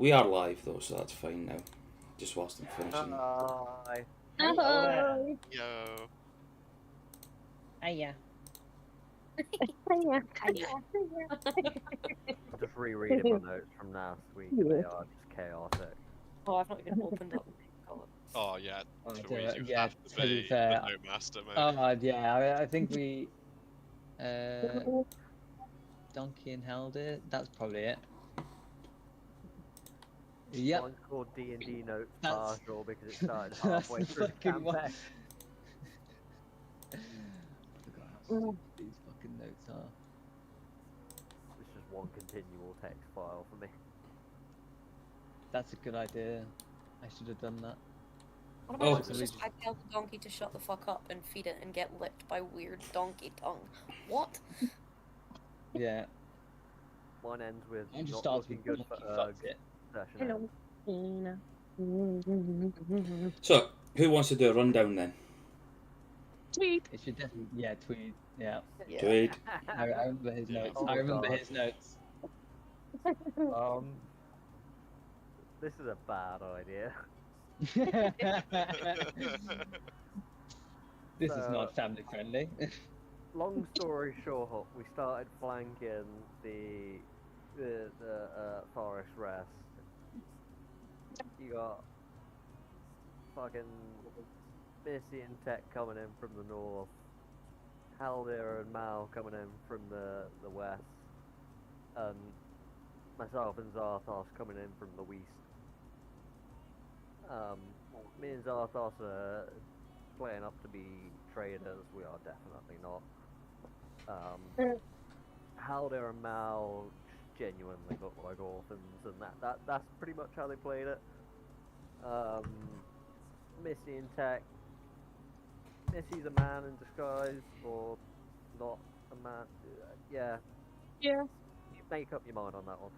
We are live though, so that's fine now. Just whilst I'm finishing. Hi. Hello. Yo. Hiya. I'm just rereading my notes from last week. And they are just chaotic. Oh, I've not even opened up. God. Oh yeah, Oh, Louise, you yeah, have to to be be fair, the note master, mate. yeah, I think we Donkey and Helder. That's probably it. Yep. Mine's called D&D Notes That's- Partial because it started that's halfway the through the fucking one. campaign. Forgot how stupid these fucking notes are. It's just one continual text file for me. That's a good idea. I should have done that. What Oh. about just I tell the donkey to shut the fuck up and feed it and get licked by weird donkey tongue? What? Yeah. Mine ends with I'm just not looking starting good for fucks it. session end. So, who wants to do a rundown then? Tweet. It should definitely tweet. Yeah. Yeah. Tweet. I remember his Yeah. notes. Oh, I remember God. his notes. This is a bad idea. This is not family friendly. Long story short, we started flanking the forest rest. You got fucking Missy and Tech coming in from the north, Haldir and Mal coming in from the west, and myself and Zarthos coming in from the west. Me and Zarthos are playing up to be traders. We are definitely not. Haldir and Mal genuinely look like orphans, and that's pretty much how they played it. Missy and Tech. Missy's a man in disguise, or not a man. Yeah. Yeah. You make up your mind on that one.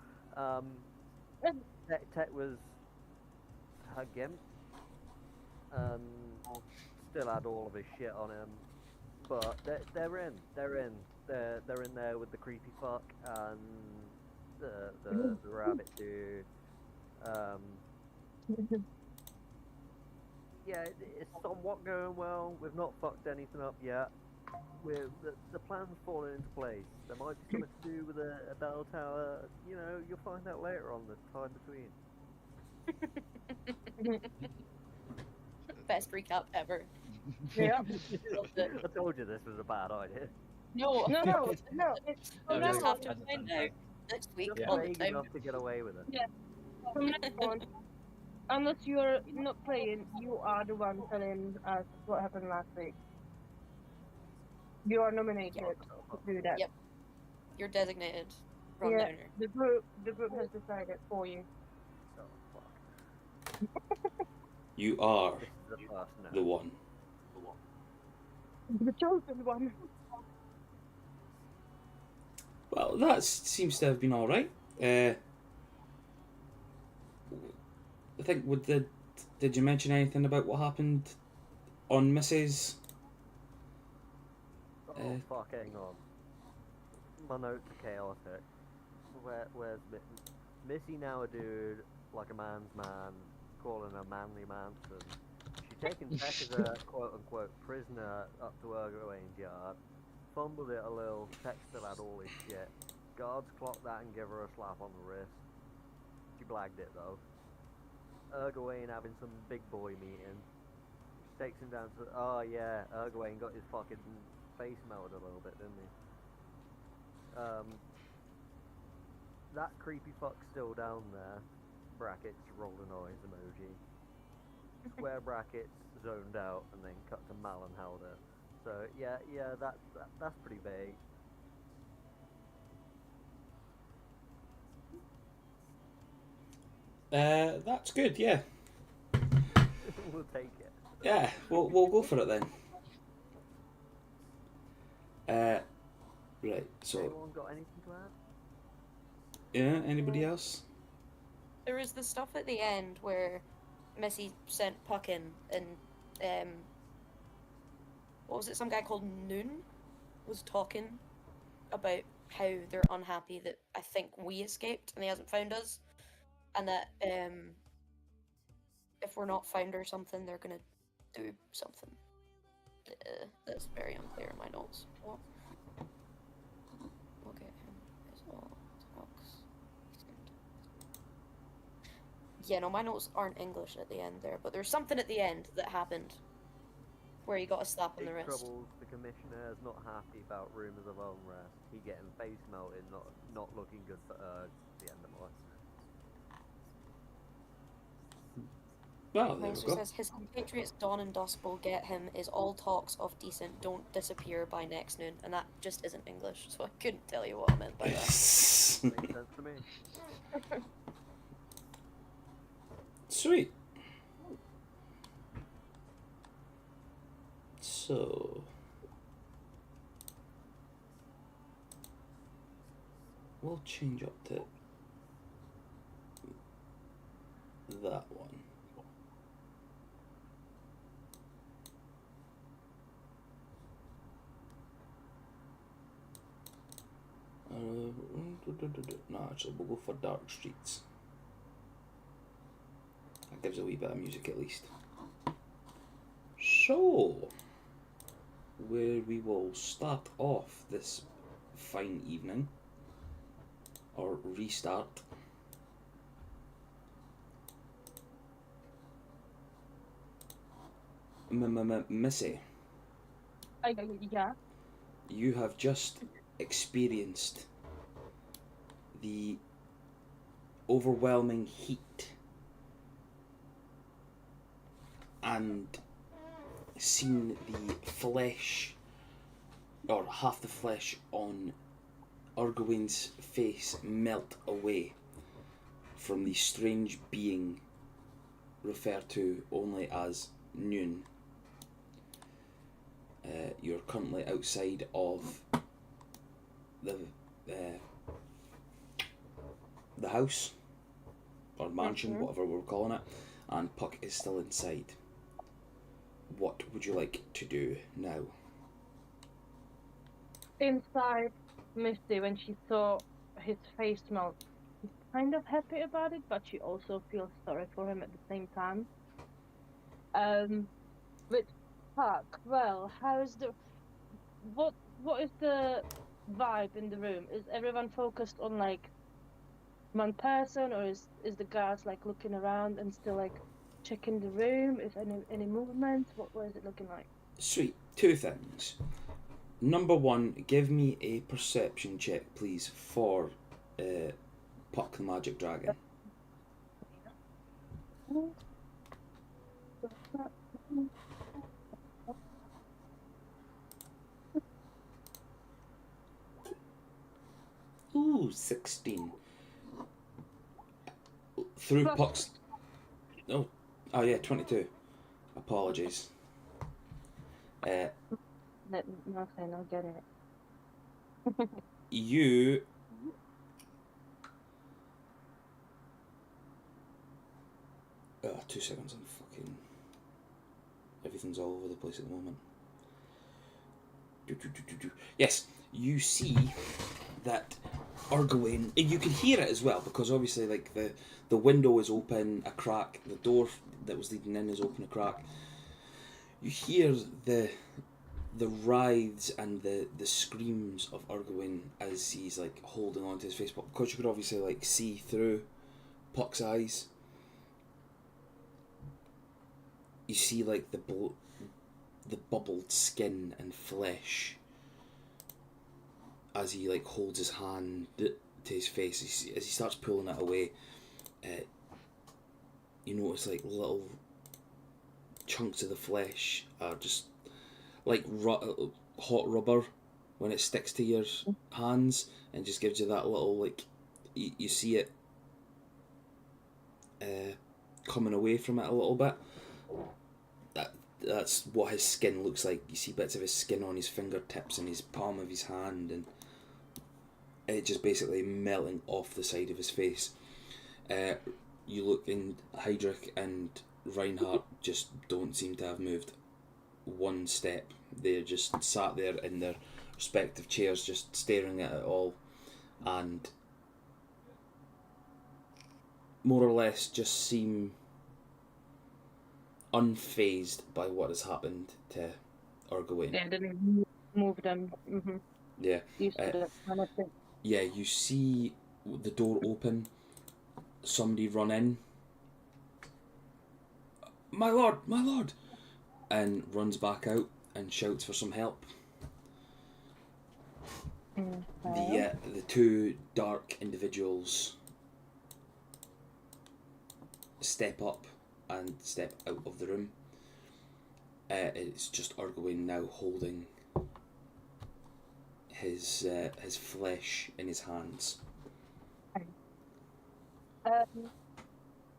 Tech was her gimp, and still had all of his shit on him. But they're in there with the creepy fuck and the rabbit dude. Yeah, it's somewhat going well. We've not fucked anything up yet. The plan's falling into place. There might be something to do with a bell tower. You know, you'll find out later on the time between. Best recap ever. Yeah. I told you this was a bad idea. No, No. It's No, we'll no, just no. have to find out next week Just all the vague time. enough to get away with it. Yeah. from now on, unless you're not playing, you are the one telling us what happened last week. You are nominated to do that. Yep. You're designated Yeah. rundowner. The group has decided for you. Oh, fuck. You are This is the first note. the one. The chosen one. Well, that seems to have been all right. I think did you mention anything about what happened on Mrs. Oh, fuck, hang on. My notes are chaotic. Where's Missy now a dude, like a man's man, calling a manly Manson. She's taken Tech as a quote-unquote prisoner up to Ergowain's yard, fumbled it a little, Tech still had all his shit. Guards clocked that and give her a slap on the wrist. She blagged it though. Ergowain having some big boy meeting. She takes him down to, oh yeah, Ergowain got his fucking face melted a little bit, didn't he? That creepy fuck's still down there. Brackets, roll a noise emoji. Square brackets, zoned out, and then cut to Mal and Halder. So yeah, that's pretty vague. That's good. Yeah. We'll take it. Yeah. We'll go for it then. Right. So Anyone got anything to add? yeah. Anybody else? There was the stuff at the end where Missy sent Puck in and what was it? Some guy called Noon was talking about how they're unhappy that I think we escaped and he hasn't found us. and that if we're not found or something, they're gonna do something. That's very unclear in my notes. What? We'll get him as well. Talks. Yeah, no, my notes aren't English at the end there, but there's something at the end that happened where he got a slap on the Big wrist. troubles. The commissioner is not happy about rumours of unrest. He getting face melted, not looking good for the end of the list. Well, there we Meister go. says his compatriots Dawn and Dusk will get him is all talks of decent don't disappear by next noon, and that just isn't English, so I couldn't tell you what I meant by that. Makes sense to me. Sweet. So we'll change up to that one. No, actually, we'll go for Dark Streets. That gives a wee bit of music at least. So, where we will start off this fine evening, or restart, Missy, Yeah. you have just experienced the overwhelming heat and seen the flesh, or half the flesh on Argawain's face melt away from the strange being referred to only as Noon. You're currently outside of the house or mansion, Mhm. whatever we're calling it, and Puck is still inside. What would you like to do now? Inside, Misty, when she saw his face melt, she's kind of happy about it, but she also feels sorry for him at the same time. With Puck, well, what is the vibe in the room? Is everyone focused on like one person, or is the guards like looking around and still like checking the room? Is any movement? What is it looking like? Sweet. Two things. Number one, give me a perception check, please, for Puck the Magic Dragon. Ooh, 16. Through Plus- Puck's... Oh yeah, 22. Apologies. Nothing, I'll get it. You... Oh, 2 seconds, I'm fucking... Everything's all over the place at the moment. Yes, you see that Argawain, and you can hear it as well, because obviously like the window is open a crack, the door that was leading in is open a crack. You hear the writhes and the screams of Argawain as he's like holding onto his face, but because you could obviously like see through Puck's eyes, you see like the bubbled skin and flesh as he like holds his hand to his face. As he starts pulling it away, you notice like little chunks of the flesh are just like hot rubber when it sticks to your hands, and just gives you that little like you see it coming away from it a little bit. That's what his skin looks like. You see bits of his skin on his fingertips and his palm of his hand, and it just basically melting off the side of his face. You look, and Heydrich and Reinhardt just don't seem to have moved one step. They're just sat there in their respective chairs, just staring at it all, and more or less just seem unfazed by what has happened to Argawain. They didn't move them. Yeah. Used to that kind of thing. Yeah, you see the door open, somebody run in. My lord! And runs back out and shouts for some help. The two dark individuals step up and step out of the room. It's just Argawain now holding his flesh in his hands.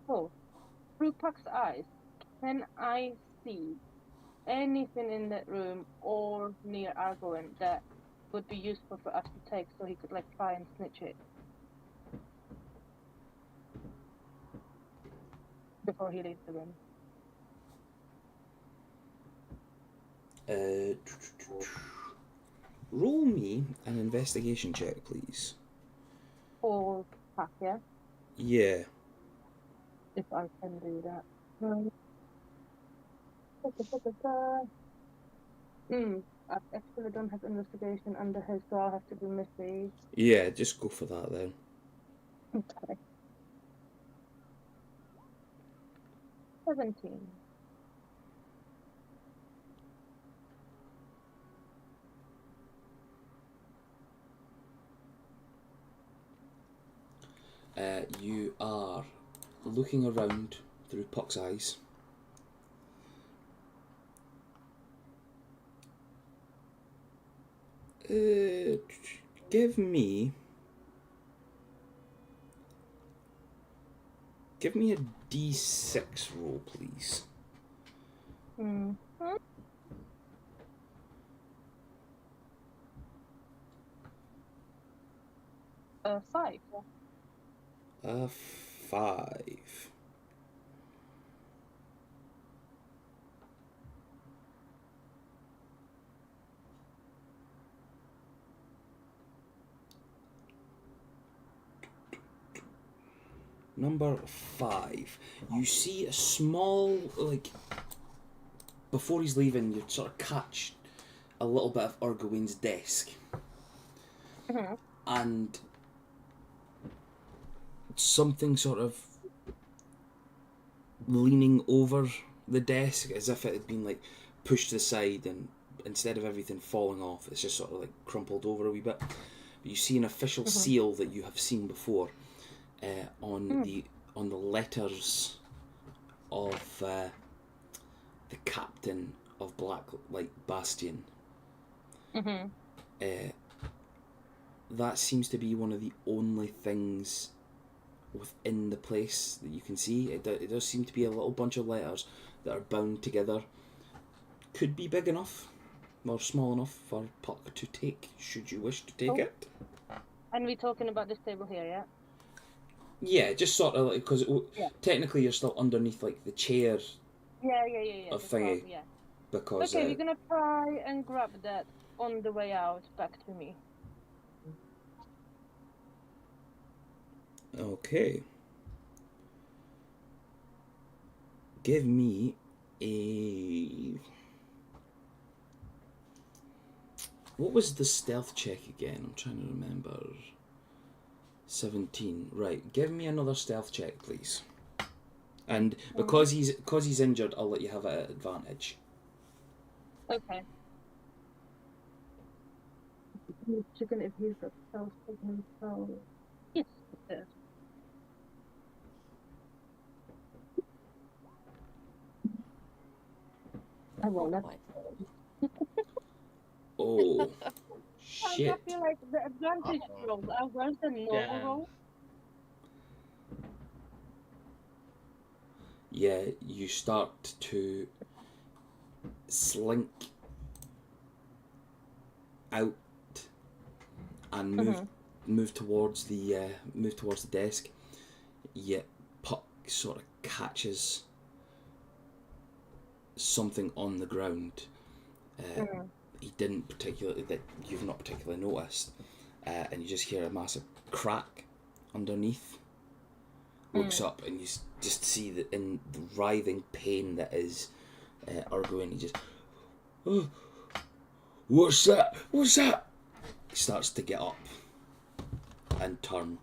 Oh, through Puck's eyes, can I see anything in that room or near Argoin that would be useful for us to take so he could like try and snitch it before he leaves the room? Roll me an investigation check, please. Or Puck, yeah? Yeah. If I can do that. I actually don't have investigation under his, so I'll have to do Missy. Yeah, just go for that then. Okay. 17. You are looking around through Puck's eyes. Give me a D6 roll, please. 5. 5. Number 5. You see a small, like, before he's leaving, you sort of catch a little bit of Argawain's desk. And something sort of leaning over the desk as if it had been like pushed to the side, and instead of everything falling off, it's just sort of like crumpled over a wee bit. But you see an official seal that you have seen before on the letters of the captain of Blacklight Bastion. That seems to be one of the only things within the place that you can see. It does seem to be a little bunch of letters that are bound together. Could be big enough or small enough for Puck to take, should you wish to take it. And we're talking about this table here, yeah? Yeah, just sort of like, because technically you're still underneath like the chair Yeah. of that's thingy. right, yeah. Because Okay, we're gonna try and grab that on the way out back to me. Okay. Give me a... What was the stealth check again? I'm trying to remember. 17. Right. Give me another stealth check, please. And because he's injured, I'll let you have it at advantage. Okay. Chicken if he's got stealth for himself. Yes, it is. I won't let. Oh, I shit. feel like the advantage rolls are worse than normal Damn. rolls. Yeah, you start to slink out and move towards the desk. Yet Puck sort of catches something on the ground. He didn't particularly, that you've not particularly noticed, and you just hear a massive crack underneath, wakes up, and you just see that in the writhing pain that is Argoin. He just, oh, what's that? What's that? He starts to get up and turn.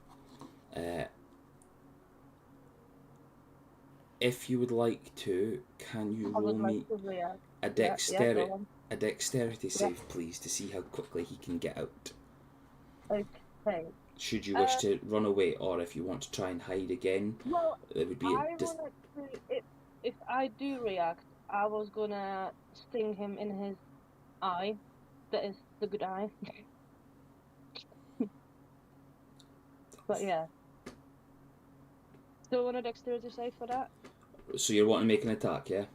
If you would like to, can you I roll would me like to react. a go dexterity Yeah. save, please, to see how quickly he can get out? on. Okay. Should you wish to run away, or if you want to try and hide again, Well, it would be I wanted to. If I do react, I was gonna sting him in his eye. That is the good eye. But yeah. Do you want a dexterity save for that? So you're wanting to make an attack, yeah?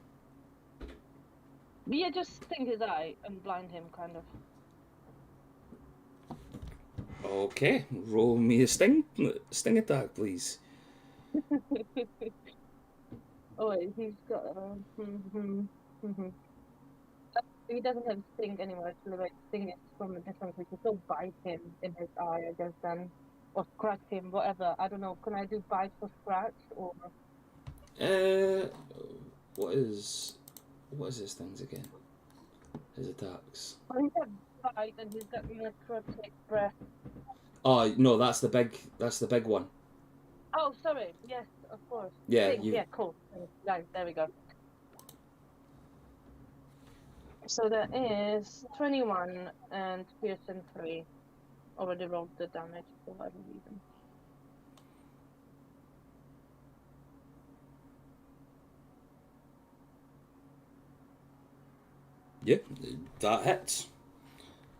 Yeah, just sting his eye and blind him, kind of. Okay, roll me a sting attack, please. Oh wait, he's got. He doesn't have sting anymore. Actually, like sting is from a different creature. So bite him in his eye, I guess then, or scratch him, whatever. I don't know. Can I do bite for scratch or? What is his things again? His attacks. Well, he's got bite and he's got necrotic breath. Oh no, that's the big one. Oh, sorry. Yes, of course. Yeah, Sting. Yeah, cool. Nice. There we go. So that is 21 and Pearson 3. Already rolled the damage for whatever reason. Yeah, that hits.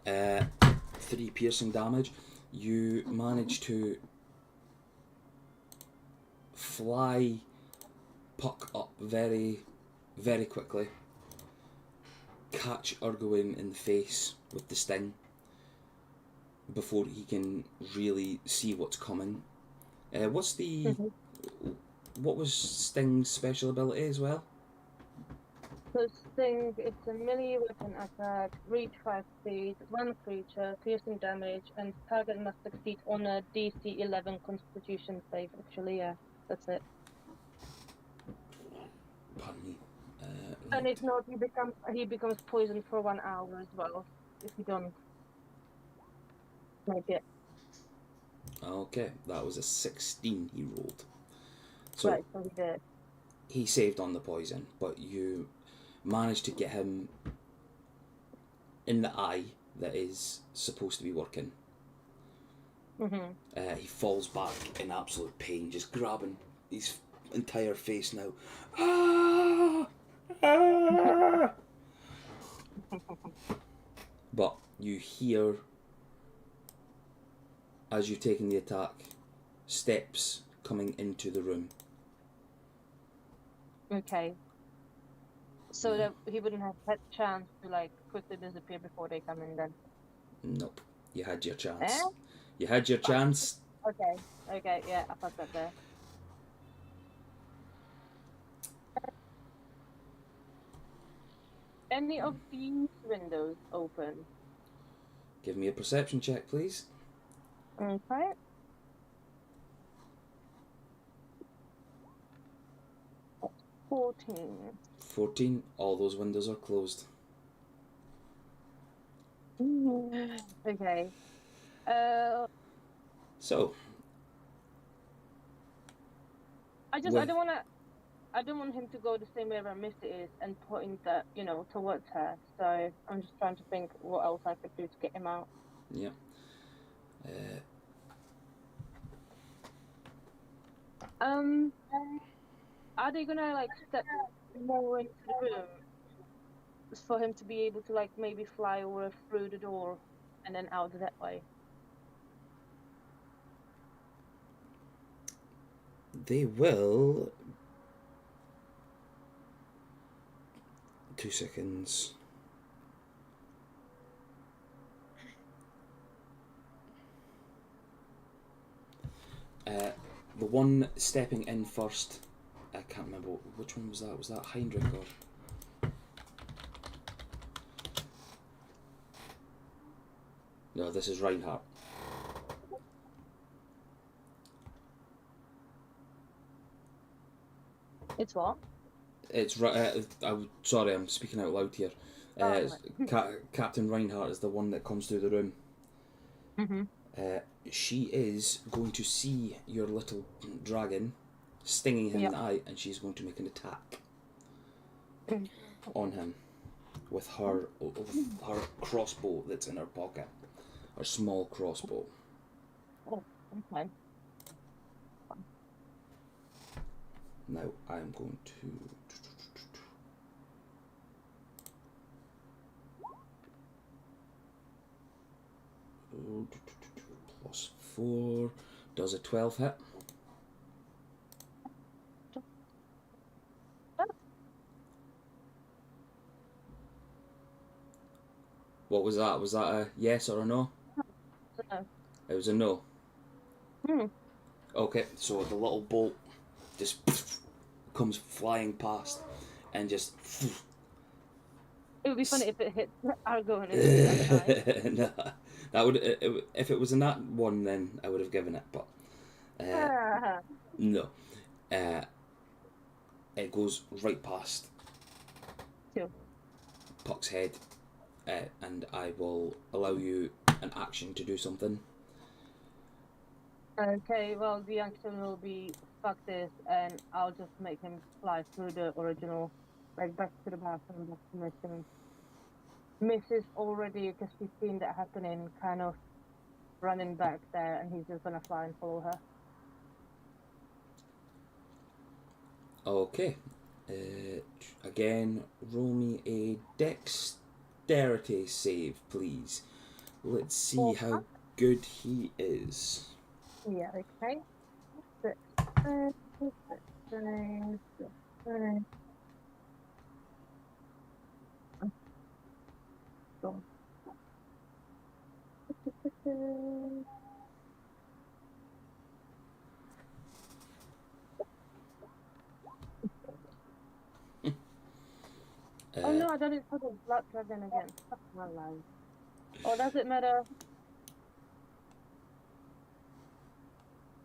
3 piercing damage. You manage to fly Puck up very, very quickly. Catch Urgoin in the face with the sting before he can really see what's coming. What's the what was Sting's special ability as well? So Sting, it's a melee weapon attack, reach 5 feet, 1 creature, piercing damage, and target must succeed on a DC 11 Constitution save. Actually, yeah, that's it. Pardon me. And if not, he becomes poisoned for 1 hour as well. If you don't make it. Okay, that was a 16 he rolled. So Right, so he did. he saved on the poison, but you managed to get him in the eye that is supposed to be working. He falls back in absolute pain, just grabbing his entire face now. Ah! Ah! But you hear, as you've taken the attack, steps coming into the room. Okay. So that he wouldn't have had chance to like quickly disappear before they come in then. Nope. You had your chance. Eh? You had your chance. Okay, yeah, I thought that there. Any of these windows open? Give me a perception check, please. Okay. That's 14. 14. All those windows are closed. Okay. So, I With- don't want him to go the same way where Missy is and point that, towards her. So I'm just trying to think what else I could do to get him out. yeah. Are they gonna like step more into the room for him to be able to like maybe fly over through the door and then out that way? They will. 2 seconds. The one stepping in first, I can't remember which one was that. Was that Heinrich or? No, this is Reinhardt. It's what? It's right. Sorry, I'm speaking out loud here. Oh, It's Captain Reinhardt is the one that comes through the room. Mm-hmm. She is going to see your little dragon stinging him in the eye, and she's going to make an attack on him with her crossbow that's in her pocket, her small crossbow. Oh, okay. Now I'm going to. +4 does a 12 hit. What was that? Was that a yes or a no? No. It was a no. Hmm. Okay, so the little bolt just comes flying past and just. It would be funny if it hit Argo and it No, that would if it was in that one, then I would have given it, but no. It goes right past Cool. Puck's head, and I will allow you an action to do something. Okay, well, the action will be fuck this, and I'll just make him fly through the original, like back to the bathroom, back to mission. Mrs. already, because she's seen that happening, kind of running back there, and he's just gonna fly and follow her. Okay. Again, roll me a dexterity save, please. Let's see how good he is. Yeah, okay. Six, Go. Oh no, I done it for the Black Dragon again. Fuck my life. Oh, does it matter?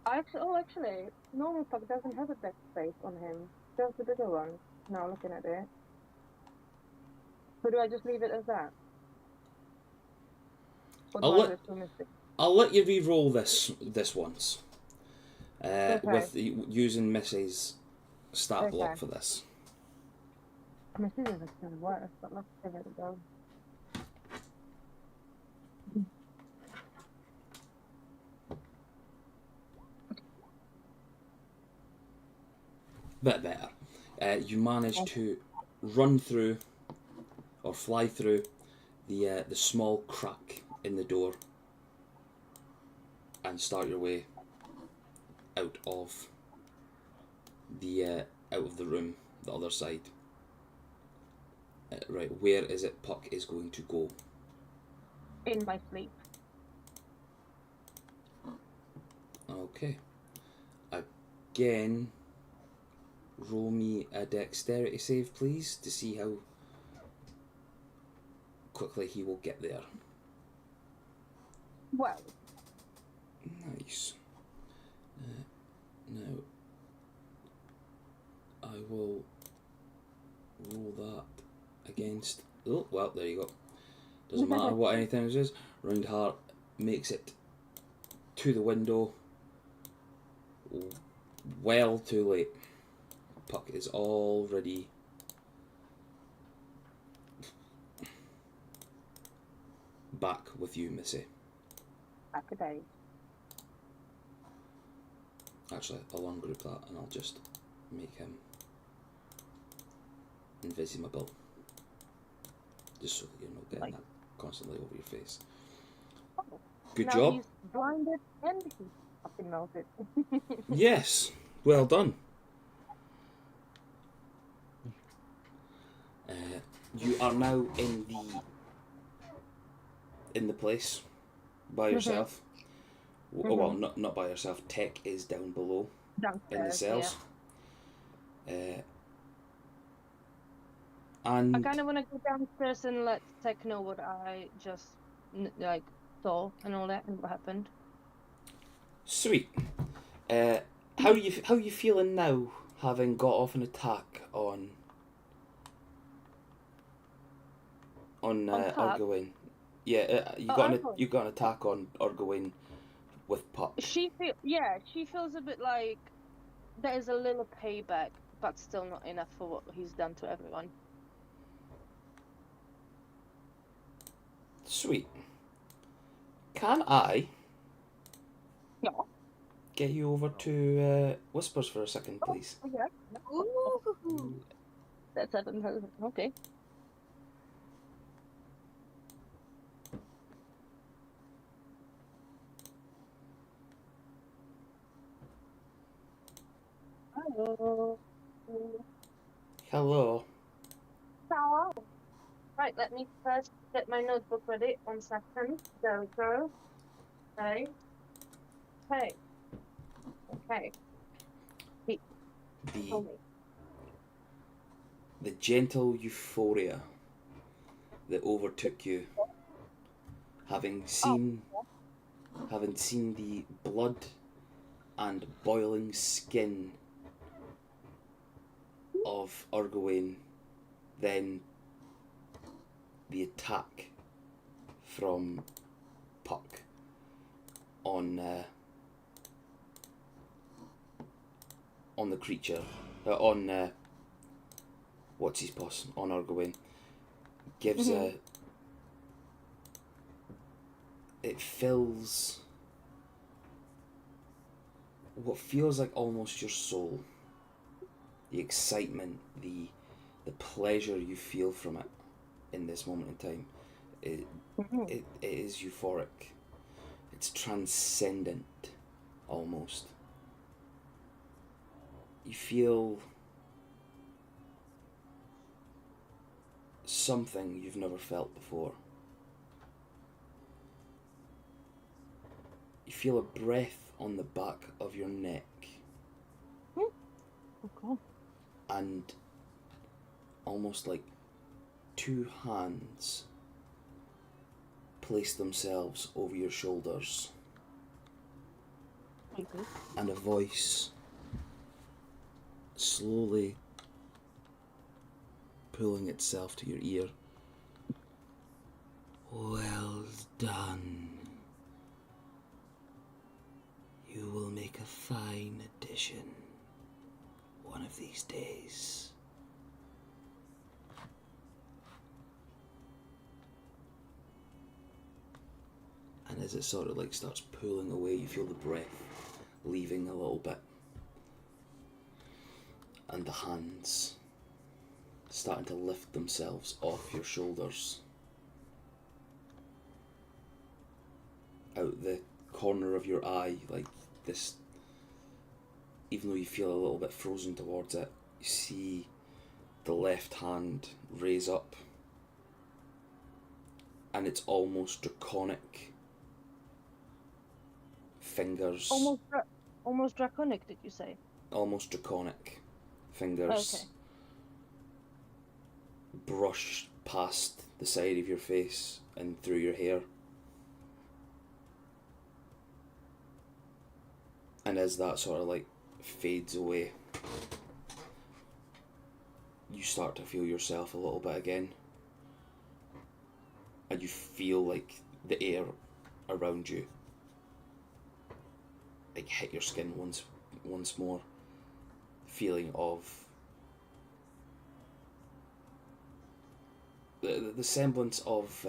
Actually, normal Puck doesn't have a deck space on him. Just the bigger one. Now looking at it. So do I just leave it as that? Or do I just miss it? I'll let you re-roll this once. Okay. With using Missy's stat block for this. I'm assuming it's going to work, but let's give it a go. Bit better. You manage to run through or fly through the small crack in the door and start your way out of the room, the other side. Right, where is it Puck is going to go? In my sleep. Okay. Again, roll me a dexterity save, please, to see how quickly he will get there. Well. Nice. Now, I will roll that against. Oh, well, there you go. Doesn't matter what anything is. Reinhardt makes it to the window. Well, too late. Puck is already back with you, Missy. Happy days. Actually, I'll ungroup that and I'll just make him invisible. Just so that you're not getting that constantly over your face. Good now job. He's blinded and he's fucking melted. Yes, well done. You are now in the place by yourself. Oh, well, not by yourself. Tech is down below Downstairs, in the cells. Yeah. And I kind of want to go downstairs and let Tech know what I just saw and all that and what happened. sweet. How you feeling now, having got off an attack on Puck? Argawain. Yeah, you got an attack on Argawain with Puck. She feels a bit like there is a little payback, but still not enough for what he's done to everyone. Sweet. Can I Yeah. get you over to Whispers for a second, please? Okay. Ooh. That's okay. Hello. Hello. Hello. Right, let me first get my notebook ready. 1 second. There we go. Okay. Okay. Okay. Tell The me. the gentle euphoria that overtook you, having seen the blood and boiling skin of Argawain, then the attack from Puck on the creature, on what's his boss, on Argawain, gives it fills what feels like almost your soul. The excitement, the pleasure you feel from it in this moment in time, it is euphoric. It's transcendent, almost. You feel something you've never felt before. You feel a breath on the back of your neck, Okay. and almost like two hands place themselves over your shoulders, Okay. and a voice slowly pulling itself to your ear. Well done. You will make a fine addition one of these days. And as it sort of like starts pulling away, you feel the breath leaving a little bit, and the hands starting to lift themselves off your shoulders. Out the corner of your eye, like this, even though you feel a little bit frozen towards it, you see the left hand raise up, and it's almost draconic fingers. Almost draconic, did you say? Almost draconic fingers. Okay. Brush past the side of your face and through your hair. And as that sort of like fades away, you start to feel yourself a little bit again. And you feel like the air around you like hit your skin once more. Feeling of the semblance of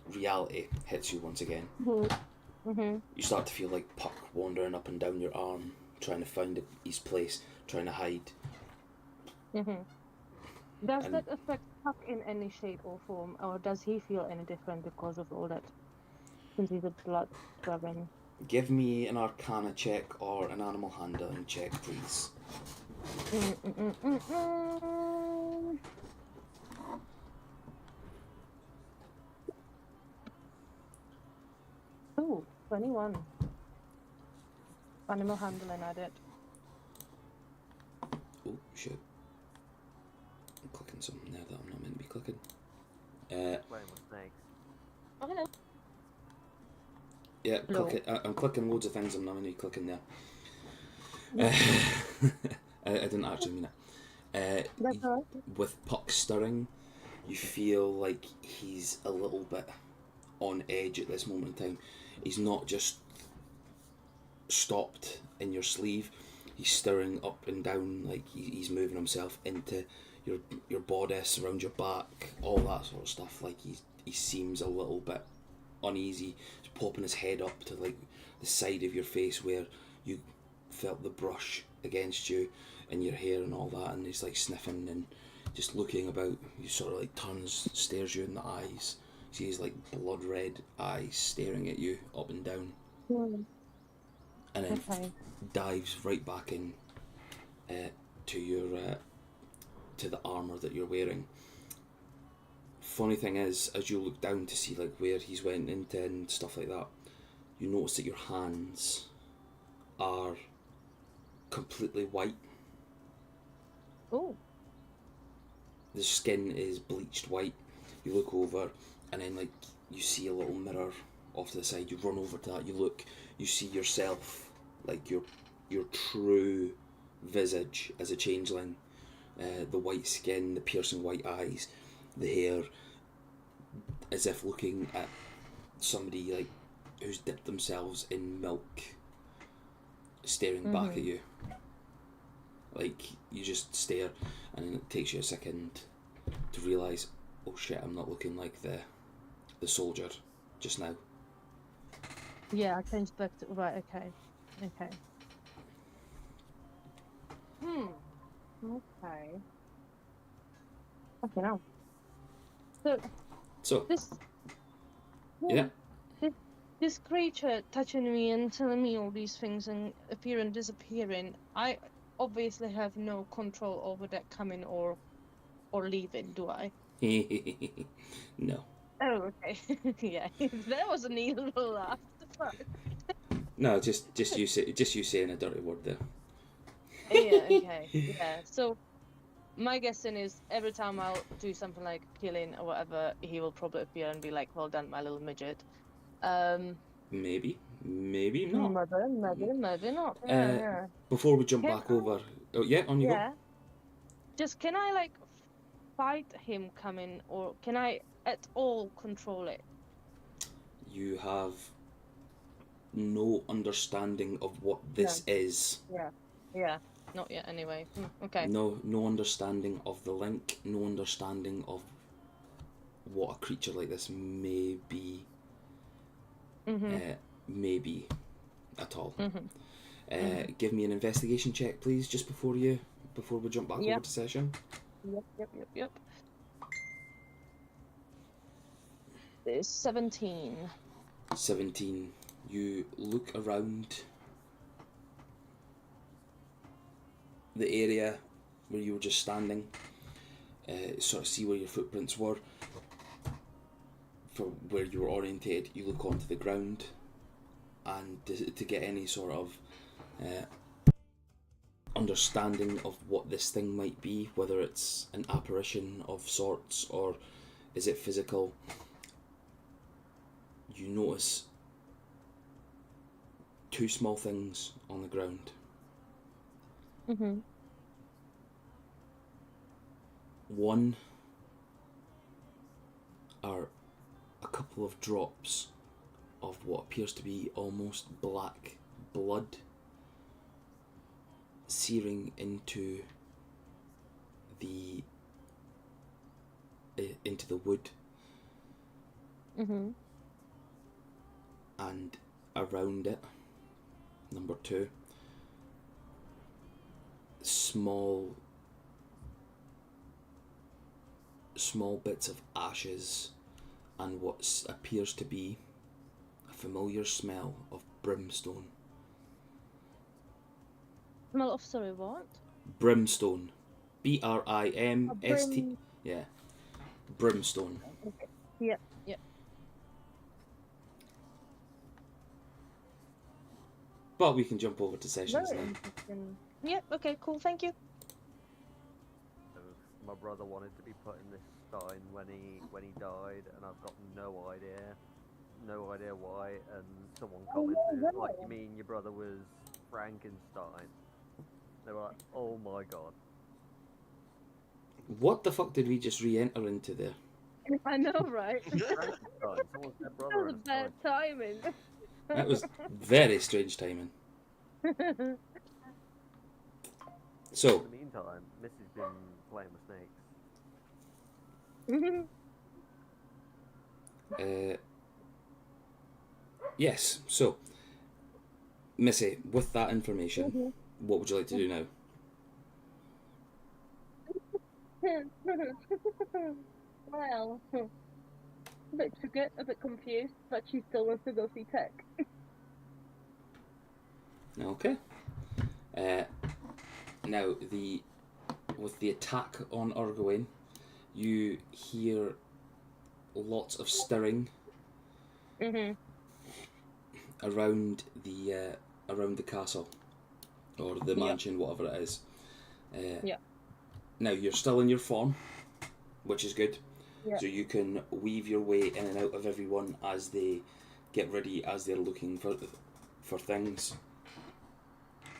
reality hits you once again. Mm-hmm. You start to feel like Puck wandering up and down your arm, trying to find his place, trying to hide. Mm-hmm. Does And- that affect Puck in any shape or form, or does he feel any different because of all that? Since he's a blood dragon. Give me an Arcana check or an animal handling check, please. Oh, 21. Animal handling, I did. Oh, shit. I'm clicking something there that I'm not meant to be clicking. Playing with snakes. Oh, hello. Yeah, Hello. I'm clicking loads of things I'm not meant to be clicking there. I didn't actually mean it. That's all. With Puck stirring, you feel like he's a little bit on edge at this moment in time. He's not just stopped in your sleeve. He's stirring up and down, like he's moving himself into your bodice, around your back, all that sort of stuff. Like he seems a little bit uneasy. He's popping his head up to like the side of your face where you felt the brush against you and your hair and all that, and he's like sniffing and just looking about. He sort of like turns, stares you in the eyes. You see his like blood red eyes staring at you up and down, Hmm. and then Okay. dives right back in to your to the armor that you're wearing. Funny thing is, as you look down to see like where he's went into and stuff like that, you notice that your hands are completely white. Oh. The skin is bleached white. You look over, and then like you see a little mirror off to the side. You run over to that. You look. You see yourself, like your true visage as a changeling. The white skin, the piercing white eyes, the hair, as if looking at somebody like who's dipped themselves in milk, staring back at you. Like you just stare, and then it takes you a second to realise, oh shit, I'm not looking like the soldier just now. Yeah, I changed back to right. Okay. Okay. Okay. Okay, now. So So this. yeah, This creature touching me and telling me all these things and appearing and disappearing, I obviously have no control over that coming or leaving, do I? no, Oh, okay. Yeah, that was an evil laugh. no, just you saying a dirty word there. Yeah, okay. Yeah, so my guessing is every time I'll do something like killing or whatever, he will probably appear and be like, well done, my little midget. Maybe not. Maybe not. Uh, Yeah, yeah. Before we jump Can back over, oh yeah, on you go. Yeah. Just can I like fight him coming, or can I at all control it? You have no understanding of what this is. Yeah. Not yet, anyway. Okay. No understanding of the link. No understanding of what a creature like this may be. Maybe at all. Give me an investigation check, please, just before we jump back over to session. Yep. There's 17. 17. You look around the area where you were just standing, sort of see where your footprints were. For where you were orientated, you look onto the ground, and to get any sort of understanding of what this thing might be, whether it's an apparition of sorts or is it physical, you notice two small things on the ground. One are a couple of drops of what appears to be almost black blood searing into the wood, and around it, number two, small bits of ashes and what appears to be a familiar smell of brimstone. Smell of, sorry, what? Brimstone. BRIMST. Yeah. Brimstone. Okay. Yep. But we can jump over to sessions Very now. interesting. Yep, okay, cool, thank you. My brother wanted to be put in this stein when he died, and I've got no idea why. And someone commented, like, you mean your brother was Frankenstein? They were like, oh my god. What the fuck did we just re-enter into there? I know, right? Frankenstein, someone's their That brother was and bad timing. That was very strange timing. So, In the meantime, Missy's been playing with snakes. yes. So, Missy, with that information, what would you like to do now? Well, a bit triggered, a bit confused, but she still wants to go see Tech. Okay. Now, with the attack on Urgawain, you hear lots of stirring around the castle or the mansion, whatever it is. Now you're still in your form, which is good. Yeah. So you can weave your way in and out of everyone as they get ready, as they're looking for things.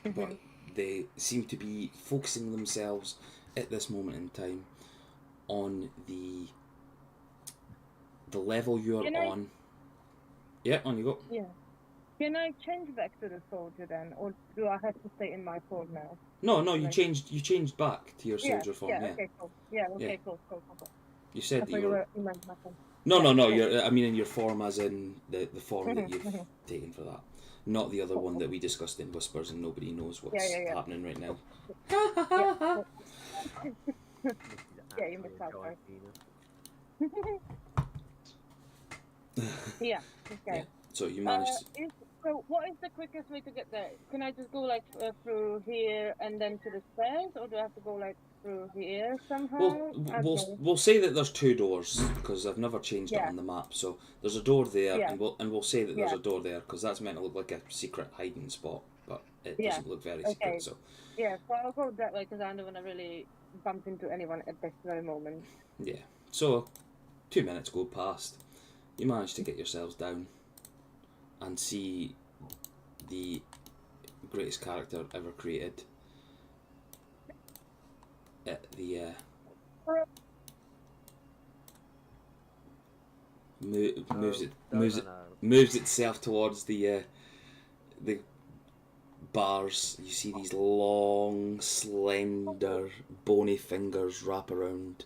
But they seem to be focusing themselves at this moment in time on the level you're on. Yeah, on you go. Yeah. Can I change back to the soldier then, or do I have to stay in my form now? No, you changed back to your soldier form. Yeah. Okay, cool. Yeah, okay, Yeah. cool. You I said thought that you were in my form. No, cool. I mean in your form, as in the form that you've taken for that, not the other one that we discussed in Whispers, and nobody knows what's happening right now. Missy's Yeah, you actually missed a out, giant right? penis. Yeah. Okay. Yeah. So you managed. So what is the quickest way to get there? Can I just go like through here and then to the stairs, or do I have to go like through here somehow? We'll say that there's two doors because I've never changed it Yeah. on the map. So there's a door there, Yeah. and we'll say that there's Yeah. a door there because that's meant to look like a secret hiding spot, but it Yeah. doesn't look very Okay. secret. So Yeah, so I'll go that way because I don't want to really bump into anyone at this very moment. yeah. So 2 minutes go past. You manage to get yourselves down and see the greatest character ever created at the moves itself towards the bars. You see these long, slender, bony fingers wrap around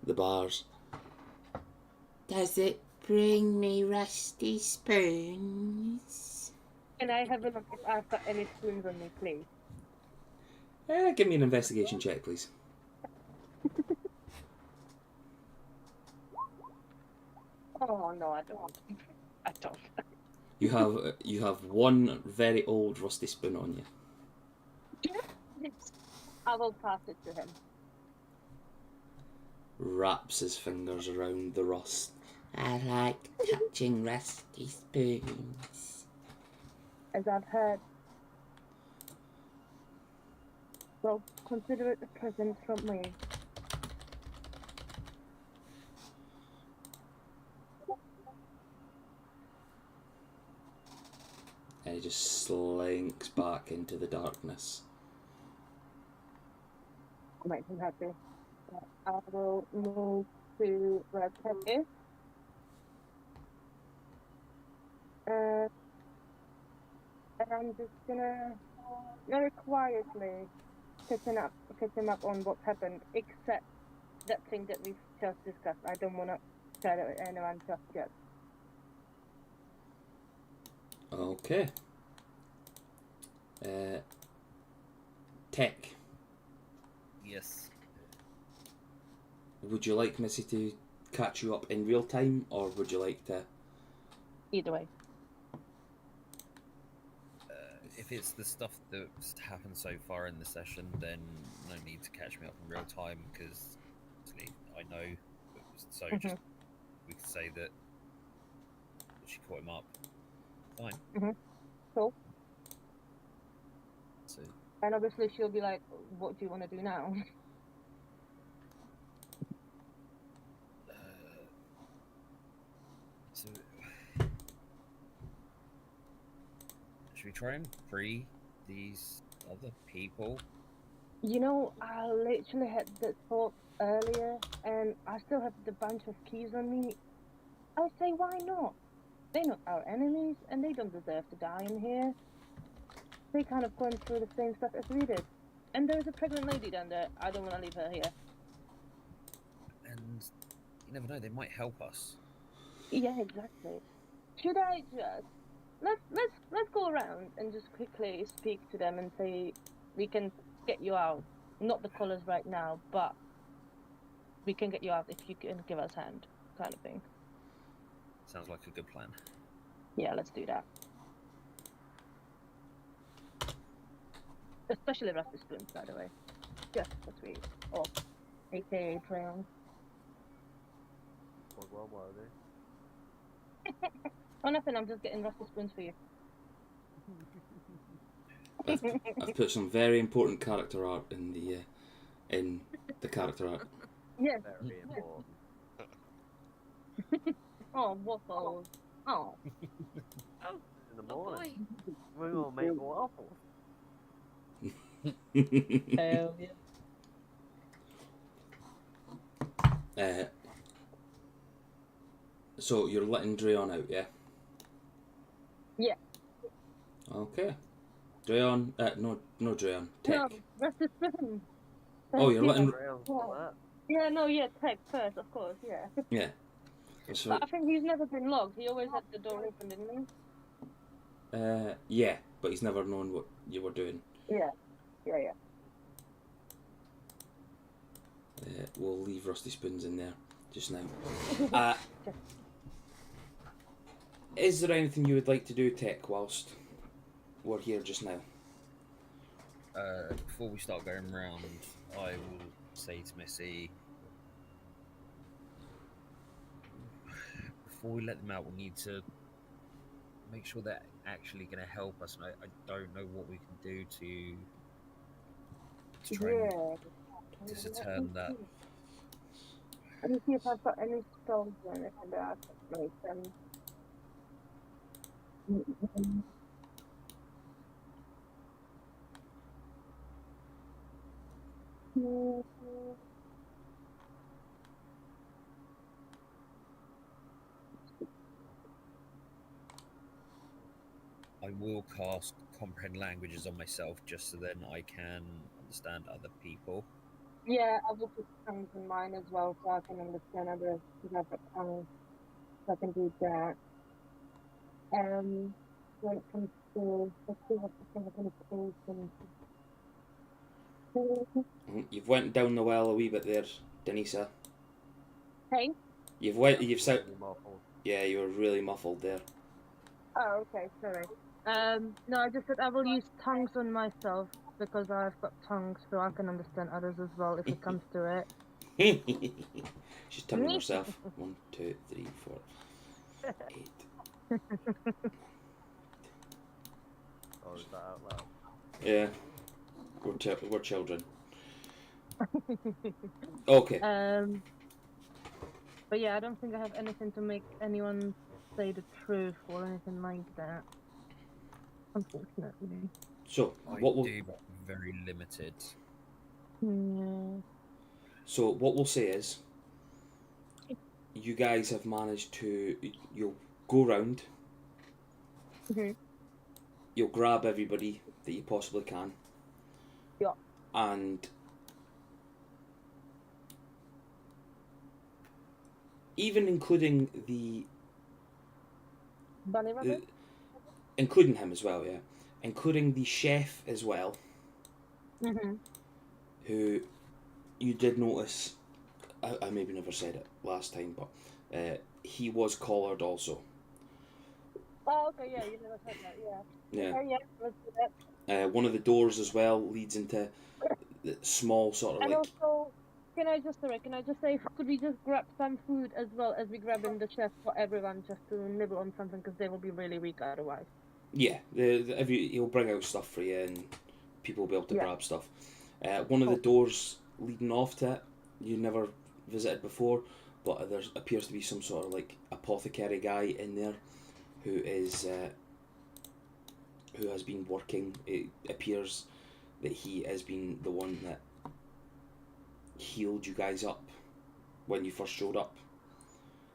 the bars. Does it bring me rusty spoons? Can I have a look if I've got any spoons on me, please? Give me an investigation check, please. Oh no, I don't. I don't. You have one very old rusty spoon on you. I will pass it to him. Wraps his fingers around the rust. I like touching rusty spoons. As I've heard. Well, consider it a present from me. And he just slinks back into the darkness. I might be happy. I will move to where Ted is. And I'm just gonna very quietly pick him up on what's happened, except that thing that we've just discussed. I don't wanna tell anyone just yet. Okay. Tech. Yes. Would you like Missy to catch you up in real time, or would you like to? Either way. If it's the stuff that's happened so far in the session, then no need to catch me up in real time because I know. So just we could say that she caught him up. Fine. Cool. So And obviously she'll be like, what do you want to do now? So should we try and free these other people? You know, I literally had that thought earlier, and I still have the bunch of keys on me. I would say, why not? They're not our enemies, and they don't deserve to die in here. They kind of going through the same stuff as we did. And there's a pregnant lady down there. I don't want to leave her here. And you never know, they might help us. Yeah, exactly. Should I just let's go around and just quickly speak to them and say we can get you out. Not the colors right now, but we can get you out if you can give us a hand, kind of thing. Sounds like a good plan. Yeah, let's do that. Especially Rusty Spoons, by the way. Just for sweet. Or aka Trayon. What are they? Oh, nothing, I'm just getting Rusty Spoons for you. I've put some very important character art in the character art. Yes. Very important. Oh, waffles. Oh. In the Oh morning, boy. we're gonna make waffles. Hell yeah. So you're letting Dreon out, yeah? Yeah. Okay. Dreon, no Dreon, Tech. No, Rusty Spoons. Oh, you're letting. Grounds for that. Yeah, no, yeah, Tech first, of course, yeah. Yeah. So, But I think he's never been logged. He always had the door open, didn't yeah, but he's never known what you were doing. he? Yeah. Yeah. We'll leave Rusty Spoons in there just now. Is there anything you would like to do, Tech, whilst we're here just now? Before we start going round, I will say to Missy, before we let them out, we need to make sure they're actually going to help us. And I don't know what we can do to try and disturb that. Let me see if I've got any spells or anything that I can make them. I will cast comprehend languages on myself just so then I can understand other people. Yeah, I will put tongues in mine as well so I can understand others because I've got tongues. So I can do that. When it comes to, let's see what the thing You've went down the well a wee bit there, Denisa. Hey? You've said, Really muffled. yeah, you were really muffled there. Oh, okay, sorry. No, I just said I will use tongues on myself because I've got tongues so I can understand others as well if it comes to it. She's turning herself. 1, 2, 3, 4, 8. Oh, is that out loud? Yeah, we're children. Okay. But yeah, I don't think I have anything to make anyone say the truth or anything like that. Unfortunately. So I what we'll do, but very limited. Yeah. so what we'll say is, you guys have managed to. You'll go round. Mhm. You'll grab everybody that you possibly can. Yeah. And even including the Bunny rabbit? including him as well, yeah, including the chef as well, Mm-hmm. who you did notice. I maybe never said it last time, but he was collared also. Oh, okay, yeah, you never said that, yeah. Yeah. Okay, yeah, let's do that. One of the doors as well leads into the small sort of And like. also, can I just say, could we just grab some food as well as we grab in the chef for everyone just to nibble on something because they will be really weak otherwise. Yeah, he'll bring out stuff for you and people will be able to Yeah. grab stuff. One of the doors leading off to it, you never visited before, but there appears to be some sort of like apothecary guy in there who is who has been working. It appears that he has been the one that healed you guys up when you first showed up.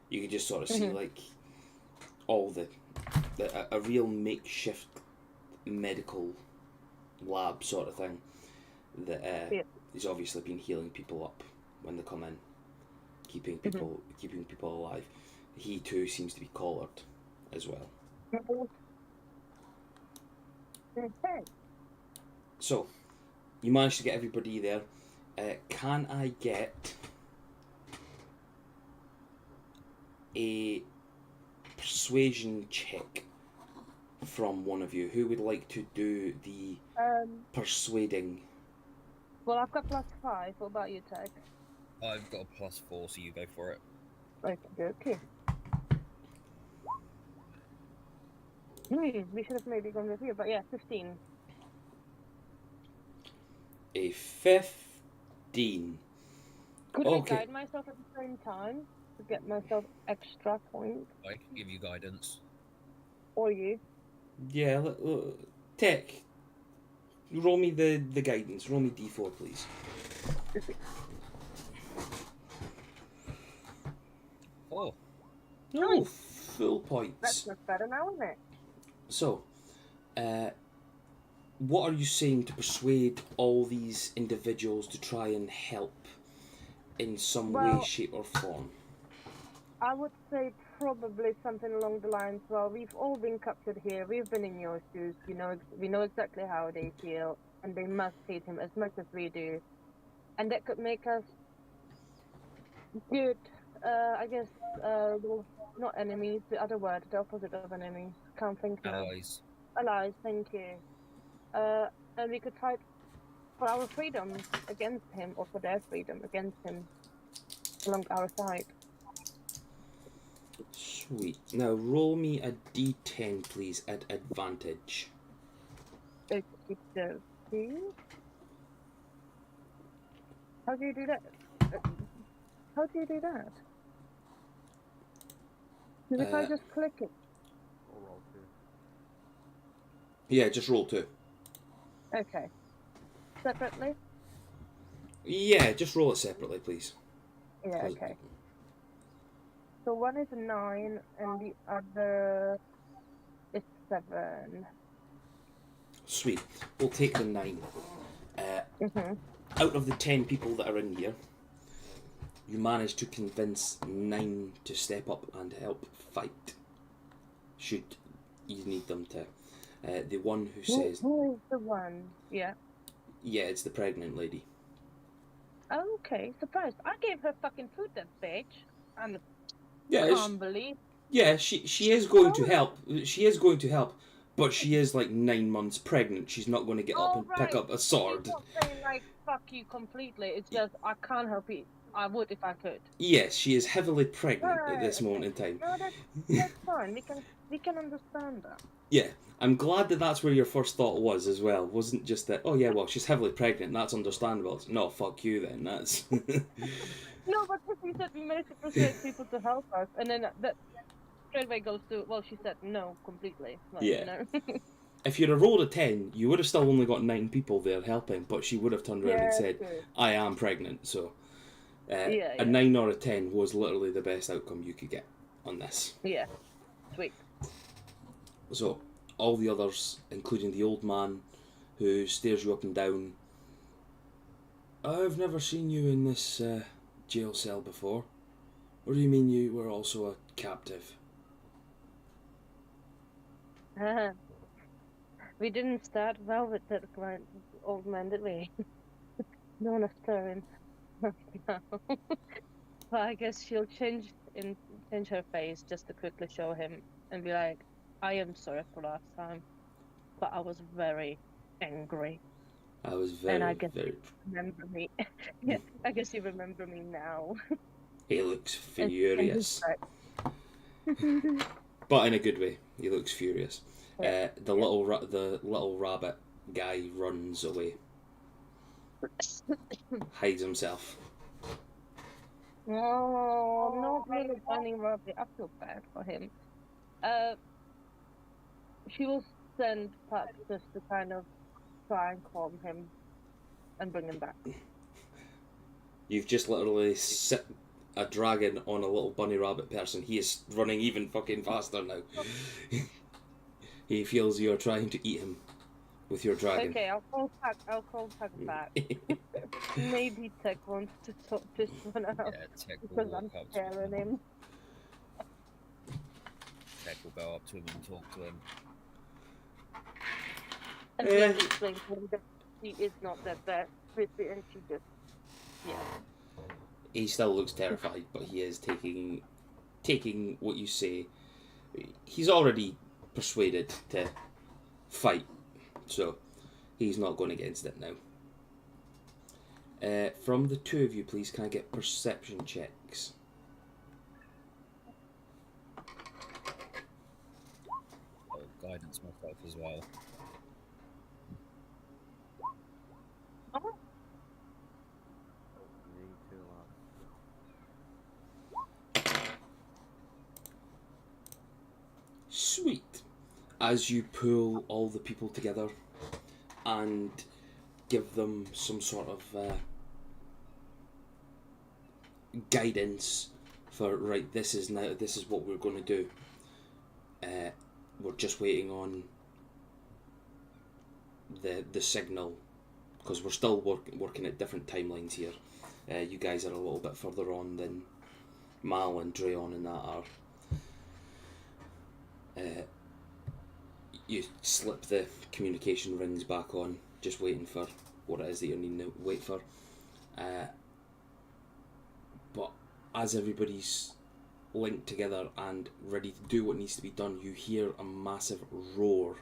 You could just sort of see like all a real makeshift medical lab sort of thing that he's obviously been healing people up when they come in, keeping people alive. He too seems to be collared as well. So you managed to get everybody there. Can I get a persuasion check from one of you? Who would like to do the persuading? Well, I've got +5. What about you, Tech? I've got a +4, so you go for it. Okay. We should have maybe gone with you, but yeah, 15. A 15. Could I Okay. guide myself at the same time to get myself extra points? I can give you guidance. Or you? Yeah, Tech. Roll me the guidance. Roll me D4, please. Oh, No, full points. That's much better now, isn't it? So, what are you saying to persuade all these individuals to try and help in some way, Well- shape, or form? I would say probably something along the lines, well, we've all been captured here, we've been in your shoes, we know exactly how they feel, and they must hate him as much as we do. And that could make us good, I guess, well, not enemies, the other word, the opposite of enemies. Can't think now. allies. Allies, thank you. And we could fight for our freedom against him, or for their freedom against him, along our side. Sweet. Now roll me a D10, please, at advantage. Okey-dokey. How do you do that? How do you do that? Because if I just click it. Or roll 2. Yeah, just roll 2. Okay. Separately? Yeah, just roll it separately, please. Yeah, 'Cause- okay. So one is a 9 and the other is 7. Sweet. We'll take the 9. Out of the 10 people that are in here, you managed to convince 9 to step up and help fight. Should you need them to. The one who says, Who is the one? Yeah. yeah, it's the pregnant lady. Oh, okay, surprised. I gave her fucking food, that bitch. And Yeah, it's- can't believe. yeah, she is going to help. She is going to help, but she is like 9 months pregnant. She's not going to get up and pick up a sword. She's not saying like fuck you completely. It's just I can't help it. I would if I could. Yes, she is heavily pregnant at this moment in time. No, that's fine. We can understand that. Yeah, I'm glad that that's where your first thought was as well. Wasn't just that, oh yeah, well, she's heavily pregnant, that's understandable. It's, no, fuck you then, that's... No, but you said we managed to persuade people to help us, and then that straight away goes to, well, she said no completely. Like, Yeah. You know? If you'd have rolled a 10, you would have still only got 9 people there helping, but she would have turned around and said, true. I am pregnant, so... Yeah. A 9 or a 10 was literally the best outcome you could get on this. Yeah. Sweet. So, all the others, including the old man who stares you up and down. I've never seen you in this jail cell before. What do you mean you were also a captive? We didn't start well with that old man, did we? No one is stirring. No. But I guess she'll change her face just to quickly show him and be like, I am sorry for last time, but I was very angry. I was very, And I guess very... you remember me. Yeah, I guess you remember me now. He looks And furious. But in a good way. He looks furious. The little rabbit guy runs away. Hides himself. Oh, not really running Robbie. I feel bad for him. She will send Pat just to kind of try and calm him and bring him back. You've just literally set a dragon on a little bunny rabbit person. He is running even fucking faster now. He feels you're trying to eat him with your dragon. Okay, I'll call Tag back. Maybe Tech wants to sort this one out Yeah, Tech will because walk I'm up to him. scaring him. Tech will go up to him and talk to him. And Eh. just explain to him that she is not that bad with it, and she just He still looks terrified, but he is taking what you say. He's already persuaded to fight, so he's not going against it now. From the two of you, please, can I get perception checks? I'll guidance myself as well. Me too, Sweet. As you pull all the people together and give them some sort of guidance for, right, this is what we're going to do. We're just waiting on the signal, because we're still working at different timelines here. You guys are a little bit further on than Mal and Dreon and that are. You slip the communication rings back on, just waiting for what it is that you're needing to wait for. But as everybody's linked together and ready to do what needs to be done, you hear a massive roar.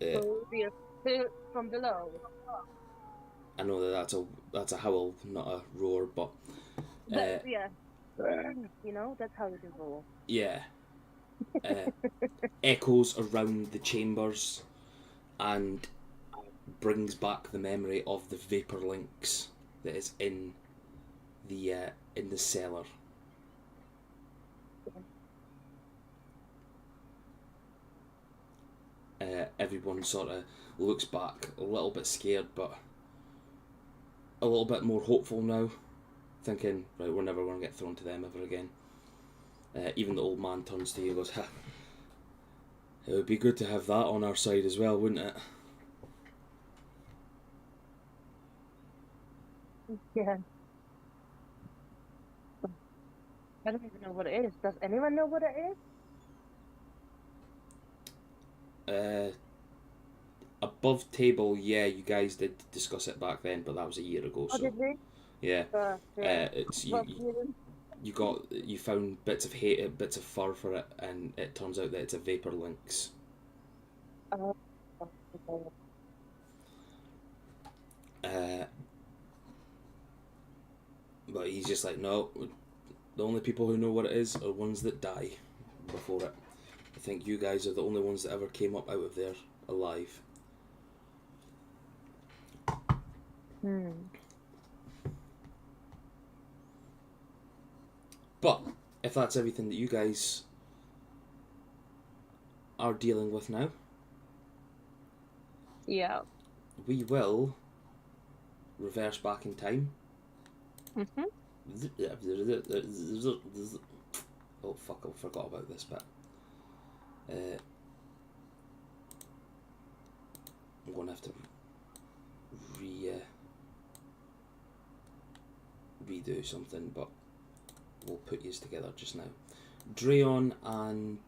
so we are from below. I know that's a howl, not a roar, but But, yeah, you know, that's how you do roll. yeah. Echoes around the chambers and brings back the memory of the vapor links that is in the cellar. Everyone sort of looks back a little bit scared, but a little bit more hopeful now, thinking, right, we're never going to get thrown to them ever again. Even the old man turns to you and goes, ha, it would be good to have that on our side as well, wouldn't it? Yeah. I don't even know what it is. Does anyone know what it is? Above table, yeah, you guys did discuss it back then, but that was a year ago, Oh, so did we? yeah. Yeah. It's What you found bits of fur for it, and it turns out that it's a vapor lynx. But he's just like, no, the only people who know what it is are ones that die before it. I think you guys are the only ones that ever came up out of there alive. But if that's everything that you guys are dealing with now, Yeah. we will reverse back in time. Mm-hmm. Oh fuck, I forgot about this bit. I'm going to have to redo something, but we'll put yous together just now. Dreon and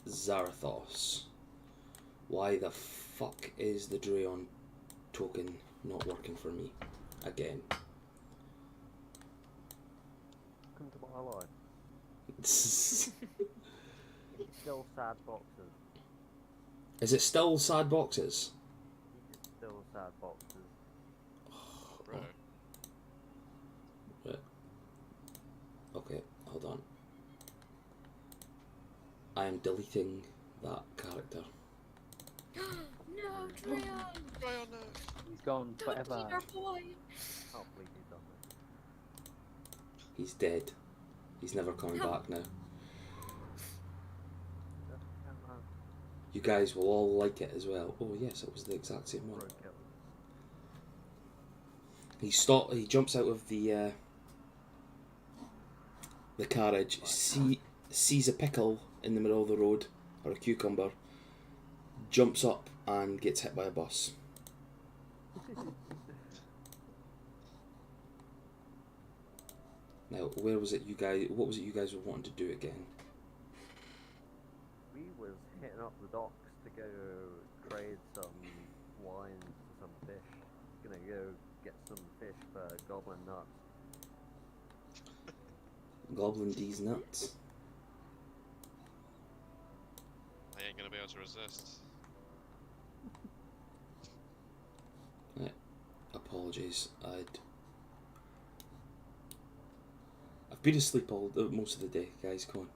Zarathos. Why the fuck is the Dreon token not working for me again? Come to my life. Is It's still sad boxes. it still sad boxes? It's still sad boxes. Okay, hold on. I am deleting that character. No, Dreon! He's gone Don't forever. leave our boy! Can't believe you've done this. He's dead. He's never coming No. back now. Just come on. You guys will all like it as well. Oh yes, it was the exact same one. Roadkill. He jumps out of the carriage, sees a pickle in the middle of the road, or a cucumber, jumps up and gets hit by a bus. Now, where was it you guys? What was it you guys were wanting to do again? We was hitting up the docks to go trade some wine for some fish. Gonna go get some fish for goblin nuts. Goblin D's nuts. I ain't gonna be able to resist. Apologies, I've been asleep most of the day, guys. Come on.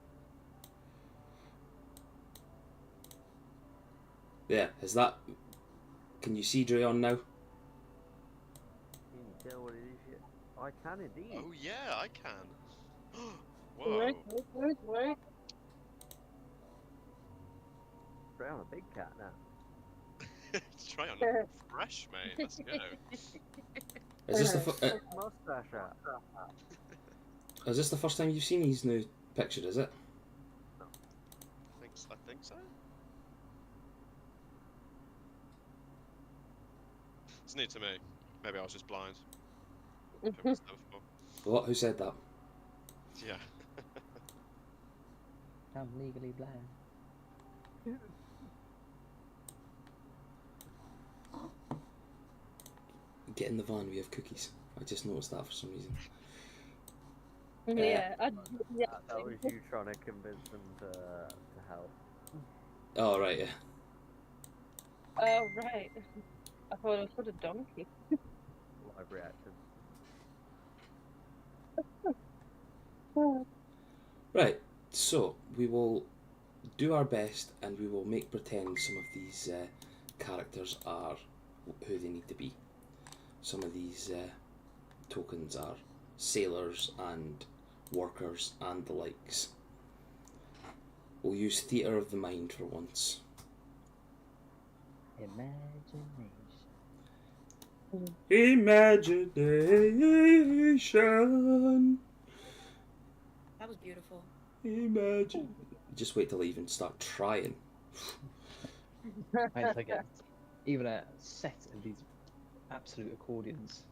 Yeah, is that? Can you see Drayon now? Can you tell what it is yet? I can indeed. Oh yeah, I can. Whoa. Wait. Try on a big cat now. Try on looking fresh, mate. Let's go. Is this the Mustache out. is this the first time you've seen his new picture? Is it? I think so. It's new to me. Maybe I was just blind. Maybe it's never before. What? Who said that? Yeah. I'm legally blind. Get in the van. We have cookies. I just noticed that for some reason. Yeah, That was you trying to convince them to help. Oh right, yeah. Oh, right. I thought it was for the donkey. Live reaction. Right. So we will do our best, and we will make pretend some of these characters are who they need to be. Some of these tokens are sailors and workers and the likes. We'll use theatre of the mind for once. Imagination. Imagination. That was beautiful. Imagine. Just wait till I even start trying. I forget. Even a set of these absolute accordions.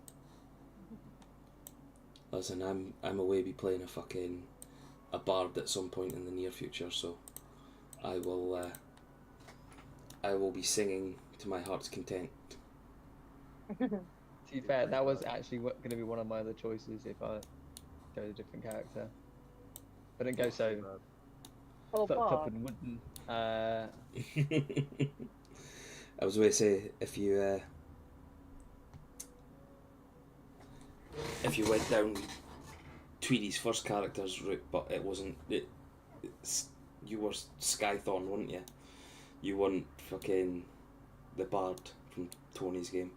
Listen, I'm away be playing a bard at some point in the near future, so I will be singing to my heart's content. To be fair, that was actually going to be one of my other choices if I chose a different character. I didn't go so Oh, fucked up Bob. and wooden. I was going to say, if you went down Tweedy's first character's route, but it wasn't. You were Skythorn, weren't you? You weren't fucking the bard from Tony's game.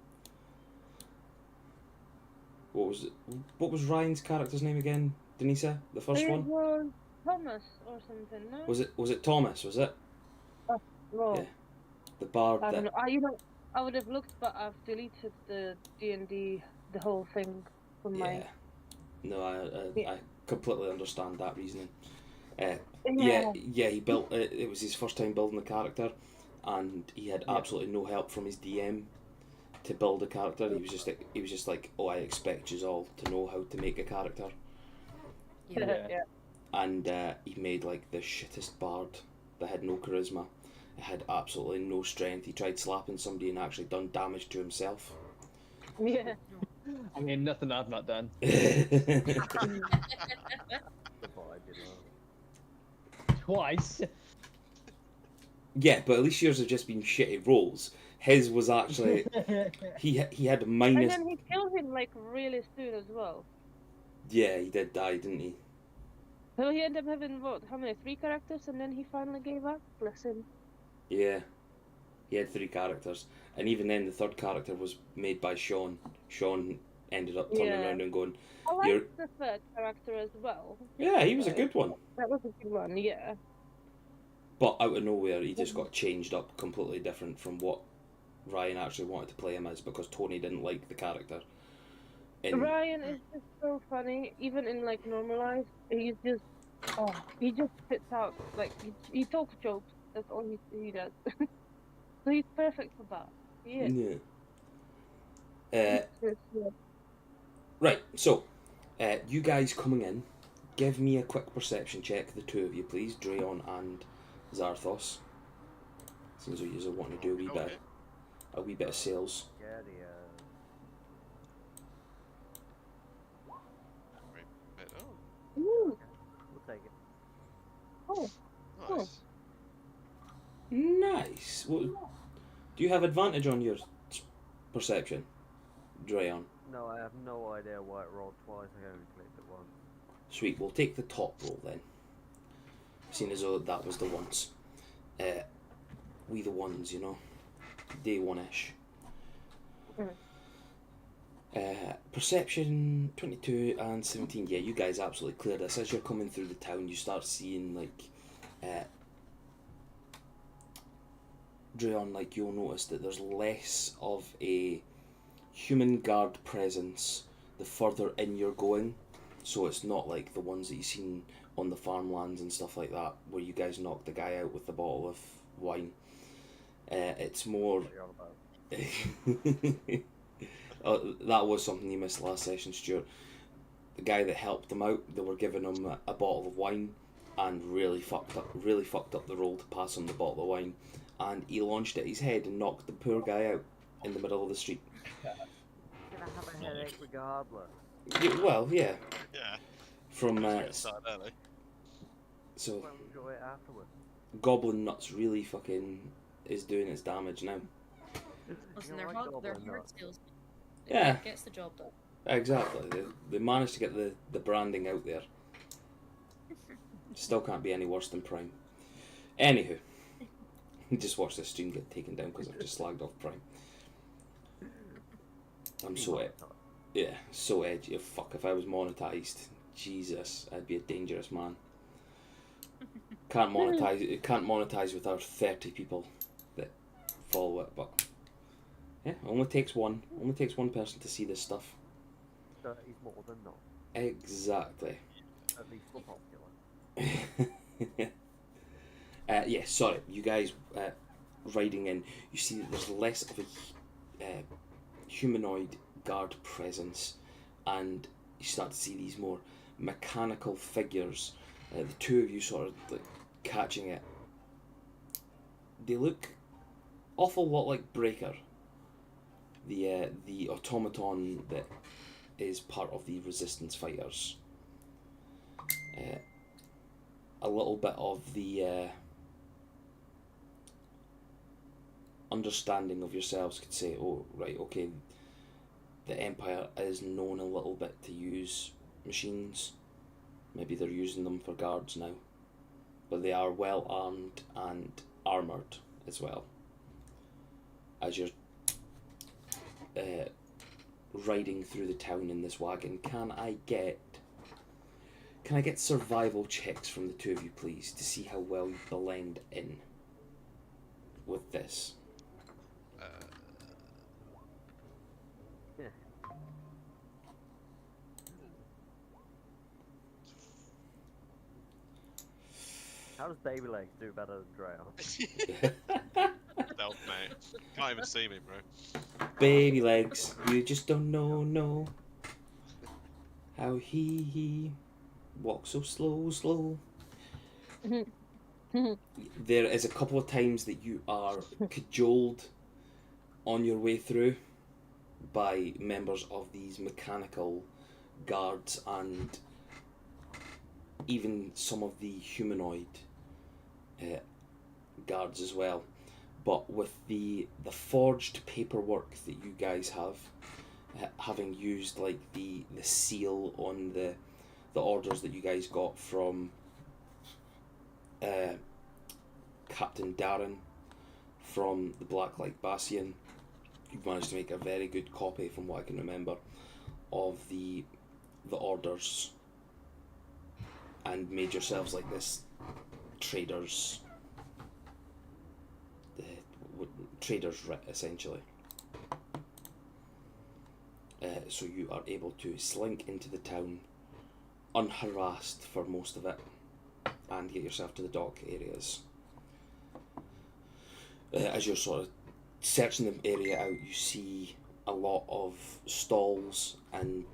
What was Ryan's character's name again, Denisa? The first It one? was Thomas or something, no? Was it Thomas? Was it No. Yeah. the bard I don't that? know. I would have looked, but I've deleted the D&D, the whole thing from Yeah. my... No, I completely understand that reasoning. Yeah. He built it. It was his first time building the character, and he had absolutely no help from his DM to build a character. He was just like, oh, I expect you all to know how to make a character, Yeah. and he made like the shittest bard that had no charisma. It had absolutely no strength. He tried slapping somebody and actually done damage to himself. Yeah. I mean, nothing I've not done. That's what I did last. Twice. Yeah, but at least yours have just been shitty rolls. His was actually he had And minus. then he killed him like really soon as well. Yeah, he did die, didn't he? So he ended up having what? How many? 3 characters, and then he finally gave up. Bless him. Yeah, he had 3 characters, and even then the third character was made by Sean. Sean ended up turning Yeah. around and going, I You're- liked the third character as well. "Yeah, he was a good one." That was a good one, yeah. But out of nowhere, he just got changed up completely different from what Ryan actually wanted to play him as because Tony didn't like the character. Ryan is just so funny, even in like normal life. He just spits out like he talks jokes. That's all he does. So he's perfect for that. He is. Yeah. Yeah. Right, so, you guys coming in, give me a quick perception check, the two of you, please, Drayon and Zarthos. Seems like you're wanting to do a wee bit of sales. Yeah, Oh, Ooh. we'll take it. Oh. nice. Nice. What, do you have advantage on your perception, Drayon? No, I have no idea why it rolled twice. I only clicked it once. Sweet, we'll take the top roll then. Seeing as though that was the ones. We the ones, you know. Day one-ish. Perception 22 and 17. Yeah, you guys absolutely clear this. As you're coming through the town, you start seeing like Drayon, like you'll notice that there's less of a human guard presence the further in you're going. So it's not like the ones that you've seen on the farmlands and stuff like that, where you guys knocked the guy out with the bottle of wine. It's more. What you're on about. That was something you missed last session, Stuart. The guy that helped them out, they were giving him a bottle of wine, and really fucked up the roll to pass him the bottle of wine, and he launched it at his head and knocked the poor guy out in the middle of the street. Gonna have a headache regardless. Well, yeah. Yeah. From Get started early. so We'll enjoy it afterwards. Goblin Nuts really fucking is doing its damage now. Listen, You they're like hard Goblin salesmen. Nuts? Yeah. It gets the job done. Exactly. They managed to get the branding out there. Still can't be any worse than Prime. Anywho, just watch this stream get taken down because I've just slagged off Prime. I'm so yeah, so edgy. Fuck, if I was monetized, Jesus, I'd be a dangerous man. Can't monetize with our 30 people that follow it, but yeah, only takes one person to see this stuff. 30's more than not. Exactly. At least for popular. Yeah, sorry, you guys riding in, you see that there's less of a humanoid guard presence, and you start to see these more mechanical figures. The two of you sort of like catching it. They look awful lot like Breaker, the automaton that is part of the resistance fighters. A little bit of the understanding of yourselves could say, oh right, okay, the Empire is known a little bit to use machines. Maybe they're using them for guards now, but they are well armed and armoured as well. As you're riding through the town in this wagon, can I get survival checks from the two of you, please, to see how well you blend in with this? How does Baby Legs do better than Drayon? Stealth, mate. Can't even see me, bro. Baby legs, you just don't know how he walks so slow. There is a couple of times that you are cajoled on your way through by members of these mechanical guards and even some of the humanoid guards as well. But with the forged paperwork that you guys have, having used like the seal on the orders that you guys got from Captain Darren from the Blacklight Bastion, you've managed to make a very good copy, from what I can remember, of the orders, and made yourselves like this traders trader's writ, essentially. So you are able to slink into the town unharassed for most of it and get yourself to the dock areas. As you're sort of searching the area out, you see a lot of stalls and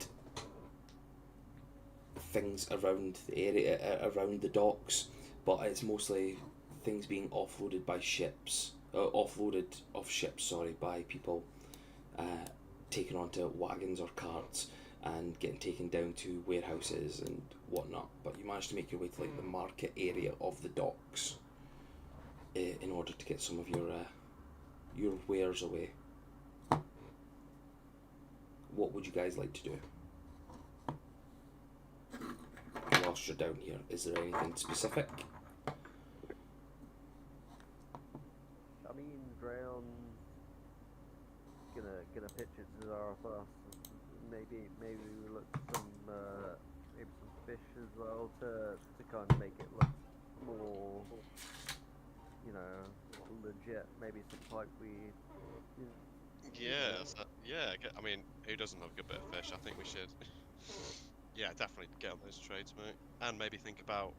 things around the area, around the docks, but it's mostly things being offloaded by ships, offloaded off ships, sorry, by people taken onto wagons or carts and getting taken down to warehouses and whatnot. But you managed to make your way to like the market area of the docks in order to get some of your wares away. What would you guys like to do whilst you're down here? Is there anything specific? I mean, Drown's gonna pitch it to Zarathos. Maybe we look for maybe some fish as well to kind of make it look more, you know, legit. Maybe some pipeweed. Yeah, I mean, who doesn't love a good bit of fish? I think we should. Yeah, definitely get on those trades, mate. And maybe think about,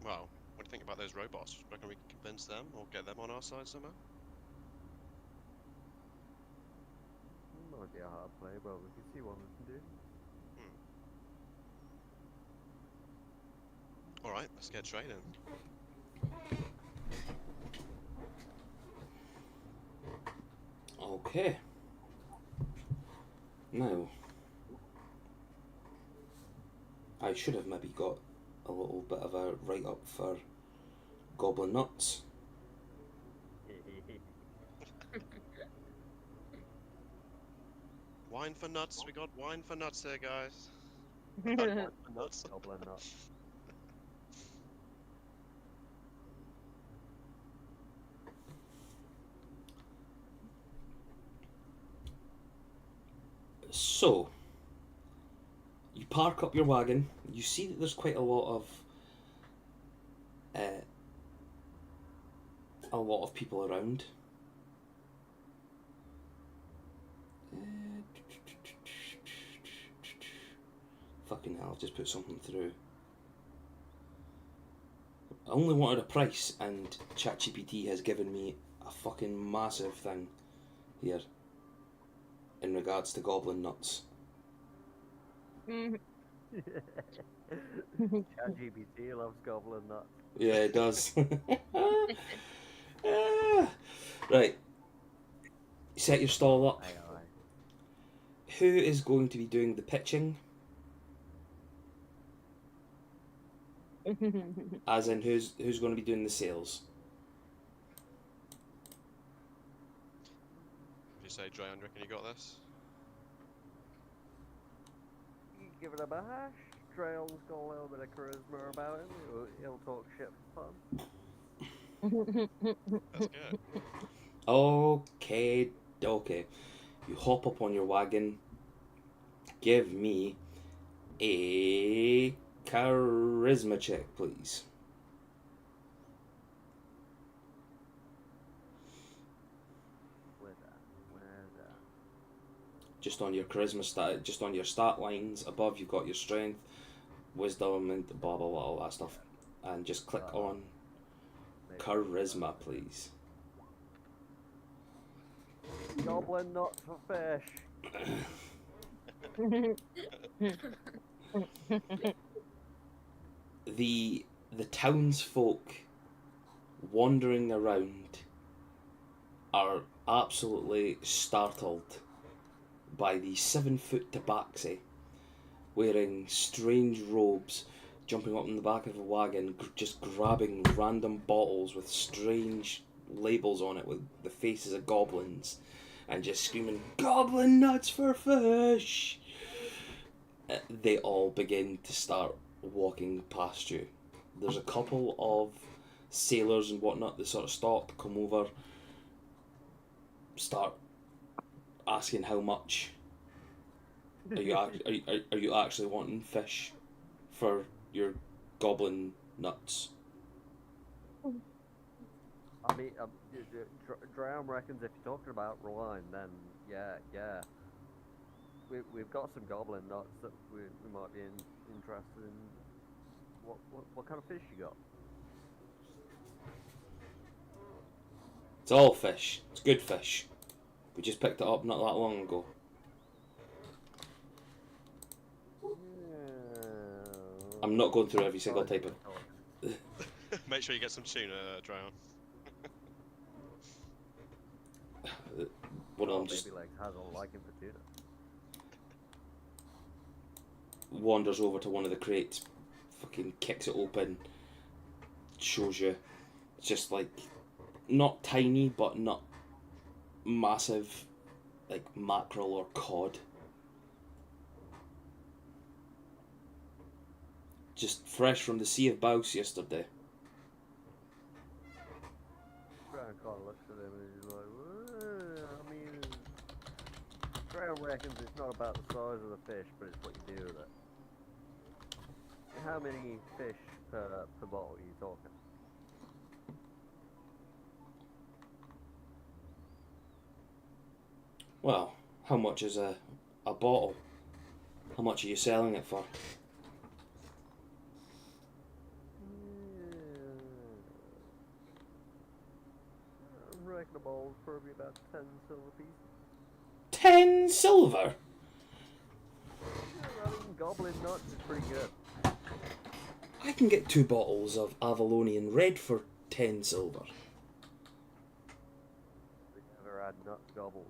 well, what do you think about those robots? Reckon we can convince them or get them on our side somehow? Might be a hard play, but we can see what we can do. Alright, let's get trading. Okay. Now, I should have maybe got a little bit of a write-up for Goblin Nuts. Wine for nuts, we got wine for nuts here, guys. Nuts. Goblin nut. So, you park up your wagon. You see that there's quite a lot of people around. Fucking hell, I've just put something through. I only wanted a price, and ChatGPT has given me a fucking massive thing here in regards to Goblin Nuts. ChatGPT loves goblin nuts. Yeah, it does. Right. Set your stall up. Aye. Who is going to be doing the pitching? As in, who's going to be doing the sales? Did you say, Drayon, reckon you got this? Give it a bash. Trail's got a little bit of charisma about him. He'll talk shit for fun. That's good. Okay. You hop up on your wagon. Give me a charisma check, please. Where's that? Just on your charisma stat, just on your stat lines above, you've got your strength, wisdom, and blah blah blah, all that stuff. And just click on charisma, please. Goblin nuts for fish. The townsfolk wandering around are absolutely startled by the 7-foot tabaxi wearing strange robes, jumping up in the back of a wagon, just grabbing random bottles with strange labels on it with the faces of goblins, and just screaming, "Goblin nuts for fish!" They all begin to start walking past you. There's a couple of sailors and whatnot that sort of stop, come over, start asking how much. Are you actually wanting fish for your goblin nuts? I mean, Drown reckons if you're talking about wine, then yeah. We've got some goblin nuts that we might be interested in. What kind of fish you got? It's all fish. It's good fish. We just picked it up not that long ago. I'm not going through every single type of. Make sure you get some tuna, Drown. One of them just Baby Legs has a liking for tuna. wanders over to one of the crates, fucking kicks it open, shows you. It's just like not tiny but not massive, like mackerel or cod. Just fresh from the Sea of Baus yesterday. Drown kind of looks at him and he's like, "Well, I mean, Drown reckons it's not about the size of the fish, but it's what you do with it. How many fish per bottle are you talking?" Well, how much is a bottle? How much are you selling it for? I reckon a bottle's probably about 10 silver pieces. 10 silver? Yeah, I mean, goblin nuts is pretty good. I can get 2 bottles of Avalonian Red for 10 silver. We never had nuts gobbled.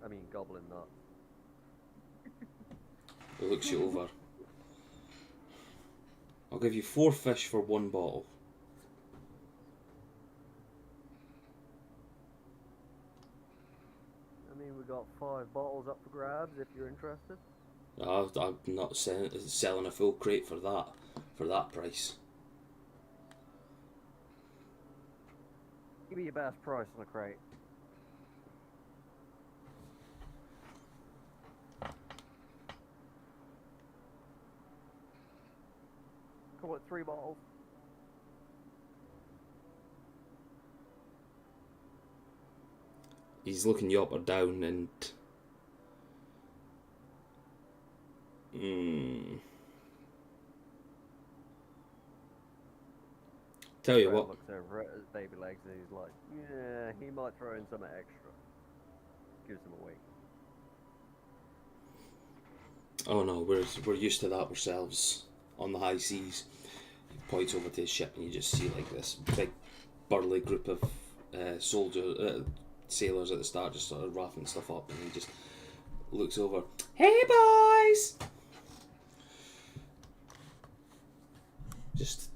I mean, goblin nuts. He looks you over. I'll give you 4 fish for 1 bottle. I mean, we got 5 bottles up for grabs if you're interested. I'm not selling a full crate for that price. Give me your best price on a crate. Call it 3 bottles. He's looking you up or down and... Tell you Brett what, looks over at his baby legs and he's like, yeah, he might throw in some extra. Gives him a wink. oh no, we're used to that ourselves on the high seas. He points over to his ship and you just see like this big burly group of sailors at the start just sort of wrapping stuff up, and he just looks over. Hey boys! Just,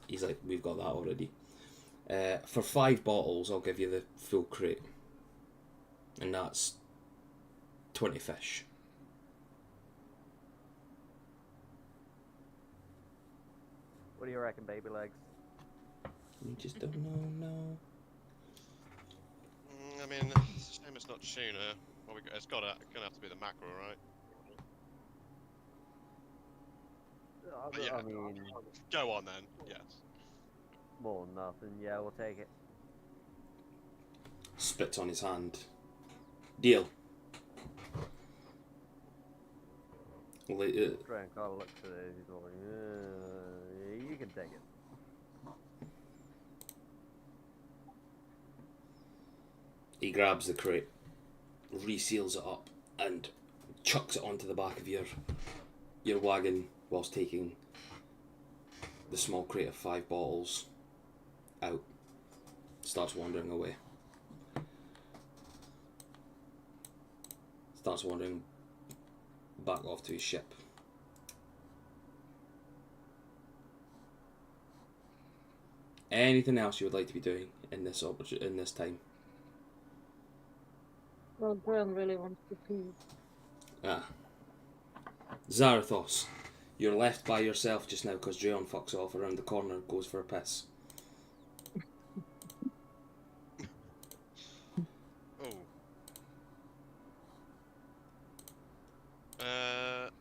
he's like, we've got that already. For 5 bottles, I'll give you the full crate, and that's 20 fish. What do you reckon, baby legs? You just don't know. I mean, it's a shame it's not tuna. Well, it's gonna have to be the mackerel, right? Yeah. I mean, Go on then. Yes. more than nothing. Yeah, we'll take it. Spits on his hand. Deal. Drank kind of looks at it. He's like, yeah, you can take it. He grabs the crate, reseals it up, and chucks it onto the back of your wagon whilst taking the small crate of 5 bottles out. Starts wandering away. Starts wandering back off to his ship. Anything else you would like to be doing in this time? Well, Gwen really wants to pee. Zarathos, you're left by yourself just now because Drayon fucks off around the corner, goes for a piss.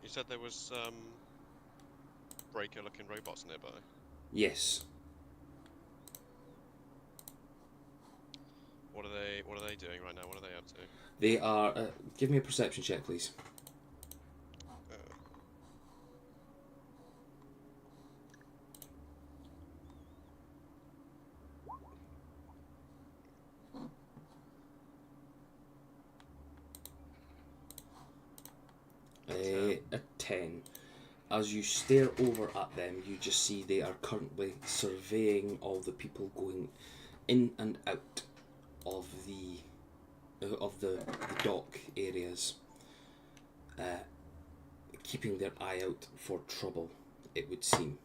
You said there was breaker-looking robots nearby? Yes. What are they doing right now? What are they up to? They are. Give me a perception check, please. A 10. As you stare over at them, you just see they are currently surveying all the people going in and out of the dock areas, keeping their eye out for trouble, it would seem.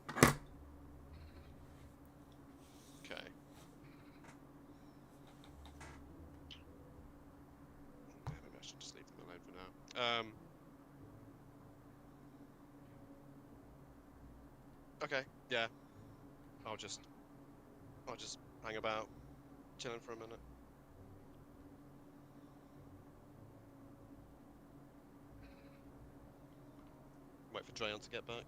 Okay. Maybe I should just leave them alone for now. Okay, yeah. I'll just hang about, chilling for a minute. Wait for Drayon to get back.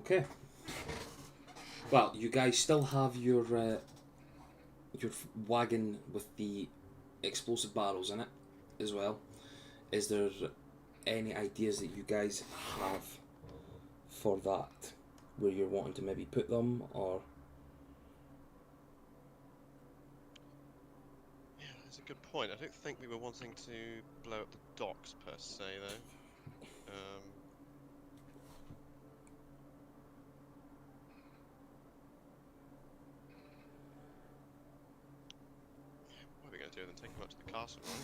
Okay. Well, you guys still have your wagon with the explosive barrels in it as well. Is there any ideas that you guys have for that, where you're wanting to maybe put them, or? Yeah, that's a good point. I don't think we were wanting to blow up the docks per se, though. What are we going to do then? Take them up to the castle, right?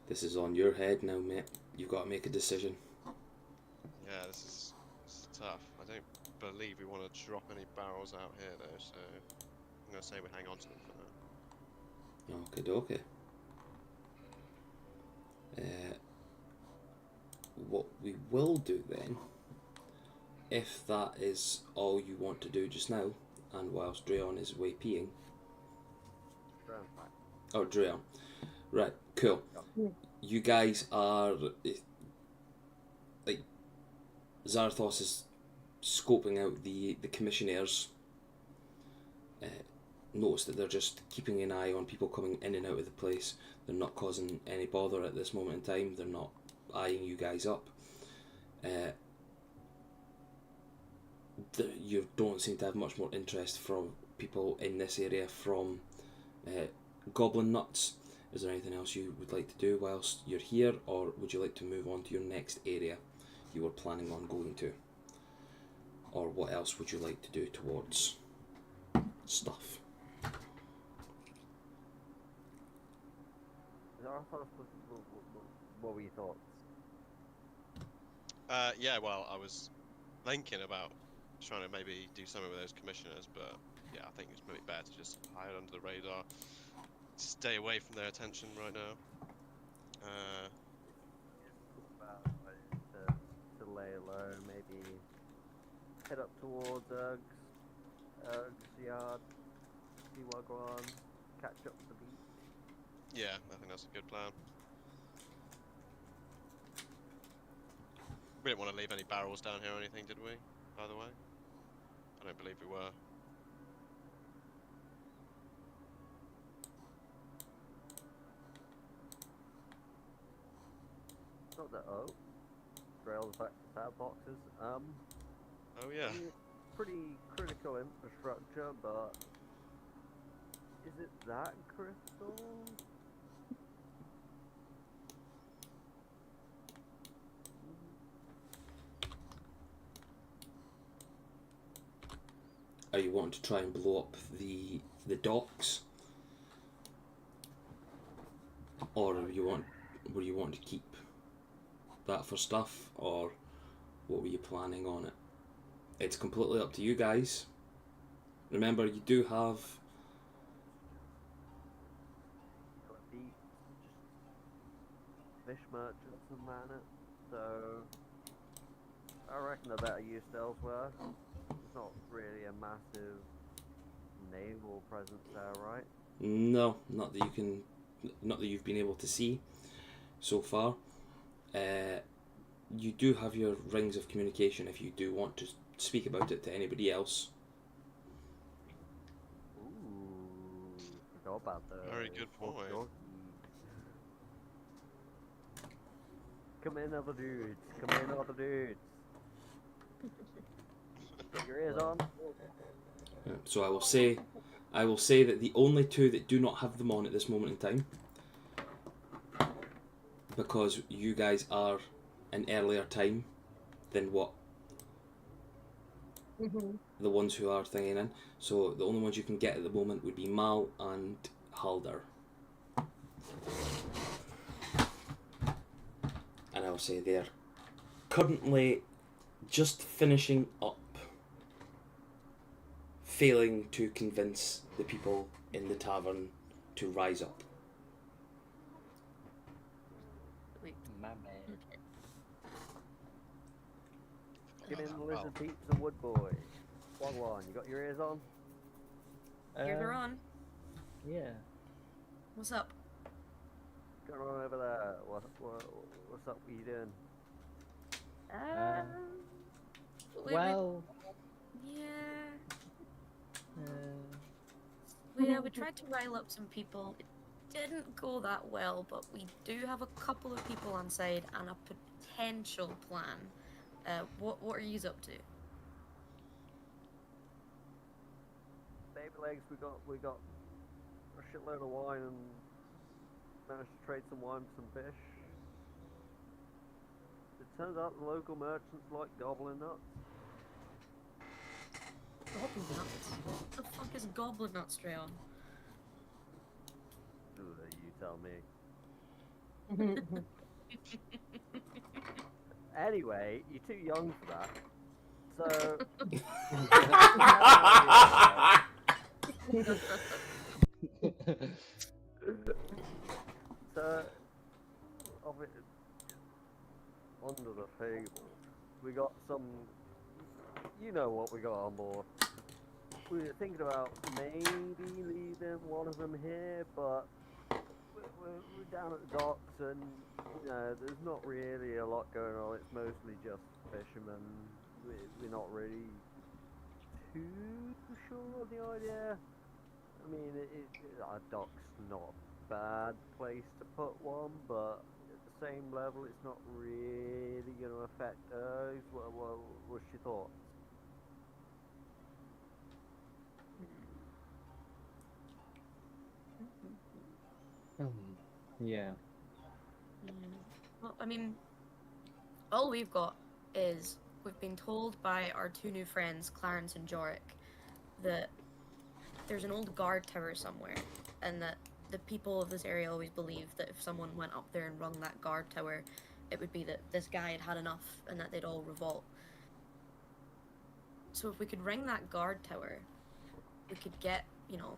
This is on your head now, mate. You've got to make a decision. Yeah, this is tough. I don't believe we want to drop any barrels out here, though, so I'm going to say we hang on to them for now. Okay, what we will do then, if that is all you want to do just now, and whilst Drayon is away peeing. Oh, Drayon. Right, cool. Yeah. You guys are, like, Zarathos is scoping out the commissioners. Notice that they're just keeping an eye on people coming in and out of the place. They're not causing any bother at this moment in time. They're not eyeing you guys up. You don't seem to have much more interest from people in this area from Goblin Nuts. Is there anything else you would like to do whilst you're here, or would you like to move on to your next area you were planning on going to? Or what else would you like to do towards stuff? What were your thoughts? Yeah, well, I was thinking about trying to maybe do something with those commissioners, but yeah, I think it's maybe better to just hide under the radar. Stay away from their attention right now. To lay low, maybe head up towards Erg's yard, see what goes on, catch up to the beach. Yeah, I think that's a good plan. We didn't want to leave any barrels down here or anything, did we? By the way, I don't believe we were. Not that trail the set boxes. Oh yeah. Pretty critical infrastructure, but is it that critical? Are you wanting to try and blow up the docks, or were you wanting to keep that for stuff, or what were you planning on it? It's completely up to you guys. Remember, you do have Fish merchants and that, so I reckon they're better used elsewhere. It's not really a massive naval presence there, right? No, not that you can, not that you've been able to see so far. You do have your rings of communication if you do want to speak about it to anybody else. Ooh, forgot about those. Very good point. walkie-talkies. Come in, other dudes. Come in, other dudes. Get your ears on. So I will say that the only two that do not have them on at this moment in time, because you guys are an earlier time than what the ones who are thinging in. So the only ones you can get at the moment would be Mal and Halder. And I will say they're currently just finishing up, failing to convince the people in the tavern to rise up. My man. Get in, Oh. lizard peeps and wood boy. Wagwan, you got your ears on? Ears are on. Yeah. What's up? Going on over there. What's up? What you doing? Well. Yeah. Uh, We tried to rile up some people. It didn't go that well, but we do have a couple of people on side and a potential plan. What are you up to? Baby legs, we got a shitload of wine and managed to trade some wine for some fish. It turns out the local merchants like goblin nuts. Goblin nuts? What the fuck is goblin nuts, Strayon? You tell me. Anyway, you're too young for that. So. So, of it, under the table, we got some. You know what we got on board. We were thinking about maybe leaving one of them here, but we're down at the docks and, you know, there's not really a lot going on. It's mostly just fishermen. We're not really too sure of the idea. I mean, our dock's not a bad place to put one, but at the same level, it's not really going to affect us. What's your thoughts? Yeah. Well, I mean, all we've got is we've been told by our two new friends, Clarence and Jorik, that there's an old guard tower somewhere, and that the people of this area always believed that if someone went up there and rung that guard tower, it would be that this guy had had enough and that they'd all revolt. So if we could ring that guard tower, we could get, you know,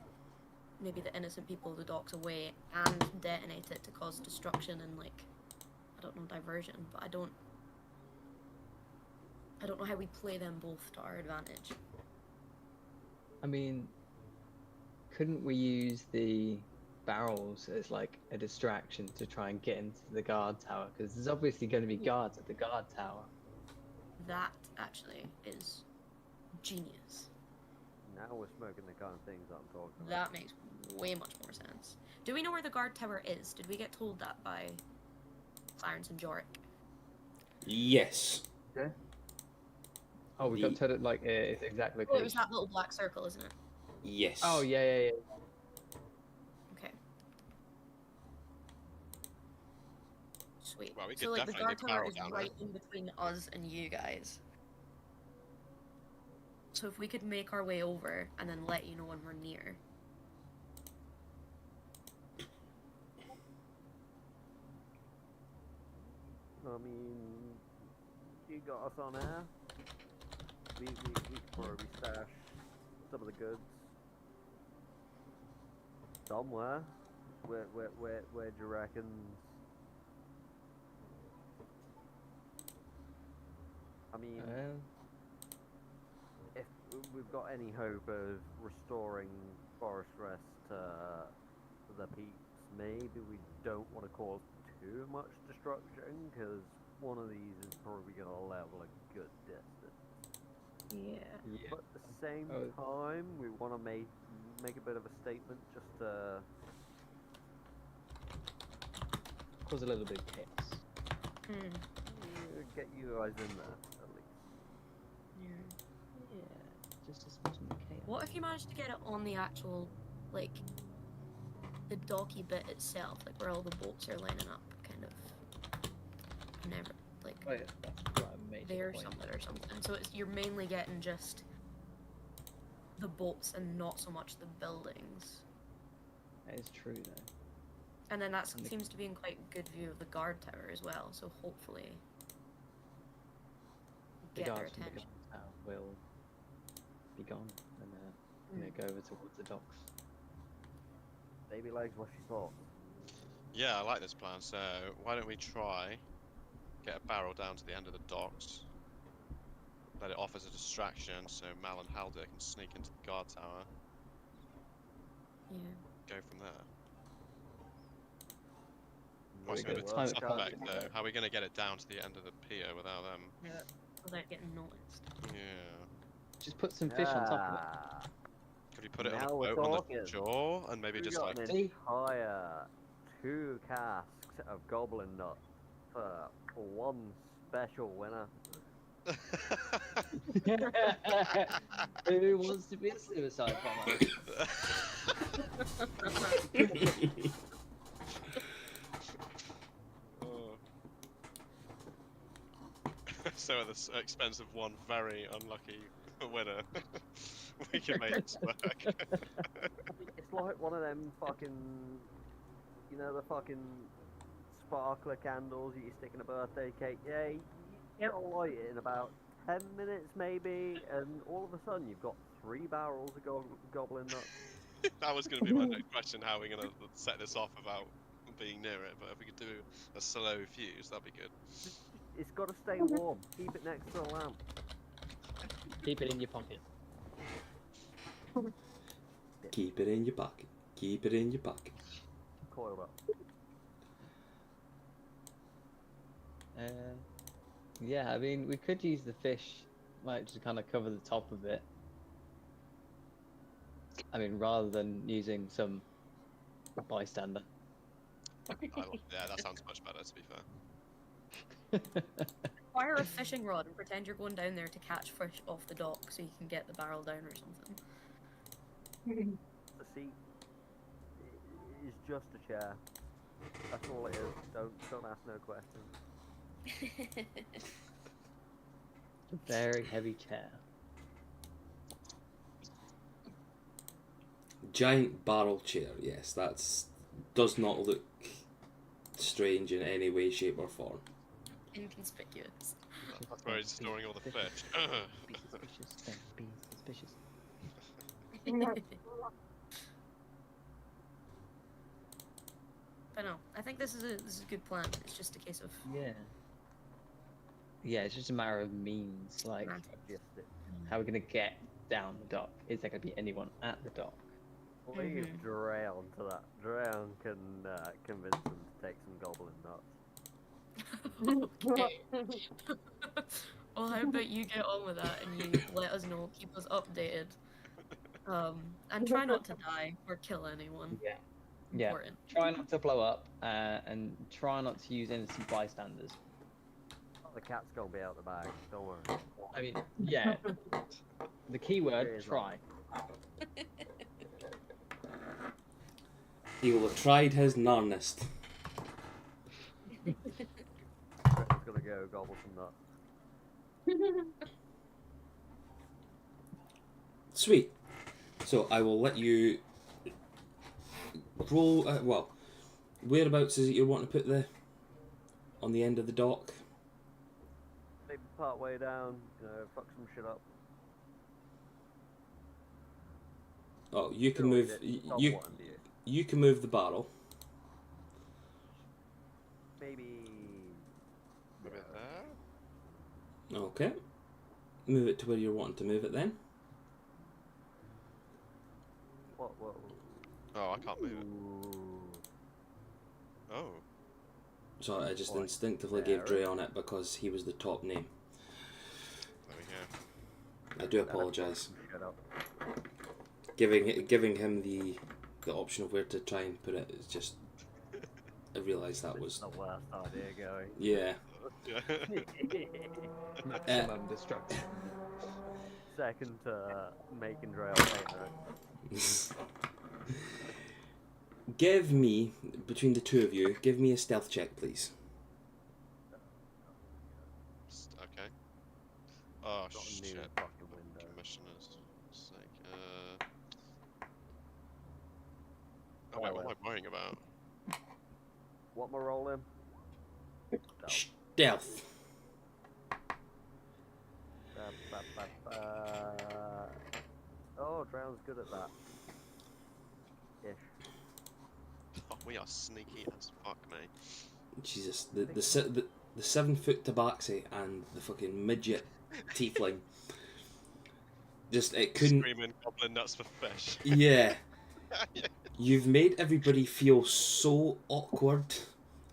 maybe the innocent people of the docks away and detonate it to cause destruction and, like, I don't know, diversion, but I don't know how we play them both to our advantage. I mean, couldn't we use the barrels as like a distraction to try and get into the guard tower? Because there's obviously going to be guards at the guard tower. That actually is genius. Now we're smoking the kind of things that I'm talking about. That makes way much more sense. Do we know where the guard tower is? Did we get told that by Clarence and Jorik? Yes. Oh, we got told it like its exact Oh, it location. was that little black circle, isn't it? Yes. Oh yeah. Okay. Sweet. Well, we So could like the definitely guard do tower barrel is down right in between us and you guys. So if we could make our way over and then let you know when we're near. I mean, you got us on air. We could probably stash some of the goods somewhere. Where do you reckon? I mean, Uh, if we've got any hope of restoring Forest Rest to the peeps, maybe we don't want to cause too much destruction, because one of these is probably going to level a good distance. Yeah. yeah. But at the same Oh. time, we want to make a bit of a statement just to... Cause a little bit of chaos. Hmm. get you guys in there, at least. Yeah. Yeah, just a smidgen of chaos. What if you managed to get it on the actual, like, the docky bit itself, like where all the boats are lining up, kind of, never, like, Oh, yeah, that's quite a major there point. somewhere or something. So it's you're mainly getting just the boats and not so much the buildings. That is true though. And then that And the- seems to be in quite good view of the guard tower as well. So hopefully The get their guards from the attention. guard tower will be gone and go over towards the docks. Baby legs, what's your thought? Yeah, I like this plan. So why don't we try get a barrel down to the end of the docks, let it off as a distraction, so Mal and Haldir can sneak into the guard tower, Yeah. go from there. Very What's going to good. be Time- suspect time- though? How are we going to get it down to the end of the pier without them? Without getting noticed. Yeah. Just put some fish on top of it. Ah, Could we put it on Now a we're boat on talking. the shore and maybe we just got like an entire 2 casks of goblin nut for one special winner. Who wants to be a suicide bomber? Oh. So at the expense of one very unlucky winner, we can make this work. It's like one of them fucking, you know, the fucking sparkler candles that you stick in a birthday cake. Yeah, you get a light in about 10 minutes maybe, and all of a sudden you've got 3 barrels of goblin nuts. That was going to be my next question, how are we going to set this off without being near it, but if we could do a slow fuse, that'd be good. It's got to stay warm. Keep it next to the lamp. Keep it in your pocket. Keep it in your pocket. Keep it in your pocket. Coiled up. Yeah, I mean, we could use the fish, like, to kind of cover the top of it. I mean, rather than using some bystander. Yeah, that sounds much better, to be fair. Fire a fishing rod and pretend you're going down there to catch fish off the dock so you can get the barrel down or something. The seat is just a chair. That's all it is. Don't ask no questions. A very heavy chair. Giant barrel chair, yes, that's does not look strange in any way, shape or form. Inconspicuous. That's where he's storing all the fish. Be suspicious, don't be suspicious. But no, I think this is a good plan. It's just a case of Yeah. Yeah, it's just a matter of means, like, semantics. Logistic. how we're gonna get down the dock. Is there gonna be anyone at the dock? Leave Mhm. Drown to that. Drown can convince them to take some goblin nuts. Okay. Well, how about you get on with that and you let us know, keep us updated, and try not to die or kill anyone. Yeah. Yeah. Important. Try not to blow up, and try not to use innocent bystanders. Oh, the cat's gonna be out the bag. Don't worry. I mean, yeah. The key word, Cheers, try. He will have tried his gnarnest. Britain's gonna go gobble some nuts. Sweet. So I will let you roll. Well, whereabouts is it you're wanting to put on the end of the dock? Maybe part way down, fuck some shit up. Oh, you can Still move. get You somewhat under you. you can move the barrel. Maybe. Maybe yeah. there? Okay. move it to where you're wanting to move it then. What? Oh, I can't move it. Ooh. Oh. So I just Like instinctively there. gave Dre on it because he was the top name. There we go. I do apologise. Shut up. Giving him the option of where to try and put it is just. I realised that This was is the worst idea going. yeah. Maximum destruction. Second to making Dre okay, Give me, between the two of you, give me a stealth check, please. Okay. Oh Got a new shit. fucking window. Commissioners. Sake. Oh wait, what am I worrying about? What am I rolling? Stealth. Oh, Drown's good at that. Ish. Oh, we are sneaky as fuck, mate. Jesus, the 7 foot tabaxi and the fucking midget tiefling. Just it couldn't. Screaming goblin nuts for fish. Yeah. You've made everybody feel so awkward,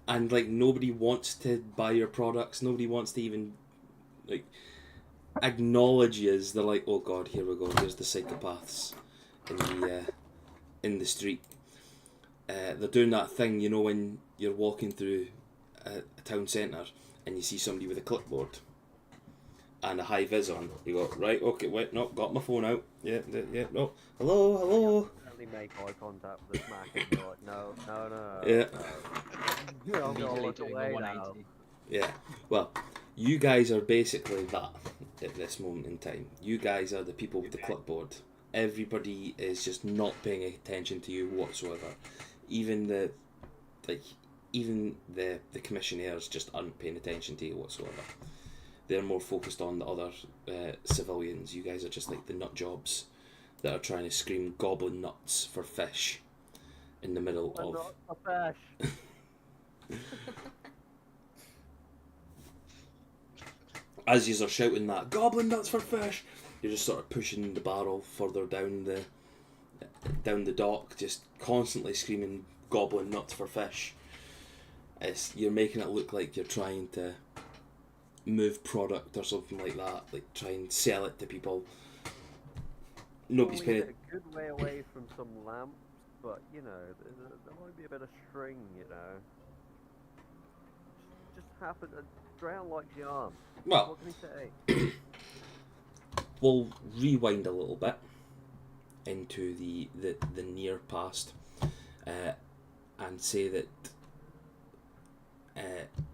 and like nobody wants to buy your products. Nobody wants to even like acknowledge you. They're like, oh god, here we go. Here's the psychopaths in the street. They're doing that thing, you know, when you're walking through a town centre and you see somebody with a clipboard and a high vis on. You go, right, okay, wait, no, got my phone out. Yeah, no, hello. Definitely make eye contact with the smack and you're like, no. Yeah. No. I'm gonna Immediately look doing a away now. 180. Yeah, well, you guys are basically that at this moment in time. You guys are the people with the clipboard. Everybody is just not paying attention to you whatsoever. Even the commissionaires just aren't paying attention to you whatsoever. They're more focused on the other civilians. You guys are just like the nut jobs that are trying to scream goblin nuts for fish in the middle I'm of. not a fish. As you are shouting that goblin nuts for fish, you're just sort of pushing the barrel further down the dock, just constantly screaming goblin nuts for fish. You're making it look like you're trying to move product or something like that, like try and sell it to people. Nobody's Probably paying. a good way away from some lamps, but you know, there might be a bit of string, you know. Just happen to drown like yarn. Well, What can he say? we'll rewind a little bit into the near past and say that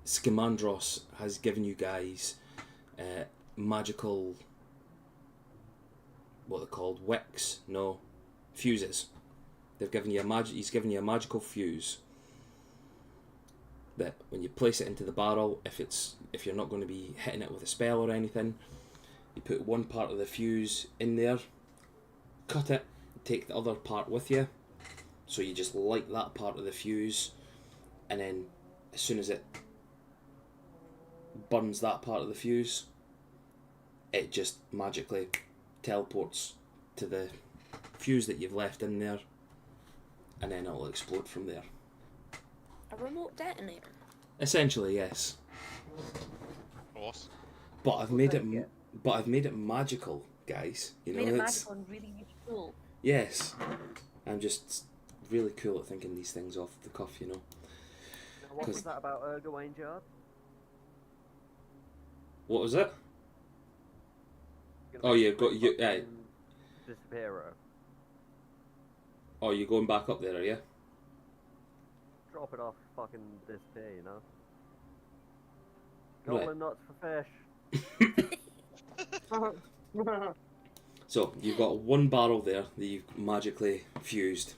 Scamandros has given you guys magical, what they're called, wicks? No, fuses. They've given you he's given you a magical fuse that when you place it into the barrel, if you're not going to be hitting it with a spell or anything, you put one part of the fuse in there, cut it, take the other part with you, so you just light that part of the fuse, and then as soon as it burns that part of the fuse, it just magically teleports to the fuse that you've left in there, and then it'll explode from there. A remote detonator. Essentially, yes. Awesome. But I've made it magical, guys. You know, Made it it's magical and really useful. yes. I'm just really cool at thinking these things off the cuff, you know. Now, what 'Cause- was that about Gawain Yard? What was it? Oh, yeah, Disappearo. Oh, you're going back up there, are you? Drop it off, fucking disappear, you know? Right. Goblin nuts for fish. So you've got one barrel there that you've magically fused.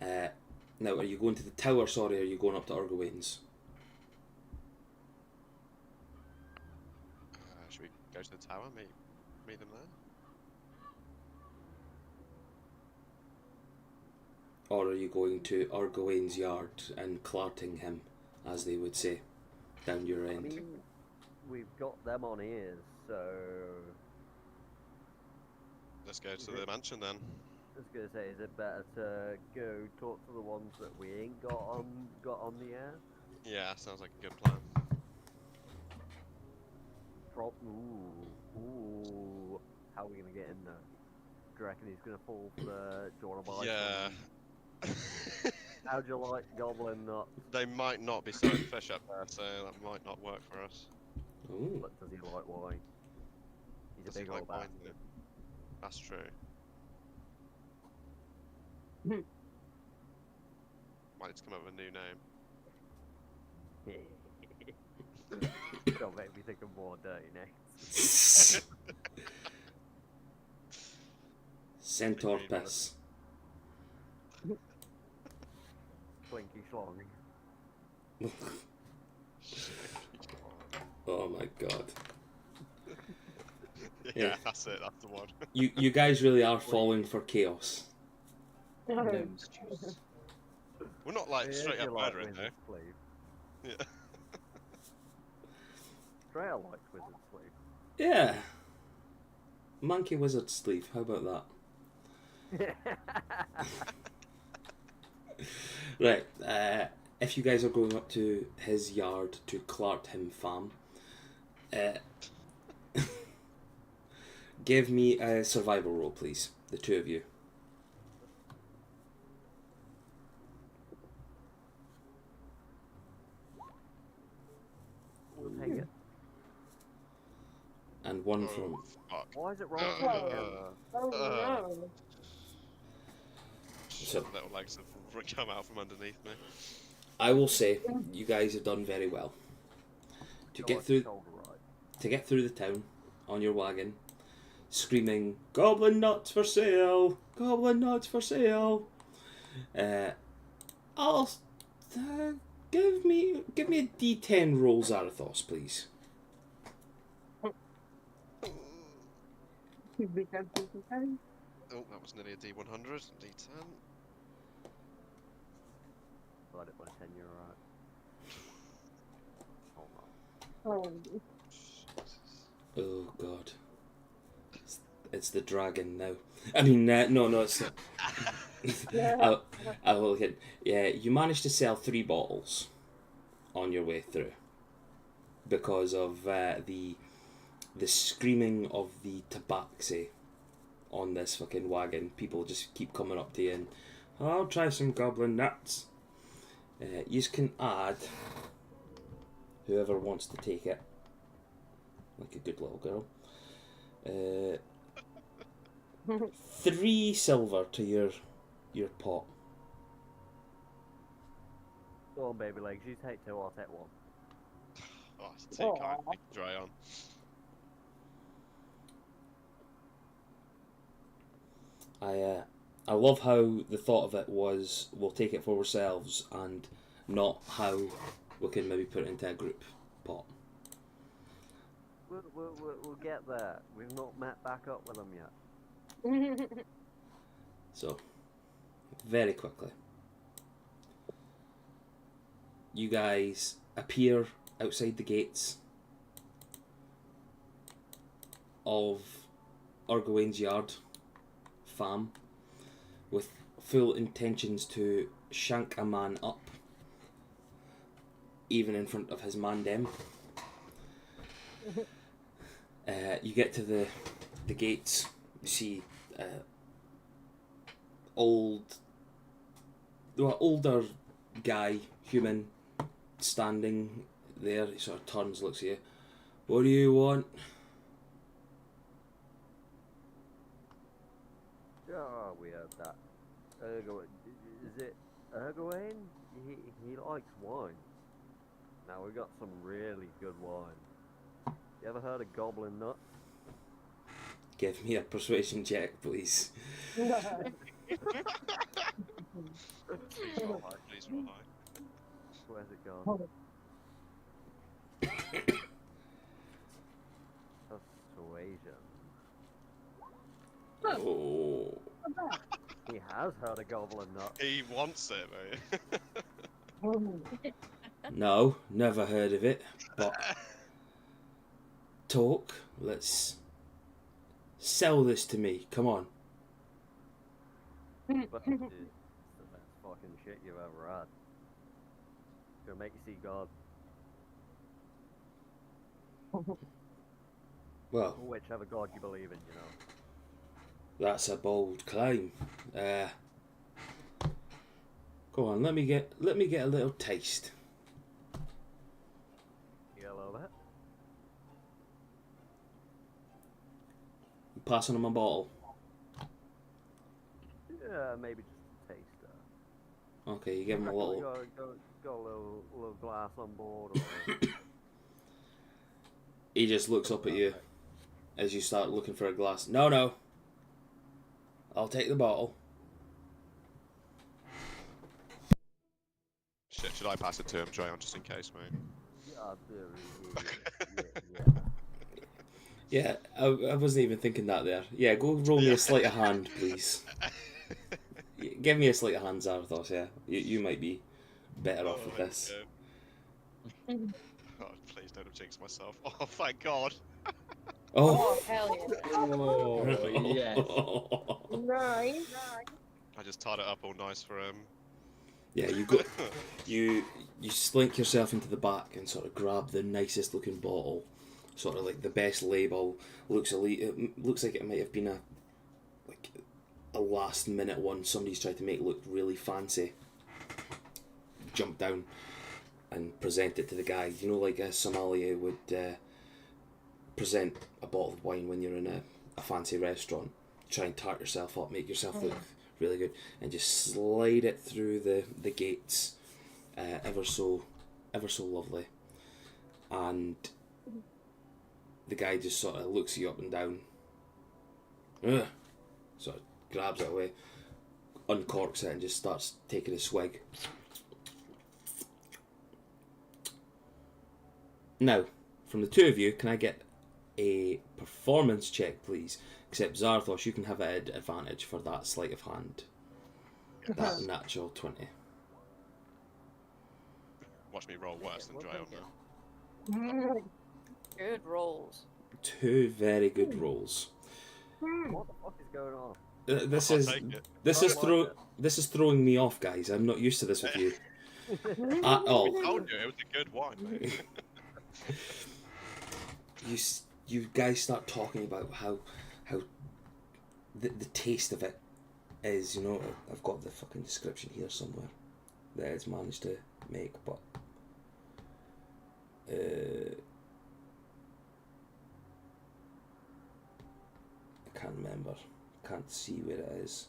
Now, are you going to the tower? Sorry, or are you going up to Argawain's? Should we go to the tower? Meet them there? Or are you going to Argawain's yard and clarting him, as they would say, down your I end? mean, we've got them on ears, so Let's go to the mansion then. I was gonna say, is it better to go talk to the ones that we ain't got on the air? Yeah, sounds like a good plan. Ooh, how are we gonna get in there? Do you reckon he's gonna fall for the do you wanna buy Yeah. some? How'd you like goblin nuts? They might not be selling fish up there, so that might not work for us. Ooh. But does he like wine? He's Does a he big like old wine, bastard. though? That's true. Might need to come up with a new name. Don't make me think of more dirty names. Centaur piss. Slinky Schlong. Oh my god. Yeah, Yeah. that's it. That's the one. You guys really are falling for chaos. Gnome's juice. We're not like straight up murdering, though. Wizard Slave. Yeah. Straight up like Wizard Slave. Yeah. Monkey wizard sleeve. How about that? Right. If you guys are going up to his yard to Clark him farm, give me a survival roll, please. The two of you. We'll take it. And one from. Fuck. Why is it wrong? Oh no. So- Little legs have come out from underneath me. I will say, you guys have done very well. To get through the town on your wagon, screaming "Goblin nuts for sale! Goblin nuts for sale!" I'll give me a D10 roll, Zarathos, please. Oh, that was nearly a D100. D10. But it was 10 euro. Hold on. Oh. Oh God, it's the dragon now. I mean, no, it's not. I will hit. Yeah, you managed to sell 3 bottles on your way through because of the screaming of the tabaxi on this fucking wagon. People just keep coming up to you and, "Oh, I'll try some goblin nuts." You can add whoever wants to take it, like a good little girl. 3 silver to your pot. Go on, baby legs. You take 2, I'll take 1. Oh, it's too kind. We can dry on. I love how the thought of it was we'll take it for ourselves and not how we can maybe put it into a group pot. We'll get there. We've not met back up with them yet. So, very quickly, you guys appear outside the gates of Argawain's yard farm with full intentions to shank a man up, even in front of his mandem. You get to the gates, you see older guy, human, standing there. He sort of turns, looks at you. "What do you want?" Oh, we heard that. Ergowain. Is it Ergowain? He likes wine. Now, we got some really good wine. You ever heard of Goblin Nuts? Give me a persuasion check, please. Please roll high. Please roll high. Where's it gone? Persuasion. Oh. He has heard of Goblin Nuts. He wants it, mate. No, never heard of it. But talk. Let's sell this to me. Come on. But it's the best fucking shit you've ever had. It's gonna make you see God. Well, Or whichever God you believe in, you know. that's a bold climb. Go on, let me get a little taste. You get a little bit? You passing him a bottle. Yeah, maybe just a taster. Okay, you give him a little. Got a little glass on board. Or... He just looks up at you as you start looking for a glass. No. I'll take the bottle. Shit, should I pass it to him, Trayon, just in case, mate? Yeah. Yeah, I wasn't even thinking that there. Yeah, go roll me a sleight of hand, please. Give me a sleight of hand, Zarathos, yeah. You might be better off with this. Oh, please don't have jinxed myself. Oh, thank God. Oh! Hell yeah. Oh, yes. Nine. I just tied it up all nice for him. Yeah, you go. You slink yourself into the back and sort of grab the nicest looking bottle, sort of like the best label. Looks like it might have been a last minute one. Somebody's tried to make it look really fancy. Jump down and present it to the guy. You know, like a sommelier would present a bottle of wine when you're in a fancy restaurant. Try and tart yourself up, make yourself look really good, and just slide it through the gates, ever so lovely. And the guy just sort of looks you up and down, sort of grabs it away, uncorks it, and just starts taking a swig. Now, from the two of you, can I get a performance check, please? Except Zarathos, you can have an advantage for that sleight of hand. That natural 20. Watch me roll worse than Trayon now. Good rolls. Two very good rolls. What the fuck is going on? This I'll is take it. this is throwing me off, guys. I'm not used to this with you at all. I told you, it was a good wine, mate. You guys start talking about how the taste of it is, you know. I've got the fucking description here somewhere that it's managed to make, but I can't remember. Can't see where it is.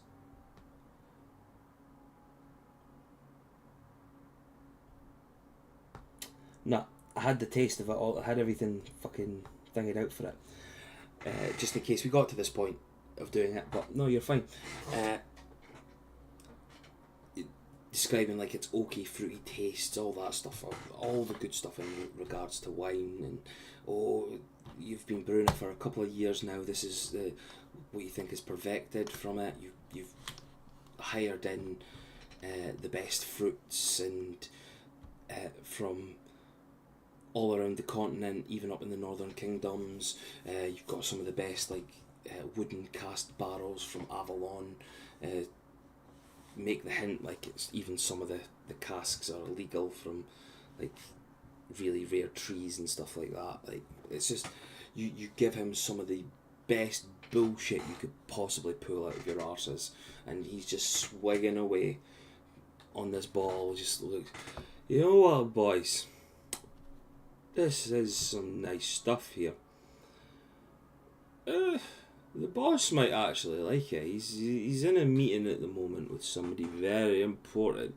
No, I had the taste of it all. I had everything fucking thinged out for it. Just in case we got to this point of doing it, but no, you're fine. Describing like it's oaky, fruity tastes, all that stuff, all the good stuff in regards to wine, and you've been brewing it for a couple of years now. This is what you think is perfected from it. You've hired in the best fruits and from all around the continent, even up in the northern kingdoms. You've got some of the best wooden cast barrels from Avalon. Make the hint like it's even some of the casks are illegal from like really rare trees and stuff like that. Like it's just you give him some of the best bullshit you could possibly pull out of your arses, and he's just swigging away on this ball. Just looks, you know what, boys, this is some nice stuff here. The boss might actually like it. He's in a meeting at the moment with somebody very important.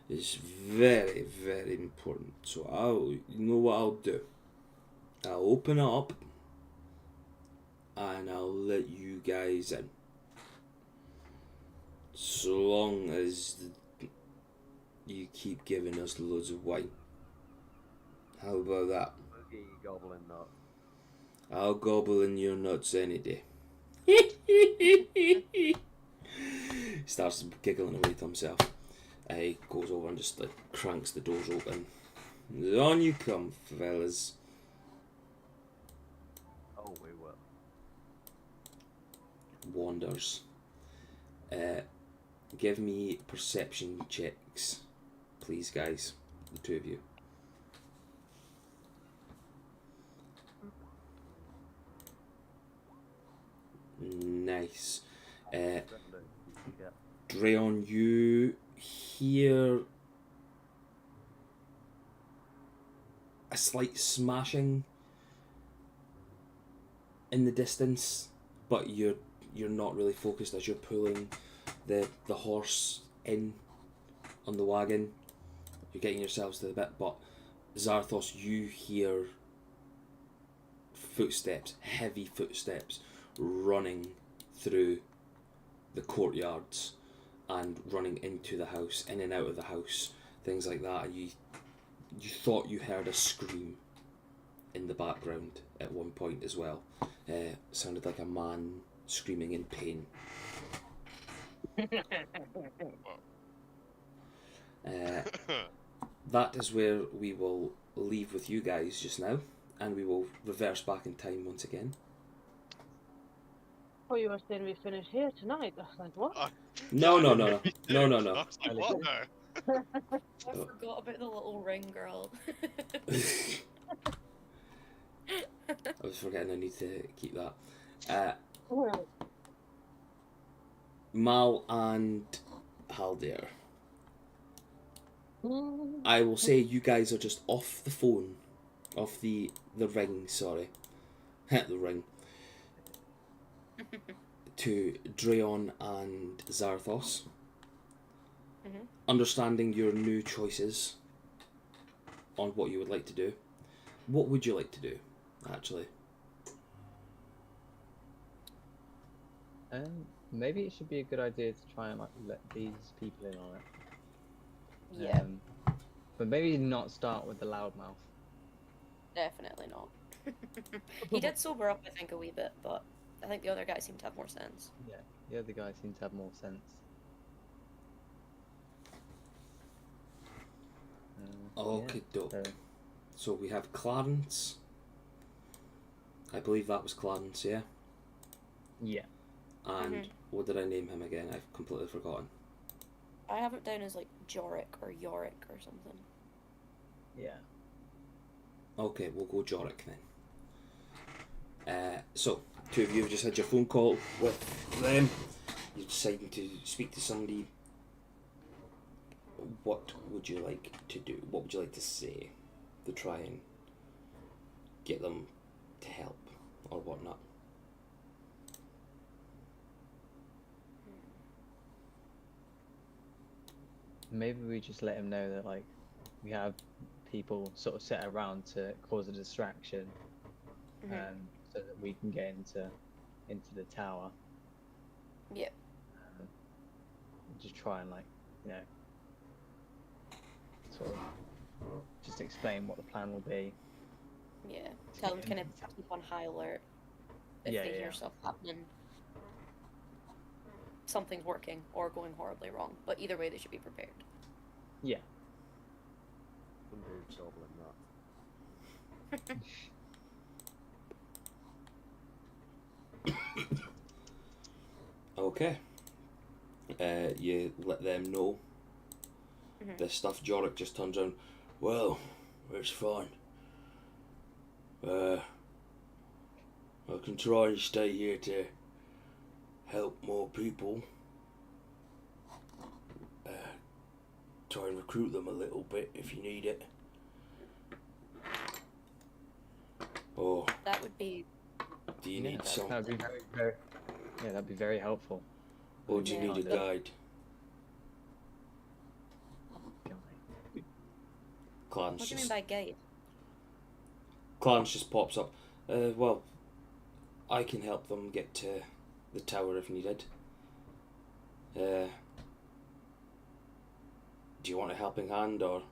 It's very, very important. So you know what I'll do? I'll open it up and I'll let you guys in. So long as you keep giving us loads of wine. How about that? We'll get you gobbling nuts. I'll gobble in your nuts any day. Starts giggling away to himself. He goes over and just cranks the doors open. On you come, fellas. Oh, we will. wanders. Give me perception checks, please, guys. The two of you. Nice. Yeah. Drayon, you hear a slight smashing in the distance, but you're not really focused as you're pulling the horse in on the wagon. You're getting yourselves to the bit, but Zarthos, you hear footsteps, heavy footsteps, running through the courtyards and running into the house, in and out of the house, things like that. You thought you heard a scream in the background at one point as well. Sounded like a man screaming in pain. That is where we will leave with you guys just now, and we will reverse back in time once again. Oh, you were saying we finish here tonight? I was like, what? No. I was like, what? No. I forgot about the little ring girl. I was forgetting I need to keep that. Mal and Haldir. I will say you guys are just off the phone, off the ring, sorry. The ring. To Drayon and Zarthos. Mhm. Understanding your new choices on what you would like to do. What would you like to do, actually? Maybe it should be a good idea to try and like let these people in on it. Yeah, But maybe not start with the loudmouth. definitely not. He did sober up, I think, a wee bit, but I think the other guys seem to have more sense. Yeah, the other guys seem to have more sense. Okay, dope. so- So we have Clarence. I believe that was Clarence, yeah? yeah. And Mhm. what did I name him again? I've completely forgotten. I have it down as like Jorik or Yorick or something. Yeah. Okay, we'll go Jorik then. So, two of you have just had your phone call with them. You're deciding to speak to somebody. What would you like to do? What would you like to say to try and get them to help or whatnot? Maybe we just let him know that like we have people sort of set around to cause a distraction, Mhm. so that we can get into the tower. Yep. Just try and like sort of just explain what the plan will be. Yeah. Tell them to kind of keep on high alert if Yeah, they hear yeah. stuff happening. Something's working or going horribly wrong, but either way, they should be prepared. Yeah. Somebody's gobbling that. Okay. You let them know Mhm. this stuff. Jorik just turns around. Well, it's fine. I can try and stay here to help more people. Try and recruit them a little bit if you need it. Or That would be. do you need some? That'd be very, yeah, that'd be very helpful. Or do you Yeah. need a guide? Clarence What do you just mean by guide? Clarence just pops up. Well, I can help them get to the tower if needed. Do you want a helping hand or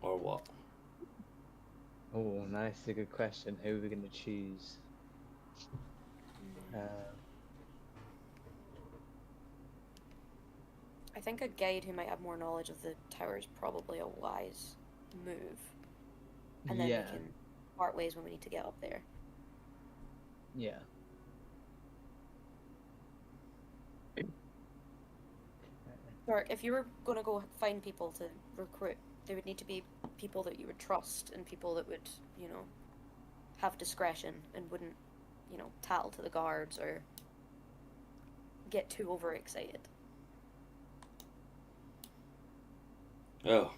what? Oh, nice, a good question. Who are we going to choose? I think a guide who might have more knowledge of the tower is probably a wise move. And then yeah, we can part ways when we need to get up there. Yeah. Or if you were going to go find people to recruit, they would need to be people that you would trust and people that would, you know, have discretion and wouldn't, you know, tattle to the guards or get too overexcited. Oh,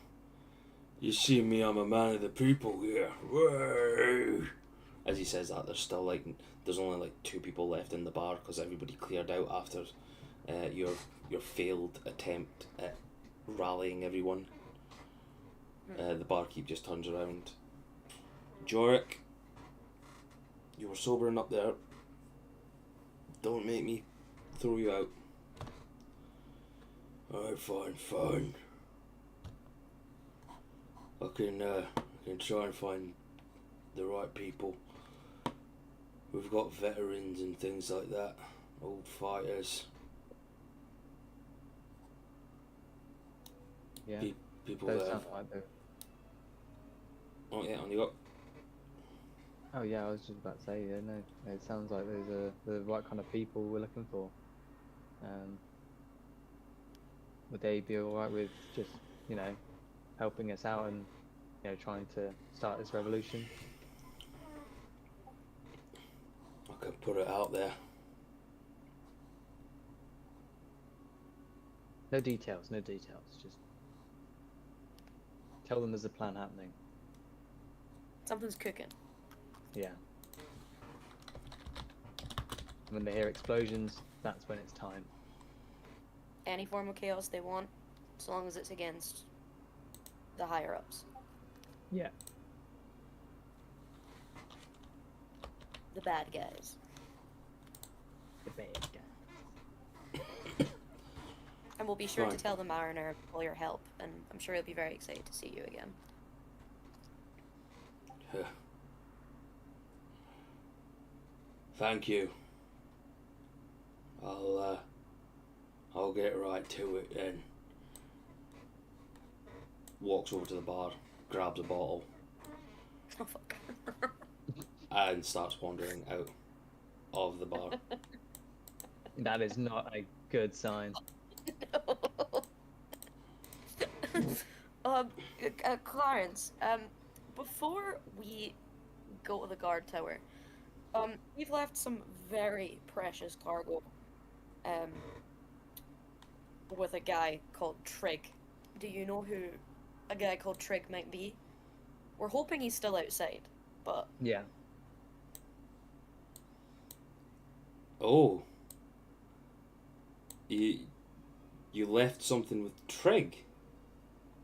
you see me, I'm a man of the people here. Whoa. As he says that, there's only like 2 people left in the bar because everybody cleared out after your failed attempt at rallying everyone. The barkeep just turns around. Jorik, you were sobering up there. Don't make me throw you out. Alright, fine. I can try and find the right people. We've got veterans and things like that, old fighters. Yeah. People Those that sound have... like the. Oh yeah, on you go. Oh yeah, I was just about to say. Yeah, no, it sounds like those are the right kind of people we're looking for. Would they be all right with just, you know, helping us out and, you know, trying to start this revolution? I can put it out there. No details. Just tell them there's a plan happening. Something's cooking. Yeah. When they hear explosions, that's when it's time. Any form of chaos they want, as long as it's against the higher ups. Yeah. The bad guys. The bad guy. And we'll be sure to Fine. tell the Mariner of all your help, and I'm sure he'll be very excited to see you again. Thank you. I'll get right to it then. Walks over to the bar, grabs a bottle, Oh fuck. and starts wandering out of the bar. That is not a good sign. Clarence, before we go to the guard tower, we've left some very precious cargo, with a guy called Trig. Do you know who a guy called Trig might be? We're hoping he's still outside, but Yeah. Oh. You left something with Trig?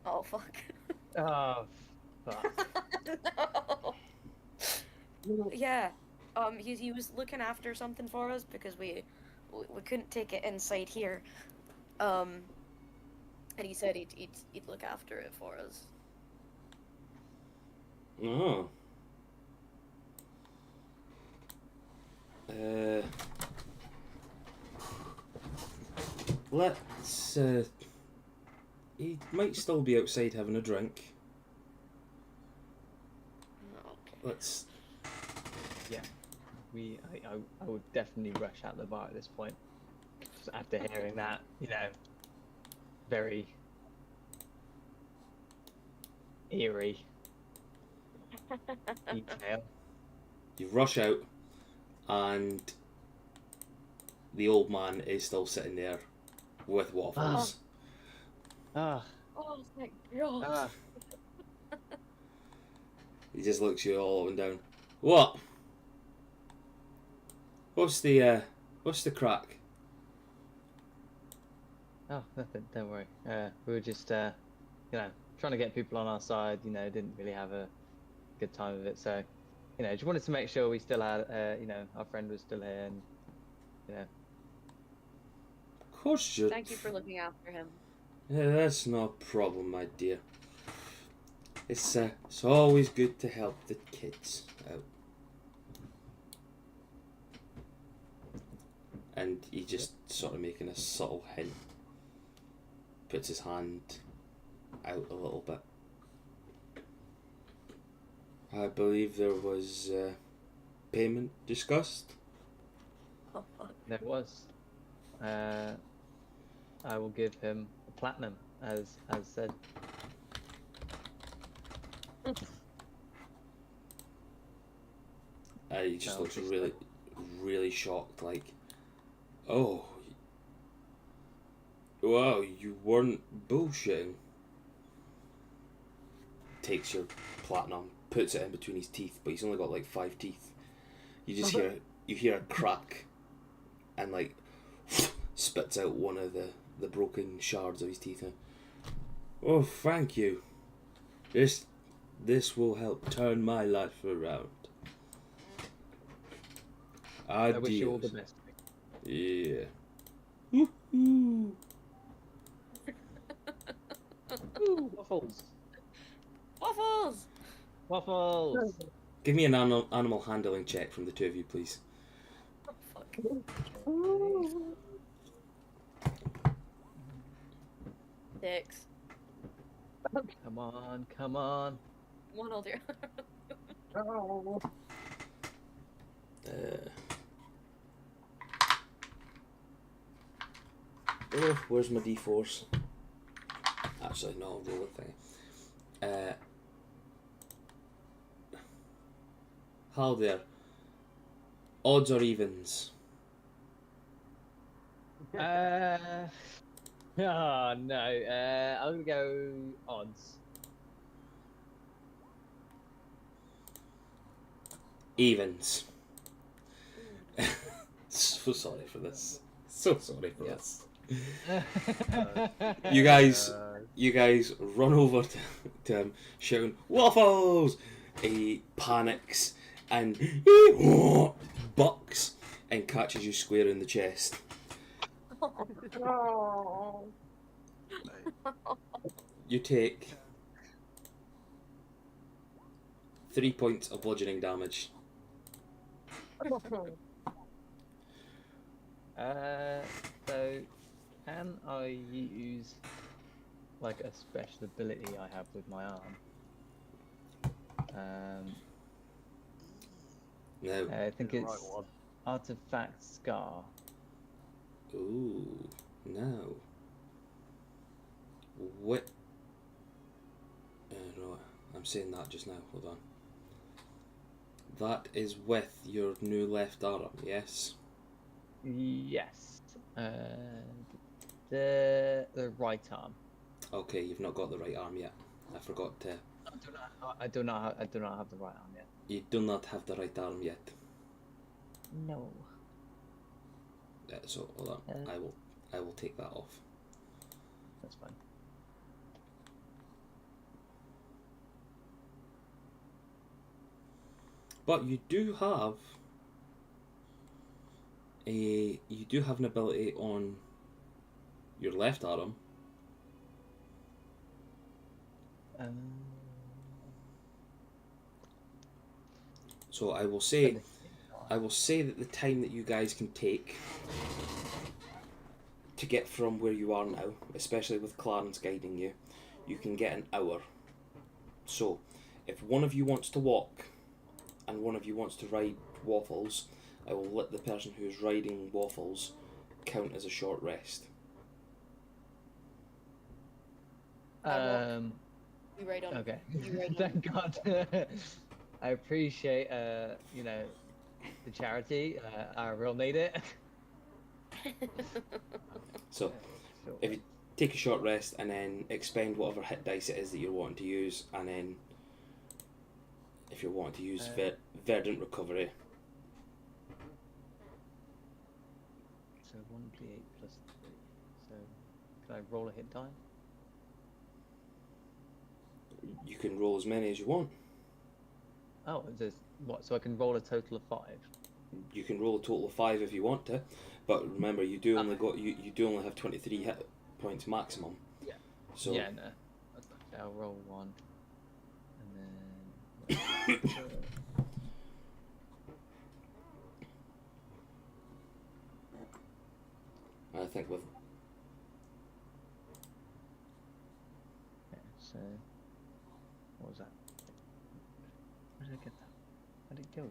oh fuck. Oh, fuck. No. Yeah. He was looking after something for us because we couldn't take it inside here. And he said he'd look after it for us. Oh. Let's. He might still be outside having a drink. Okay. Let's. Yeah. I would definitely rush out the bar at this point. Just after hearing that, you know, very eerie detail. You rush out, and the old man is still sitting there with waffles. Ah, Oh my god. ah. He just looks you all up and down. What? What's the crack? Oh, nothing. Don't worry. We were just, you know, trying to get people on our side. You know, didn't really have a good time of it. So, you know, just wanted to make sure we still had, you know, our friend was still here, and you know. Of course you. Thank you for looking after him. Yeah, that's no problem, my dear. It's always good to help the kids out. And he just sort of making a subtle hint. Puts his hand out a little bit. I believe there was payment discussed. Oh fuck. There was. I will give him a platinum, as said. He just No, looks just really, really shocked. Like, oh, wow, you weren't bullshitting. Takes your platinum, puts it in between his teeth, but he's only got like 5 teeth. You just hear a crack, and like spits out one of the broken shards of his teeth. Oh, thank you. This will help turn my life around. I wish you all the Adios. best. Yeah. Ooh, waffles! Waffles! Waffles! Give me an animal handling check from the two of you, please. Oh fuck. Ooh. 6. Come on, come on. One will do. Oh. Oh, where's my d4s? Actually, no, roll a thing. How there? Odds or evens? Oh no. I'm gonna go odds. Evens. So sorry for this. So sorry for Yeah. this. You guys run over to him, shouting waffles. He panics and bucks and catches you square in the chest. Oh. You take 3 points of bludgeoning damage. So can I use like a special ability I have with my arm? No. I think You're the it's right one. Artifact Scar. Ooh, no. What? No, I'm saying that just now. Hold on. That is with your new left arm, yes? Yes. The right arm. Okay, you've not got the right arm yet. I forgot to. I do not have the right arm yet. You do not have the right arm yet. No. So hold on. I will take that off. That's fine. But you do have an ability on your left arm. So I will say that the time that you guys can take to get from where you are now, especially with Clarence guiding you, you can get an hour. So if one of you wants to walk and one of you wants to ride Waffles, I will let the person who's riding Waffles count as a short rest. You ride on. Okay. You ride on. Thank God. I appreciate you know, the charity. I will need it. So Sure. if you take a short rest and then expend whatever hit dice it is that you're wanting to use, and then if you're wanting to use Verdant Recovery, So 1d8 plus 3. So can I roll a hit die? you can roll as many as you want. Oh, there's what? So I can roll a total of 5. You can roll a total of 5 if you want to, but remember you do only only have 23 hit points maximum. Yeah. So Yeah, no. Okay, I'll roll 1, and then. I think with Okay, so what was that? Where did I get that? Where did it go?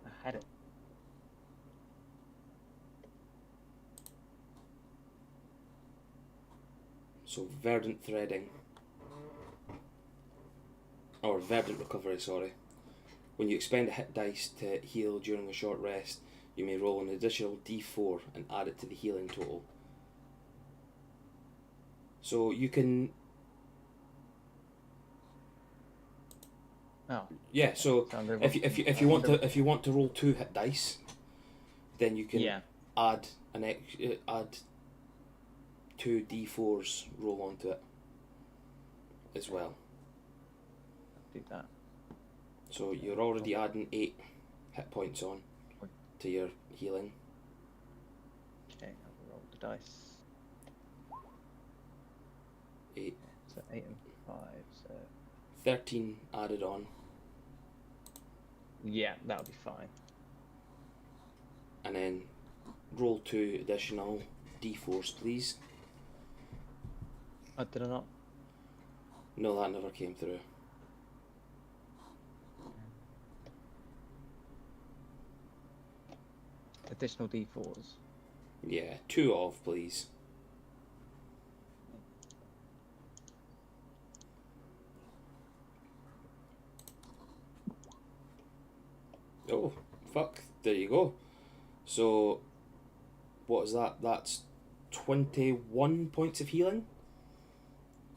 I had it. So Verdant Threading. Or Verdant Recovery, sorry. When you expend a hit dice to heal during a short rest, you may roll an additional d4 and add it to the healing total. So you can... Oh, Yeah, so so I'm gonna if you want to roll 2 hit dice, then you can yeah, add add 2 d4s roll onto it as well. do that. So you're already adding 8 hit points on to your healing. Okay, I'll roll the dice. 8, So 8 and 5. So 13 added on, yeah, that'll be fine. and then roll 2 additional d4s, please. Oh, did I not? No, that never came through. Additional d4s. Yeah, 2 of, please. Oh, fuck. There you go. So, what is that? That's 21 points of healing.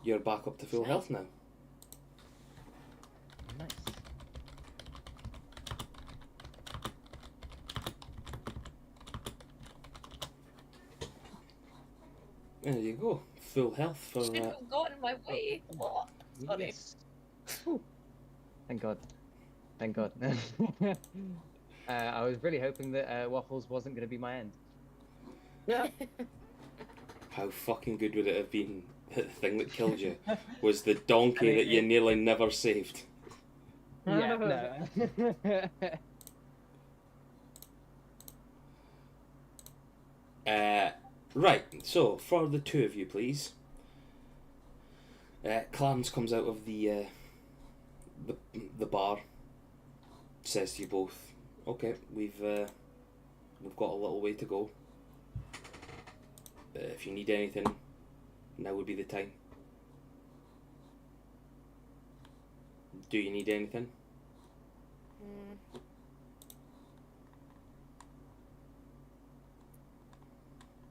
You're back up to full health now. Nice. There you go. Full health for... Should have got in my way. What? Sorry. Yes. Thank God. Thank God. I was really hoping that Waffles wasn't going to be my end. How fucking good would it have been? The thing that killed you was the donkey I mean, that you nearly never saved. Yeah, no. Right, so for the 2 of you, please. Clarence comes out of the bar, says to you both, "Okay, we've got a little way to go. If you need anything, now would be the time. Do you need anything?"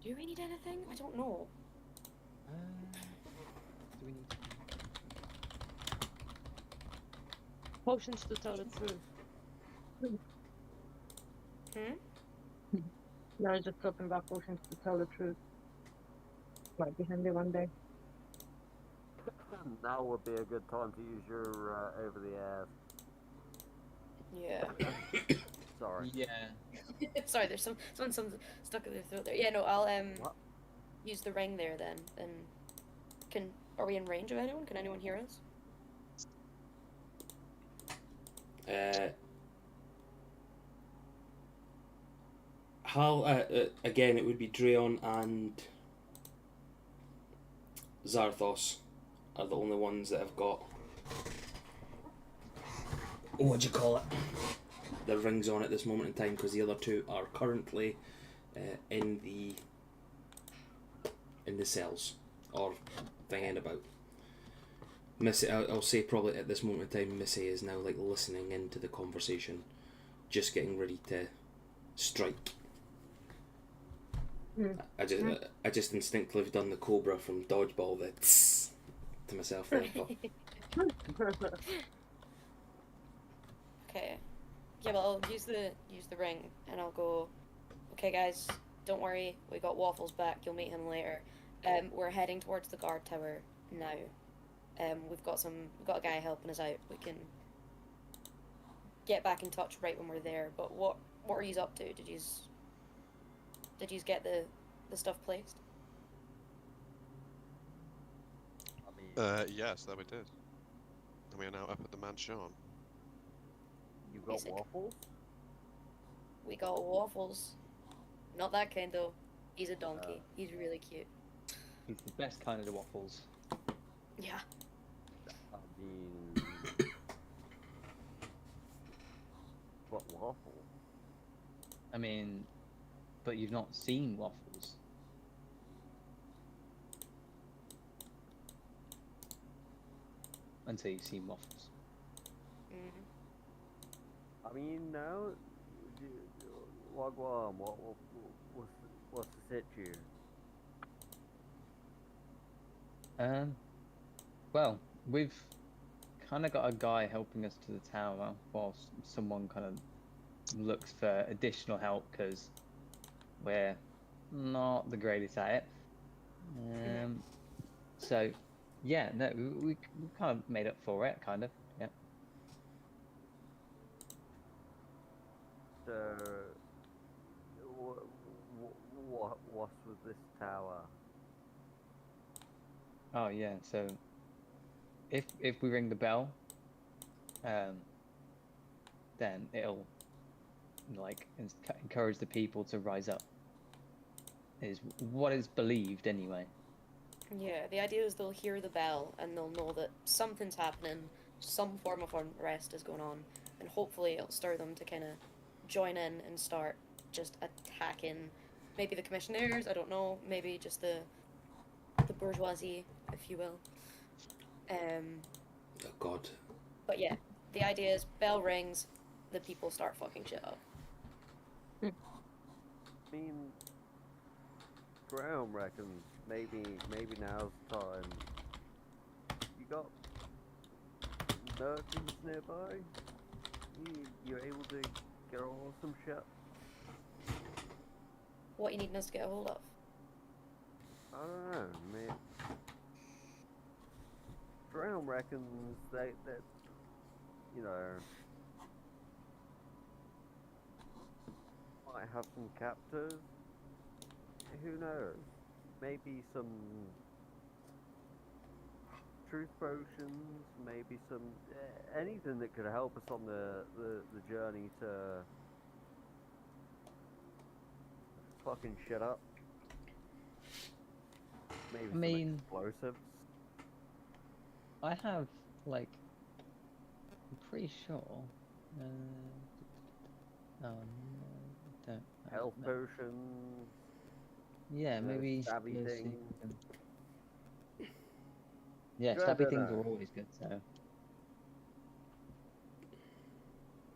Do we need anything? I don't know. Do we need... Potions to tell the truth. No, I was just talking about potions to tell the truth. Might be handy one day. Now would be a good time to use your over the air. Yeah. Sorry. Yeah. Sorry, there's someone stuck in their throat there. Yeah, no, I'll What? use the ring there then. And are we in range of anyone? Can anyone hear us? Hal, again, it would be Drayon and Zarthos are the only ones that have got, what do you call it, the rings on at this moment in time, because the other 2 are currently in the cells, or thinking about. Missy, I'll say probably at this moment in time, Missy is now like listening into the conversation, just getting ready to strike. I just instinctively have done the Cobra from Dodgeball, the tss to myself there. Okay. Yeah, well, I'll use the ring, and I'll go. Okay, guys, don't worry. We got Waffles back. You'll meet him later. We're heading towards the guard tower now. We've got a guy helping us out. We can get back in touch right when we're there. But what are you up to? Did you get the stuff placed? I mean, Yes, that we did. And we are now up at the mansion. you got Basic. waffles? We got Waffles. Not that kind though. He's a donkey. He's really cute. He's the best kind of the Waffles. Yeah. I mean, what waffle? I mean, but you've not seen Waffles. until you see Moths. Mm-hmm. I mean, now, Wagwan, what's the situ? Well, we've kind of got a guy helping us to the tower whilst someone kind of looks for additional help because we're not the greatest at it. So, yeah, no, we kind of made up for it, kind of. Yeah. So, what's with this tower? Oh yeah. So, if we ring the bell, then it'll like encourage the people to rise up. Is what is believed anyway. Yeah, the idea is they'll hear the bell and they'll know that something's happening, some form of unrest is going on, and hopefully it'll stir them to kind of join in and start just attacking maybe the commissioners, I don't know, maybe just the bourgeoisie, if you will. Oh God. But yeah, the idea is bell rings, the people start fucking shit up. I mean, Graham reckons maybe now's the time. You got merchants nearby? You're able to get a hold of some shit? What you needing us to get a hold of? I don't know, man. Graham reckons that you know, might have some captors. Who knows? Maybe some truth potions, maybe some anything that could help us on the journey to fucking shit up. Maybe some mean- explosives. I have like, I'm pretty sure. Don't. Health no. potions. Yeah, maybe. stabby let's see things. if we can- Yeah, Go stabby ahead, things are always good. So.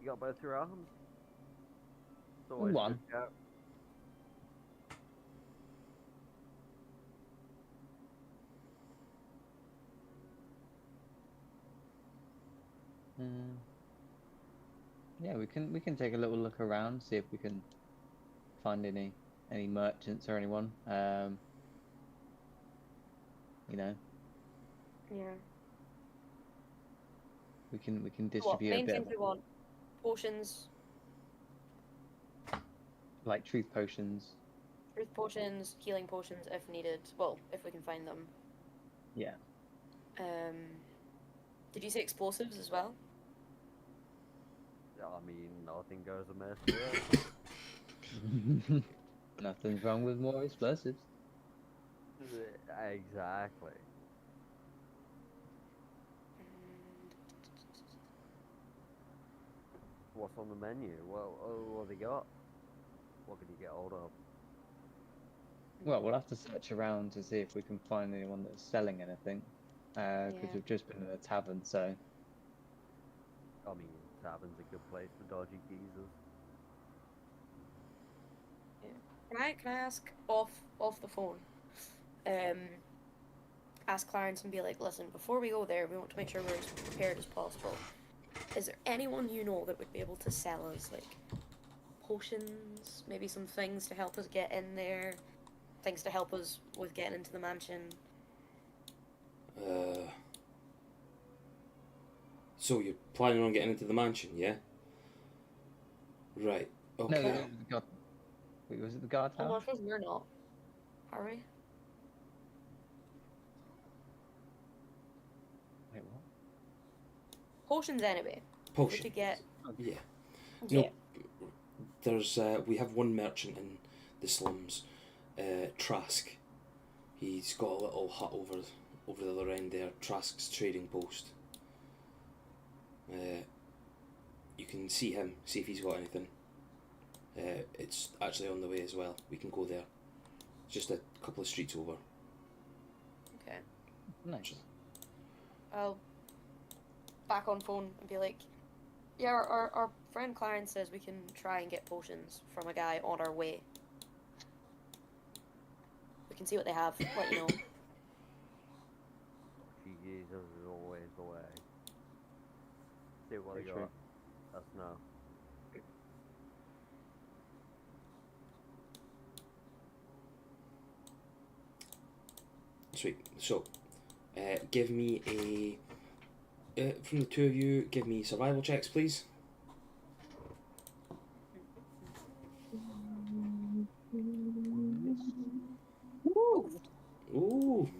You got both your arms? It's always One. good shout. Yeah, we can take a little look around, see if we can find any merchants or anyone. You know, Yeah. we can What distribute a main bit things of, we want? Potions, like truth potions. truth potions, healing potions if needed. Well, if we can find them. Yeah. Did you say explosives as well? I mean, nothing goes amiss here. Nothing's wrong with more explosives. Exactly. What's on the menu? Well, what they got? What can you get hold of? Well, we'll have to search around to see if we can find anyone that's selling anything. Because Yeah. we've just been in a tavern, so I mean, tavern's a good place for dodgy geezers. Can I ask off the phone? Ask Clarence and be like, listen, before we go there, we want to make sure we're as prepared as possible. Is there anyone you know that would be able to sell us like potions, maybe some things to help us get in there, things to help us with getting into the mansion? So you're planning on getting into the mansion, yeah? Right. Okay. no. The guard, wait, was it the guard Oh, tower? no, I suppose we're not. Are we? Wait, what? Potions anyway. Potion. To get. Yeah. Yeah. No, there's we have one merchant in the slums, Trask. He's got a little hut over the other end there. Trask's trading post. You can see him, see if he's got anything. It's actually on the way as well. We can go there. It's just a couple of streets over. Okay. Nice. I'll back on phone and be like, yeah, our friend Clarence says we can try and get potions from a guy on our way. We can see what they have, let you know. Jesus is always the way. See what Very they true. got. Let us know. Sweet. So, give me from the two of you, give me survival checks, please. Ooh.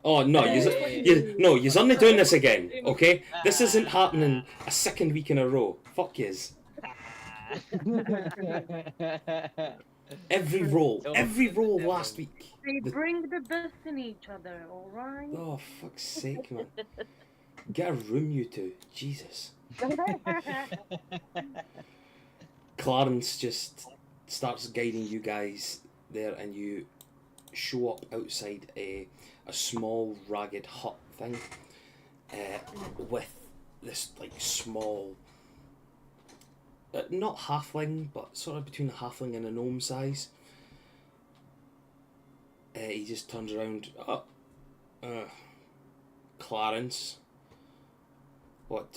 Oh no, no, you're only doing this again, okay? This isn't happening a second week in a row. Fuck yous. Every roll last week. They The- bring the best in each other, alright? Oh, fuck's sake, man. Get a room, you two. Jesus. Clarence just starts guiding you guys there, and you show up outside a small ragged hut thing with this like small, not halfling, but sort of between a halfling and a gnome size. He just turns around. Clarence, what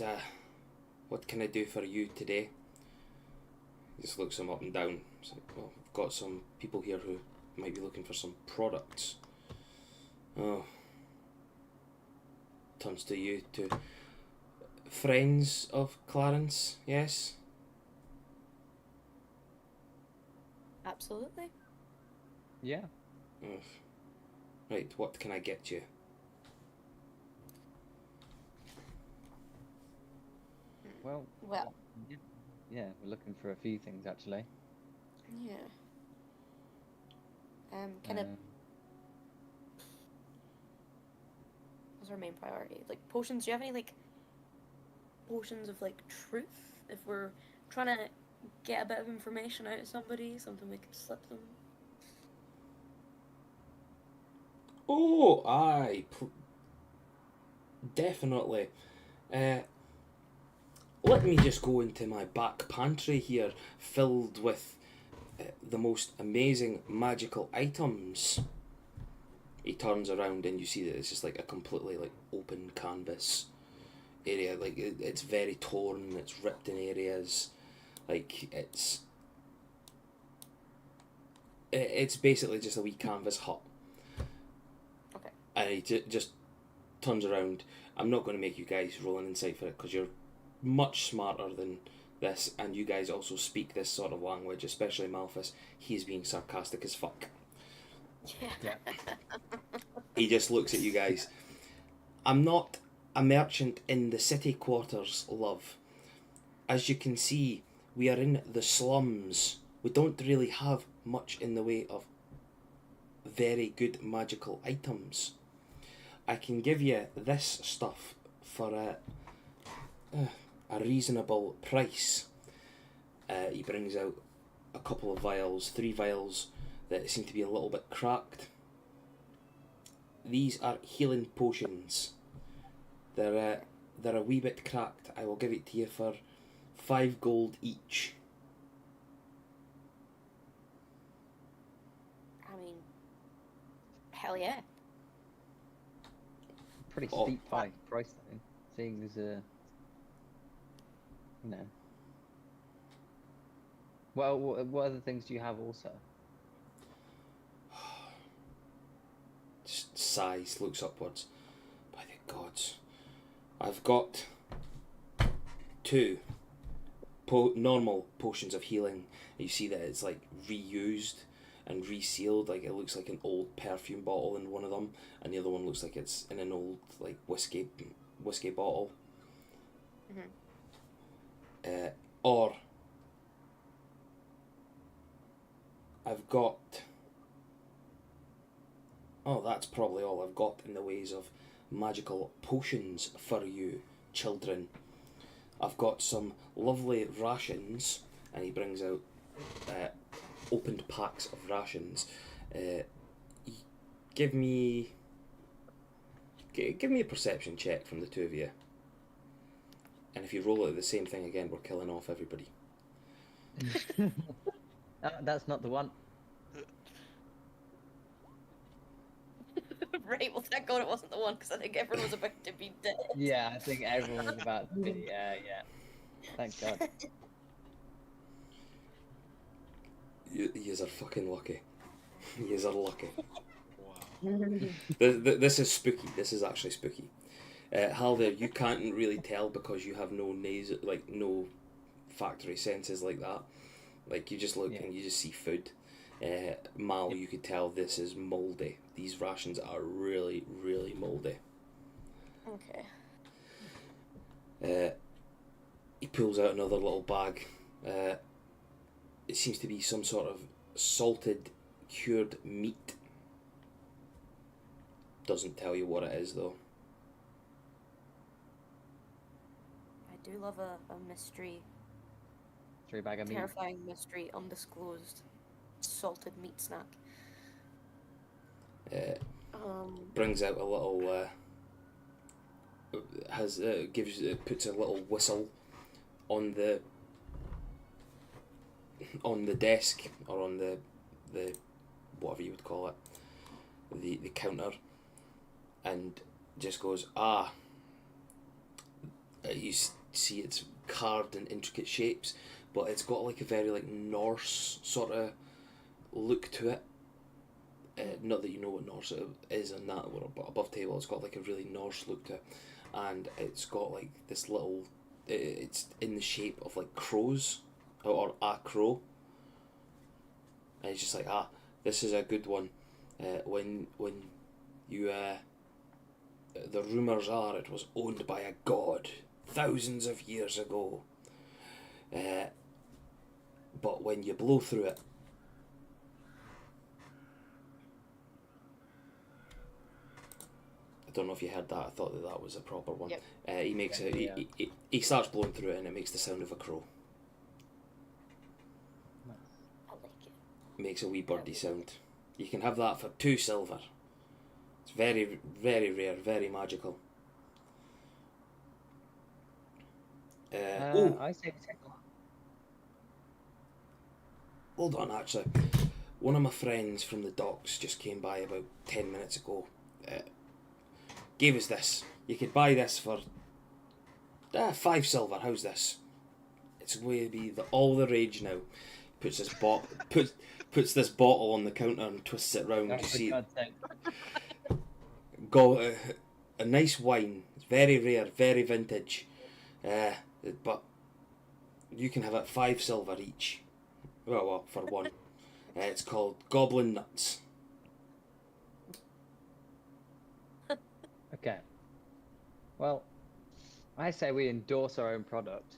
can I do for you today? He just looks him up and down. He's like, well, I've got some people here who might be looking for some products. Oh. Turns to you two. Friends of Clarence, yes? Absolutely. Yeah. Ugh. Right, what can I get you? Well. Well, Yeah, we're looking for a few things actually. yeah. Kind of. What's our main priority? Like potions. Do you have any like potions of like truth? If we're trying to get a bit of information out of somebody, something we could slip them. Oh, aye. Definitely. Let me just go into my back pantry here, filled with the most amazing magical items. He turns around and you see that it's just like a completely like open canvas area. Like it's very torn, it's ripped in areas. Like it's basically just a wee canvas hut. Okay. And he just turns around. I'm not going to make you guys roll an insight for it because you're much smarter than this, and you guys also speak this sort of language, especially Malphus. He's being sarcastic as fuck. Yeah. He just looks at you guys. I'm not a merchant in the city quarters, love. As you can see, we are in the slums. We don't really have much in the way of very good magical items. I can give you this stuff for a reasonable price. He brings out a couple of vials, 3 vials that seem to be a little bit cracked. These are healing potions. They're a wee bit cracked. I will give it to you for 5 gold each. I mean, hell yeah. Pretty Oh. steep price though, seeing there's a, you know. Well, what other things do you have also? Just sighs, looks upwards. By the gods. I've got 2 normal potions of healing. You see that it's like reused and resealed. Like it looks like an old perfume bottle in one of them, and the other one looks like it's in an old like whiskey bottle. Mhm. Or I've got. Oh, that's probably all I've got in the ways of magical potions for you, children. I've got some lovely rations, and he brings out opened packs of rations. Give me Give me a perception check from the two of you. And if you roll it the same thing again, we're killing off everybody. That's not the one. Right, well, thank God it wasn't the one, because I think everyone was about to be dead. Yeah, I think everyone was about to be. Yeah. Thank God. Yous are fucking lucky. Yous are lucky. Wow. This is spooky. This is actually spooky. Halder, you can't really tell because you have no no factory senses like that. Like you just look and you just see food. Mal, you could tell this is mouldy. These rations are really, really mouldy. Okay. He pulls out another little bag. It seems to be some sort of salted, cured meat. Doesn't tell you what it is though. I do love a mystery, 3 bag of meat. terrifying mystery, undisclosed salted meat snack. Brings out a little puts a little whistle on the desk or on the whatever you would call it, the counter, and just goes, you see it's carved in intricate shapes, but it's got like a very like Norse sort of look to it. Not that you know what Norse is and that, but above table it's got like a really Norse look to it, and it's got like this little, it's in the shape of like crows, or a crow, and it's just like, this is a good one. When you the rumours are it was owned by a god thousands of years ago, but when you blow through it, I don't know if you heard that. I thought that was a proper one. Yep. He makes he starts blowing through it and it makes the sound of a crow. I like it. Makes a wee birdie sound. You can have that for 2 silver. It's very, very rare, very magical. I say we take one. Hold on, actually. One of my friends from the docks just came by about 10 minutes ago. Gave us this. You could buy this for 5 silver. How's this? It's going to be all the rage now. Puts this puts this bottle on the counter and twists it round. Oh, You for see, God's sake. a nice wine. It's very rare, very vintage. But you can have it 5 silver each. Well, for one. It's called Goblin Nuts. Okay. Well, I say we endorse our own product.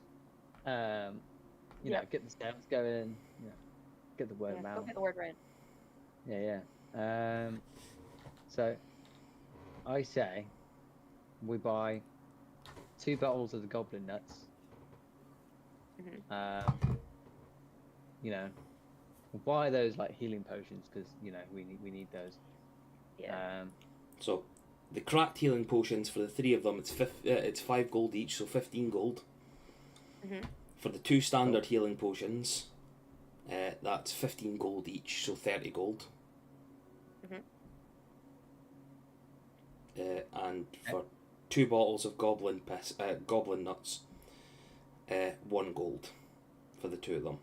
You know, get the sales going. You know, get the word Yeah, go out. get the word right. Yeah. So, I say we buy 2 bottles of the Goblin Nuts. You know, we'll buy those like healing potions because you know we need those. Yeah. So, the cracked healing potions for the 3 of them, it's 5 gold each, so 15 gold. For the 2 standard healing potions, that's 15 gold each, so 30 gold. And for 2 bottles of goblin nuts, 1 gold for the 2 of them.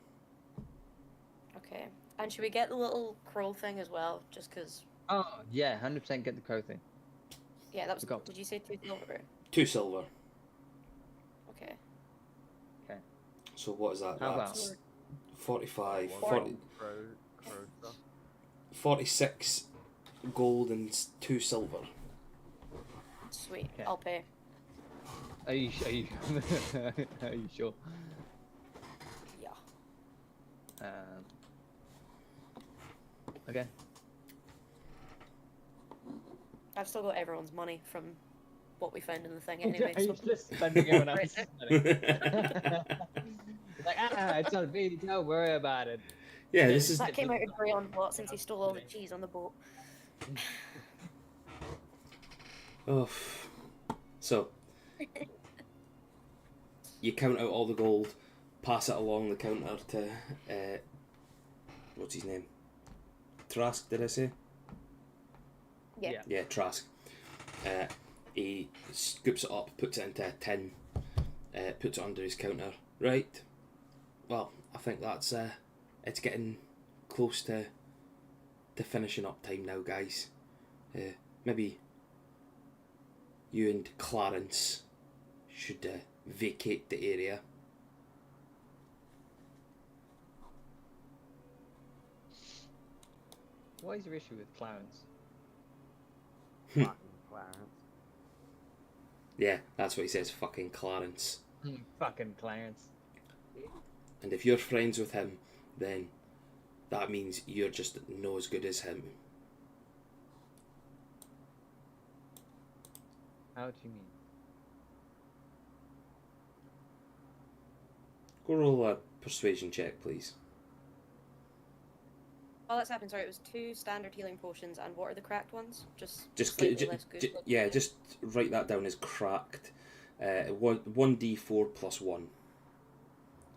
Okay. And should we get the little crow thing as well? Just because. Oh yeah, 100% get the crow thing. Yeah, that was. Forgot. Did you say 2 silver? 2 silver. Okay. So what is that? How That's about 45, Crow stuff. 46 gold and 2 silver. Sweet. Okay. I'll pay. Are you are you sure? Yeah. Okay. I've still got everyone's money from what we found in the thing anyway. Are So you just spending everyone Right. else's money? It's like, it's on me, don't worry about it. Yeah, this is that came out of Grey on Bot since he stole all the cheese on the boat. Oh, so you count out all the gold, pass it along the counter to what's his name? Trask, did I say? Yeah. Yeah, Trask. He scoops it up, puts it into a tin, puts it under his counter. Right. Well, I think that's it's getting close to finishing up time now, guys. Maybe you and Clarence should vacate the area. What is your issue with Clarence? Fucking Clarence. Yeah, that's what he says, fucking Clarence. Fucking Clarence. And if you're friends with him, then that means you're just no as good as him. How do you mean? Go roll a persuasion check, please. While that's happening, sorry, it was 2 standard healing potions, and what are the cracked ones? Just Just less good. yeah, just write that down as cracked. 1d4 plus 1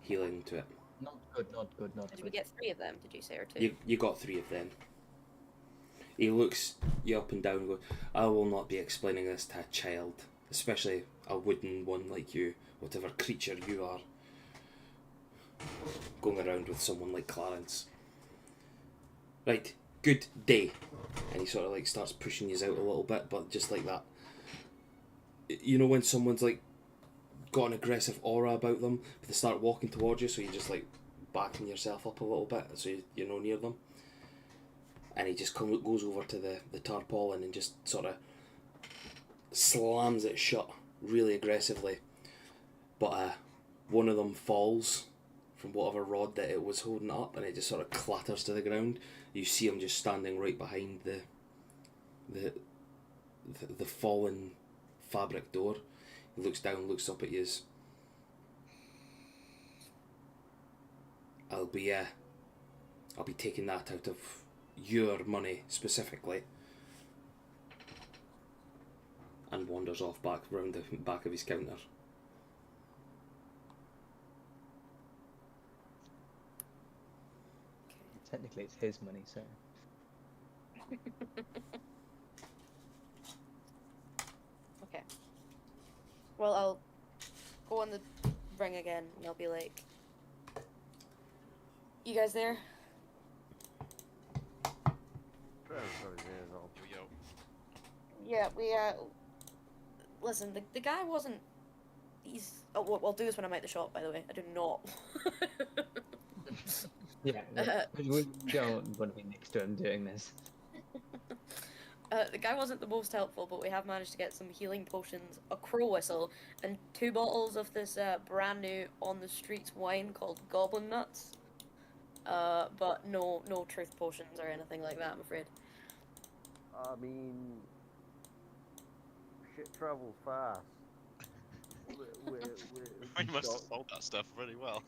healing to it. Not good, not good, not Did we good. get 3 of them? Did you say, or 2? You got 3 of them. He looks you up and down and goes, I will not be explaining this to a child, especially a wooden one like you, whatever creature you are, going around with someone like Clarence. Right, good day. And he sort of like starts pushing you out a little bit, but just like that. You know when someone's like got an aggressive aura about them, but they start walking towards you, so you just like backing yourself up a little bit so you're not near them. And he just goes over to the tarpaulin and just sort of slams it shut really aggressively. But one of them falls from whatever rod that it was holding up, and it just sort of clatters to the ground. You see him just standing right behind the fallen fabric door. He looks down, looks up at you. I'll be taking that out of your money specifically. And wanders off back round the back of his counter. Technically, it's his money, so. Okay. Well, I'll go on the ring again, and I'll be like, "You guys there?" Yo. Yeah, we listen, the guy wasn't. He's. Oh, well, I'll do this when I'm at the shop. By the way, I do not. Yeah, we don't want to be next to him doing this. The guy wasn't the most helpful, but we have managed to get some healing potions, a crow whistle, and 2 bottles of this brand new on the streets wine called Goblin Nuts. But no truth potions or anything like that, I'm afraid. I mean, shit travels fast. We must have sold that stuff really well.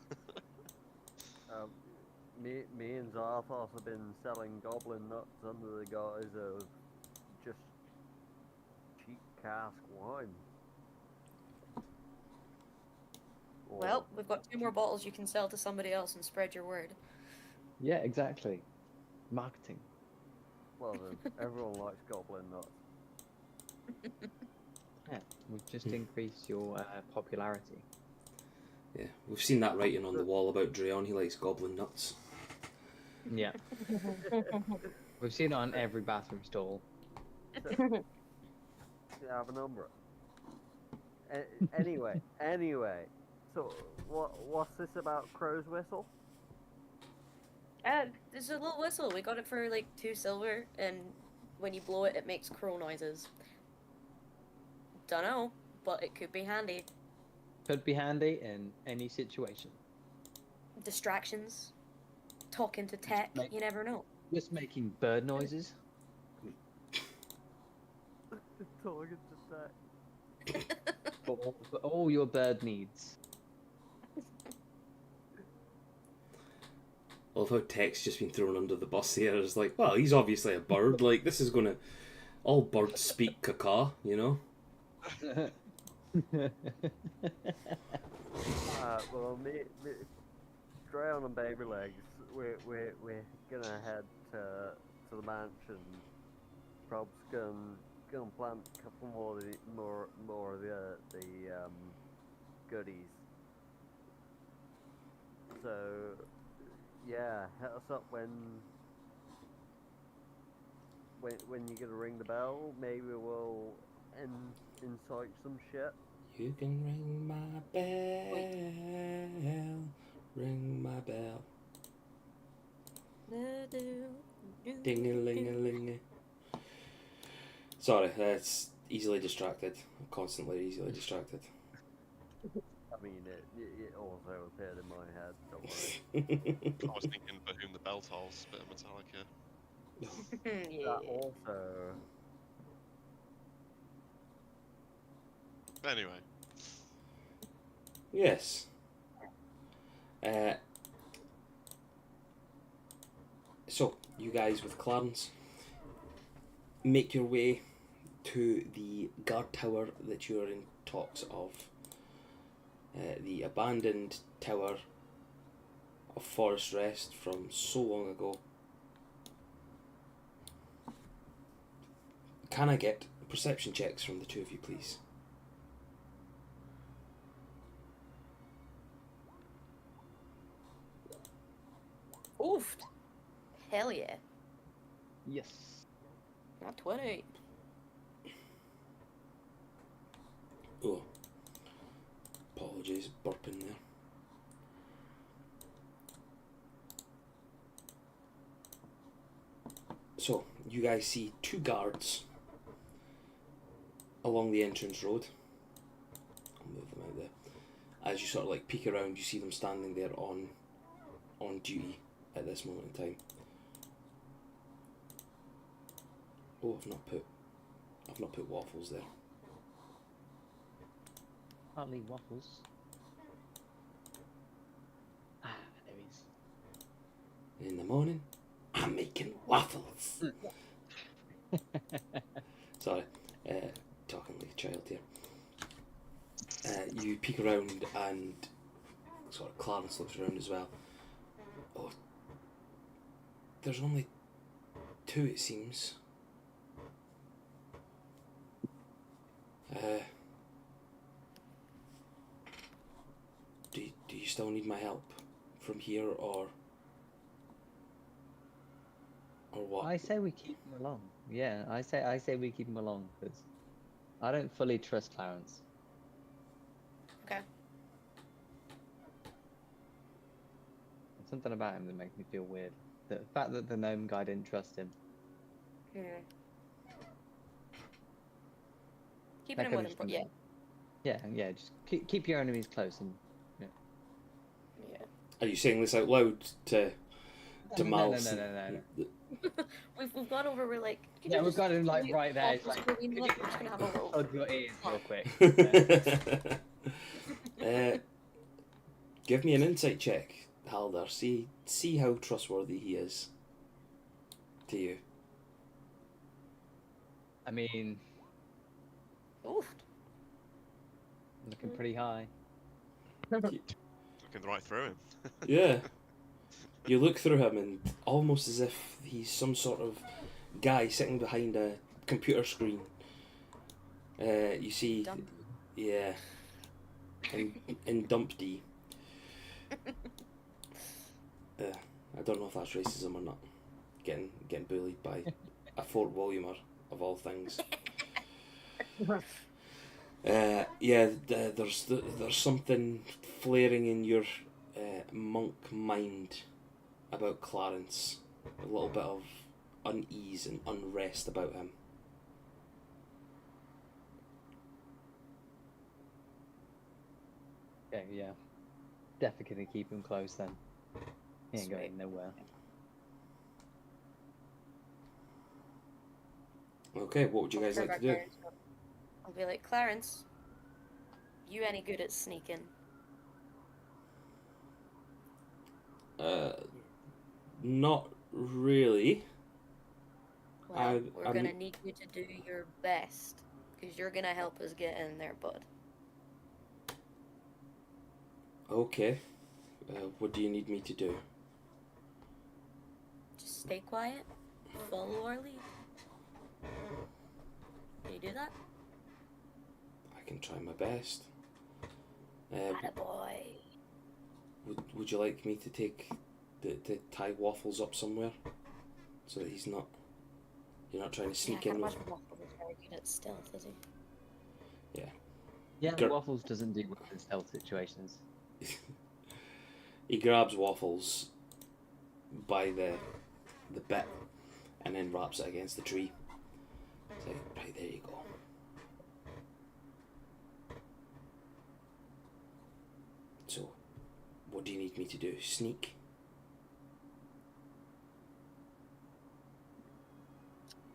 Me and Zarthos have been selling goblin nuts under the guise of just cheap cask wine. Well, we've got 2 more bottles you can sell to somebody else and spread your word. Yeah, exactly. Marketing. Well then, everyone likes goblin nuts. Yeah, we've just increased your popularity. Yeah, we've seen that writing on the wall about Dreon. He likes goblin nuts. Yeah. We've seen it on every bathroom stall. You have a number. Anyway. So, what's this about Crow's Whistle? It's a little whistle. We got it for like 2 silver, and when you blow it, it makes crow noises. Dunno, but it could be handy. Could be handy in any situation. Distractions, talking to tech, Like- you never know. Just making bird noises. Talking to that. For all your bird needs. I love how Tech's just been thrown under the bus here. It's like, well, he's obviously a bird. Like, this is gonna. All birds speak caca, you know. Well, me, Drayon and Baby Legs, we're gonna head to the mansion. Prob's gonna plant a couple more of the goodies. So yeah, hit us up when you're gonna ring the bell. Maybe we'll incite some shit. You can ring my bell, ring my bell. Ding-a-ling-a-ling. Sorry, that's easily distracted. Constantly easily distracted. I mean, it also appeared in my head. Don't worry. I was thinking for whom the bell tolls, bit of Metallica. Yeah. That also. Anyway, Yes. So, you guys with Clarence make your way to the guard tower that you are in talks of. The abandoned tower of Forest Rest from so long ago. Can I get perception checks from the two of you, please? Oof. Hell yeah. Yes. Not 20. Oh, apologies, burping there. So, you guys see two guards along the entrance road. I'll move them out there. As you sort of like peek around, you see them standing there on duty at this moment in time. Oh, I've not put waffles there. Can't leave waffles. Ah, there he is. In the morning, I'm making waffles. Sorry, talking like a child here. You peek around and sort of Clarence looks around as well. Oh, there's only two, it seems. Do you still need my help from here or what? I say we keep him along. Yeah, I say we keep him along because I don't fully trust Clarence. Okay. There's something about him that makes me feel weird. The fact that the gnome guy didn't trust him. Hmm. Keeping him That with could him, be yeah. Yeah. Just keep your enemies close and. Yeah. Are you saying this out loud to Miles? No. We've gone over. We're like. "Could Yeah, you we've just got him like mute right there. off It's the like, screen? Look, we're just gonna have a little. plug your ears real quick. Give me an insight check, Haldar. See how trustworthy he is to you. I mean, Oof. looking pretty high. looking right through him. Yeah. You look through him and almost as if he's some sort of guy sitting behind a computer screen. You see, Dump. yeah, in Dumpty. I don't know if that's racism or not. Getting bullied by a Fort Williamer of all things. There's something flaring in your monk mind about Clarence. A little bit of unease and unrest about him. Okay, yeah. Definitely gonna keep him close then. He ain't Sweet. going nowhere. Okay, what would you guys like to do? I'll be like, Clarence, you any good at sneaking? Not really. Well, we're I'm- gonna need you to do your best, because you're gonna help us get in there, bud. Okay. What do you need me to do? Just stay quiet, follow our lead. Can you do that? I can try my best. Boy. Would you like me to to tie Waffles up somewhere, so that you're not trying to sneak yeah, I in can't with. imagine Waffle is very good at stealth, is he? Yeah, Gr- Waffles doesn't do well in stealth situations. He grabs Waffles by the bit and then wraps it against the tree. It's like, right, there you go. So, what do you need me to do? Sneak?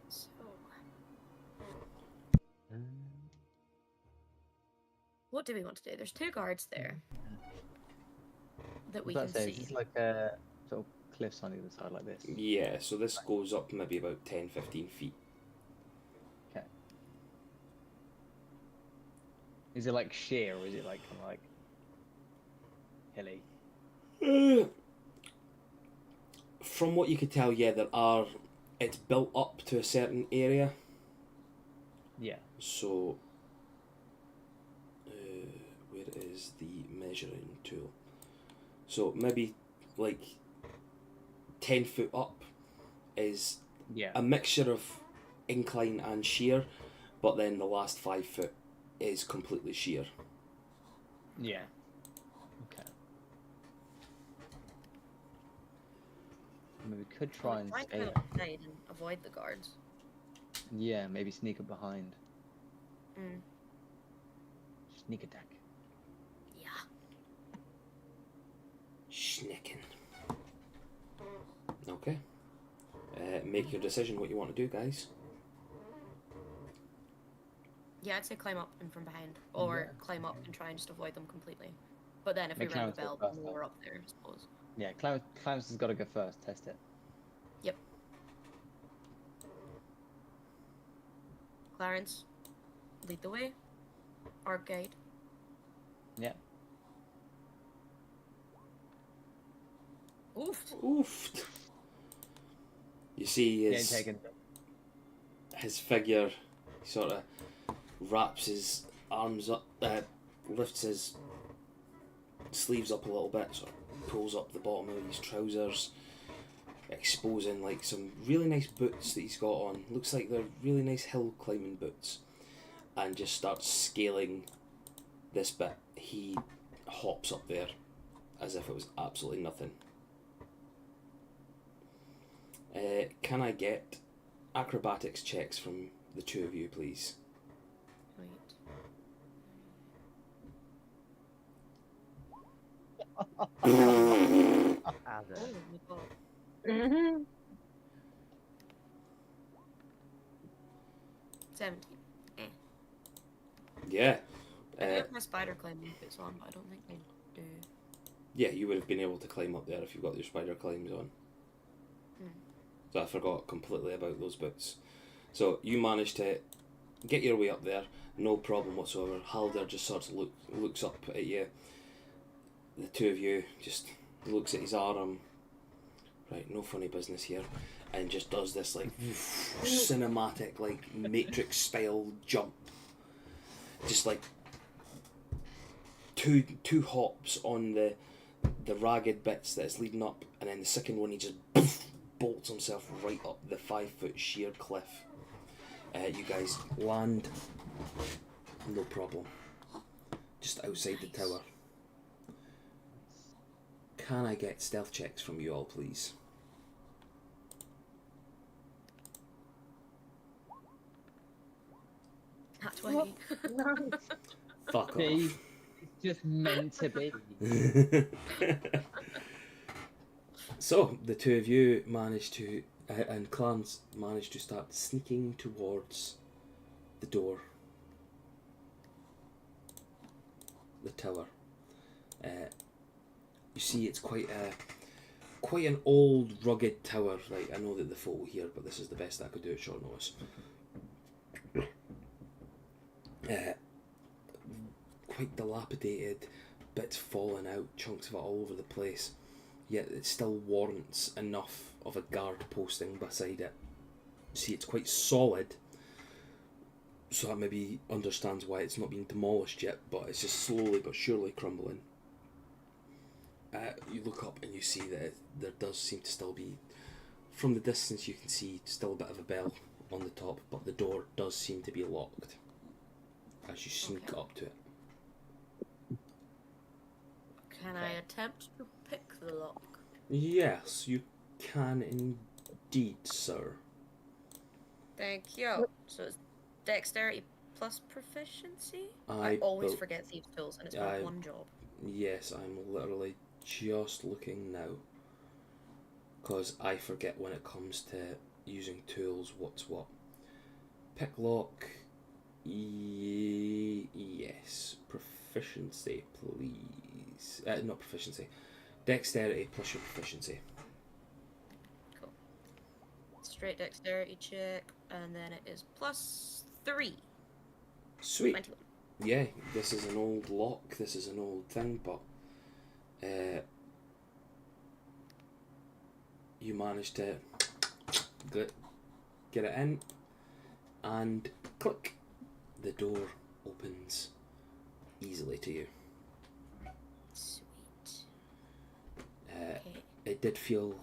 So, Um, what do we want to do? There's 2 guards there that we what's can that say? see. It's like a sort of cliffs on either side like this. Yeah, so this goes up maybe about 10-15 feet. Okay. Is it like sheer or is it like kind of like hilly? From what you could tell, yeah, it's built up to a certain area. Yeah. So, where is the measuring tool? So maybe like 10 foot up is Yeah. a mixture of incline and sheer, but then the last 5 foot is completely sheer. Yeah. Okay. I mean, we could try and Try and stay go there. outside and avoid the guards. Yeah, maybe sneak up behind. Mm. Sneak attack. Yeah. Sneaking. Okay. Make your decision what you want to do, guys. Yeah, I'd say climb up and from behind, or Yeah. climb up and try and just avoid them completely. But then if we Make ring the Clarence bell, go then first, we're up there, I suppose. Yeah, Clarence has got to go first. Test it. Clarence, lead the way. Our guide. Yeah. Oof. Oof. You see Getting his taken. his figure sort of wraps his arms up, lifts his sleeves up a little bit, sort of pulls up the bottom of his trousers, exposing like some really nice boots that he's got on. Looks like they're really nice hill climbing boots, and just starts scaling this bit. He hops up there as if it was absolutely nothing. Can I get acrobatics checks from the 2 of you, please? Wait. As Oh, it. my god. Mm-hmm. 17. Yeah. I do Uh, have my spider climbing boots on, but I don't think they do. yeah, you would have been able to climb up there if you got your spider climbs on. Hmm. So I forgot completely about those boots. So you managed to get your way up there, no problem whatsoever. Halder just sort of looks up at you. The 2 of you just looks at his arm. Right, no funny business here. And just does this like cinematic, like Matrix style jump. Just like two hops on the ragged bits that's leading up, and then the second one he just bolts himself right up the 5 foot sheer cliff. You guys land, no problem, just outside the tower. Can I get stealth checks from you all, please? That's why. Fuck See? off. It's just meant to be. So the 2 of you managed to, and Clarence managed to start sneaking towards the door, the tower. You see, it's quite quite an old, rugged tower. Like, I know that the photo here, but this is the best I could do at short notice. Quite dilapidated, bits falling out, chunks of it all over the place. Yet it still warrants enough of a guard posting beside it. See, it's quite solid, so that maybe understands why it's not being demolished yet, but it's just slowly but surely crumbling. You look up and you see that there does seem to still be, from the distance you can see, still a bit of a bell on the top, but the door does seem to be locked as you sneak Okay. up to it. Can I attempt to pick the lock? Yes, you can indeed, sir. Thank you. So it's dexterity plus proficiency? I I always bel- forget thieves' tools, and it's my I- one job. Yes, I'm literally just looking now. Because I forget when it comes to using tools what's what. Pick lock. Yes. Proficiency, please. Not proficiency. Dexterity plus your proficiency. Cool. Straight dexterity check, and then it is +3. Sweet. 21. Yeah, this is an old lock, this is an old thing, but you managed to get it in, and click, the door opens easily to you. Sweet. Uh, Okay. it did feel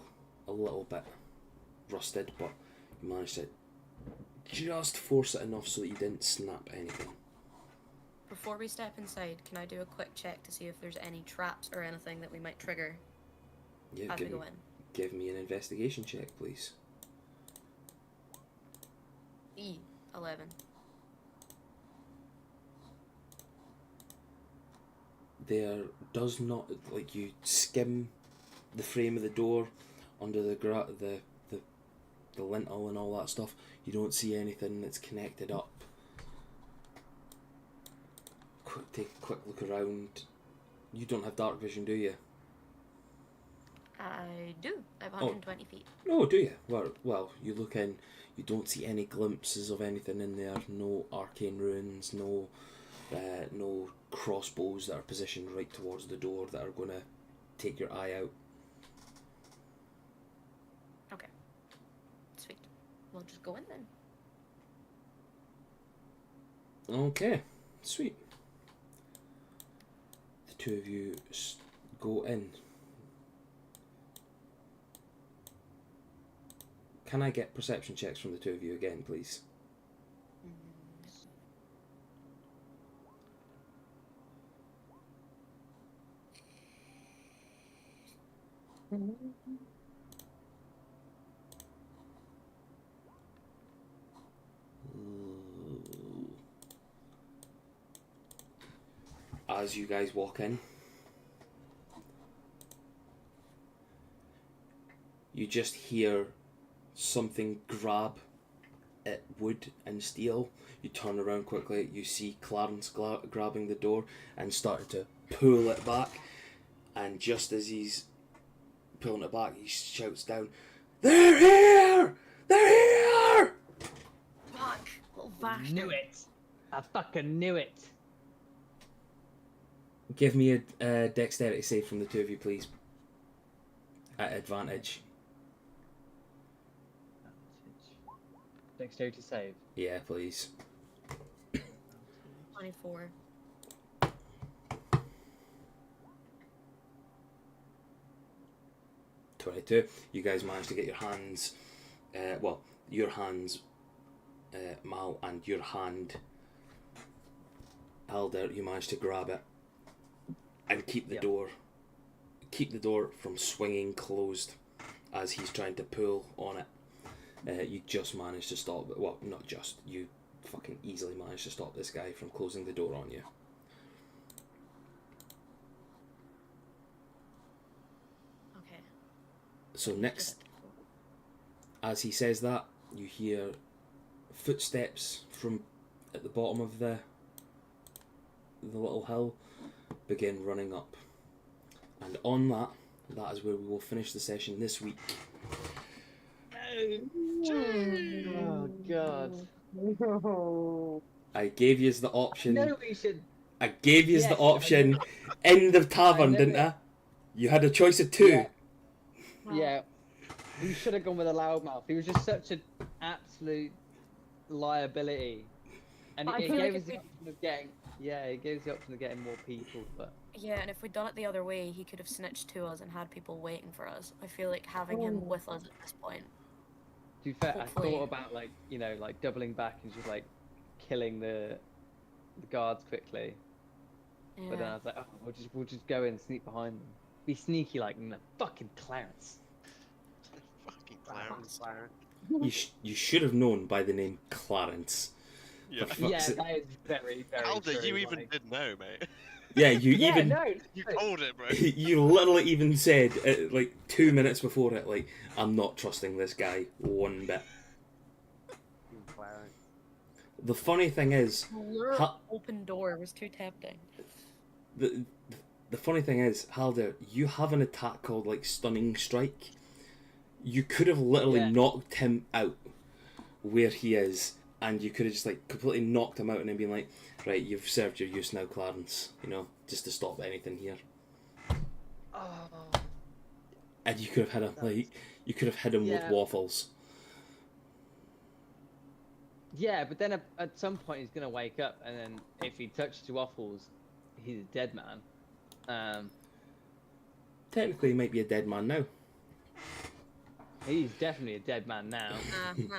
a little bit rusted, but you managed to just force it enough so that you didn't snap anything. Before we step inside, can I do a quick check to see if there's any traps or anything that we might trigger Yeah, as we go in? give me an investigation check, please. 11. There does not, like, you skim the frame of the door under the lintel and all that stuff. You don't see anything that's connected up. Take a quick look around. You don't have dark vision, do you? I do. I have 120 feet. No, do you? Well, you look in. You don't see any glimpses of anything in there. No arcane runes. No crossbows that are positioned right towards the door that are going to take your eye out. Okay. Sweet. We'll just go in then. Okay, sweet. The two of you go in. Can I get perception checks from the two of you again, please? As you guys walk in, you just hear something grab at wood and steel. You turn around quickly, you see Clarence grabbing the door and starting to pull it back, and just as he's pulling it back, he shouts down, "They're here! They're here!" Fuck! Little bastard. Knew it! I fucking knew it! Give me a dexterity save from the two of you, please. At advantage. Dexterity save. Yeah, please. 24. 22. You guys managed to get your hands, your hands, Mal, and your hand, Alder, you managed to grab it and keep the door from swinging closed as he's trying to pull on it. You just managed to stop it. Well, not just. You fucking easily managed to stop this guy from closing the door on you. Okay. So next, as he says that, you hear footsteps from at the bottom of the little hill begin running up, and on that, that is where we will finish the session this week. Oh god. No. I gave you the option. No, we should. I gave you Yes, the I option in the tavern, know didn't it. I? You had a choice of two. Yeah. Yeah, we should have gone with a loudmouth. He was just such an absolute liability, and I he feel gave like us the if option of getting. Yeah, he gave us the option of getting more people, but Yeah, and if we'd done it the other way, he could have snitched to us and had people waiting for us. I feel like having him Oh. with us at this point. to be fair, I Hopefully. thought about like like doubling back and just like killing the guards quickly, Yeah. but then I was like, oh, we'll just go and sneak behind them, be sneaky like fucking Clarence. Fucking Clarence. You should have known by the name Clarence. Yeah. For fuck's Yeah, sake. that is very very Alder, true. you even like- did know, mate. Yeah, you Yeah, even no, You no. called it, bro. you literally even said like 2 minutes before it, like, I'm not trusting this guy one bit. Clarence. The funny thing is, Lure Ha- open door was too tempting. the the funny thing is, Halder, you have an attack called like Stunning Strike. You could have literally Yeah. knocked him out where he is, and you could have just like completely knocked him out and then been like, right, you've served your use now, Clarence. You know, just to stop anything here. Oh, And you could have had you could have hit him with Yeah. waffles. yeah, but then at some point he's gonna wake up, and then if he touches waffles, he's a dead man. Technically, he might be a dead man now. He's definitely a dead man now. Uh-huh.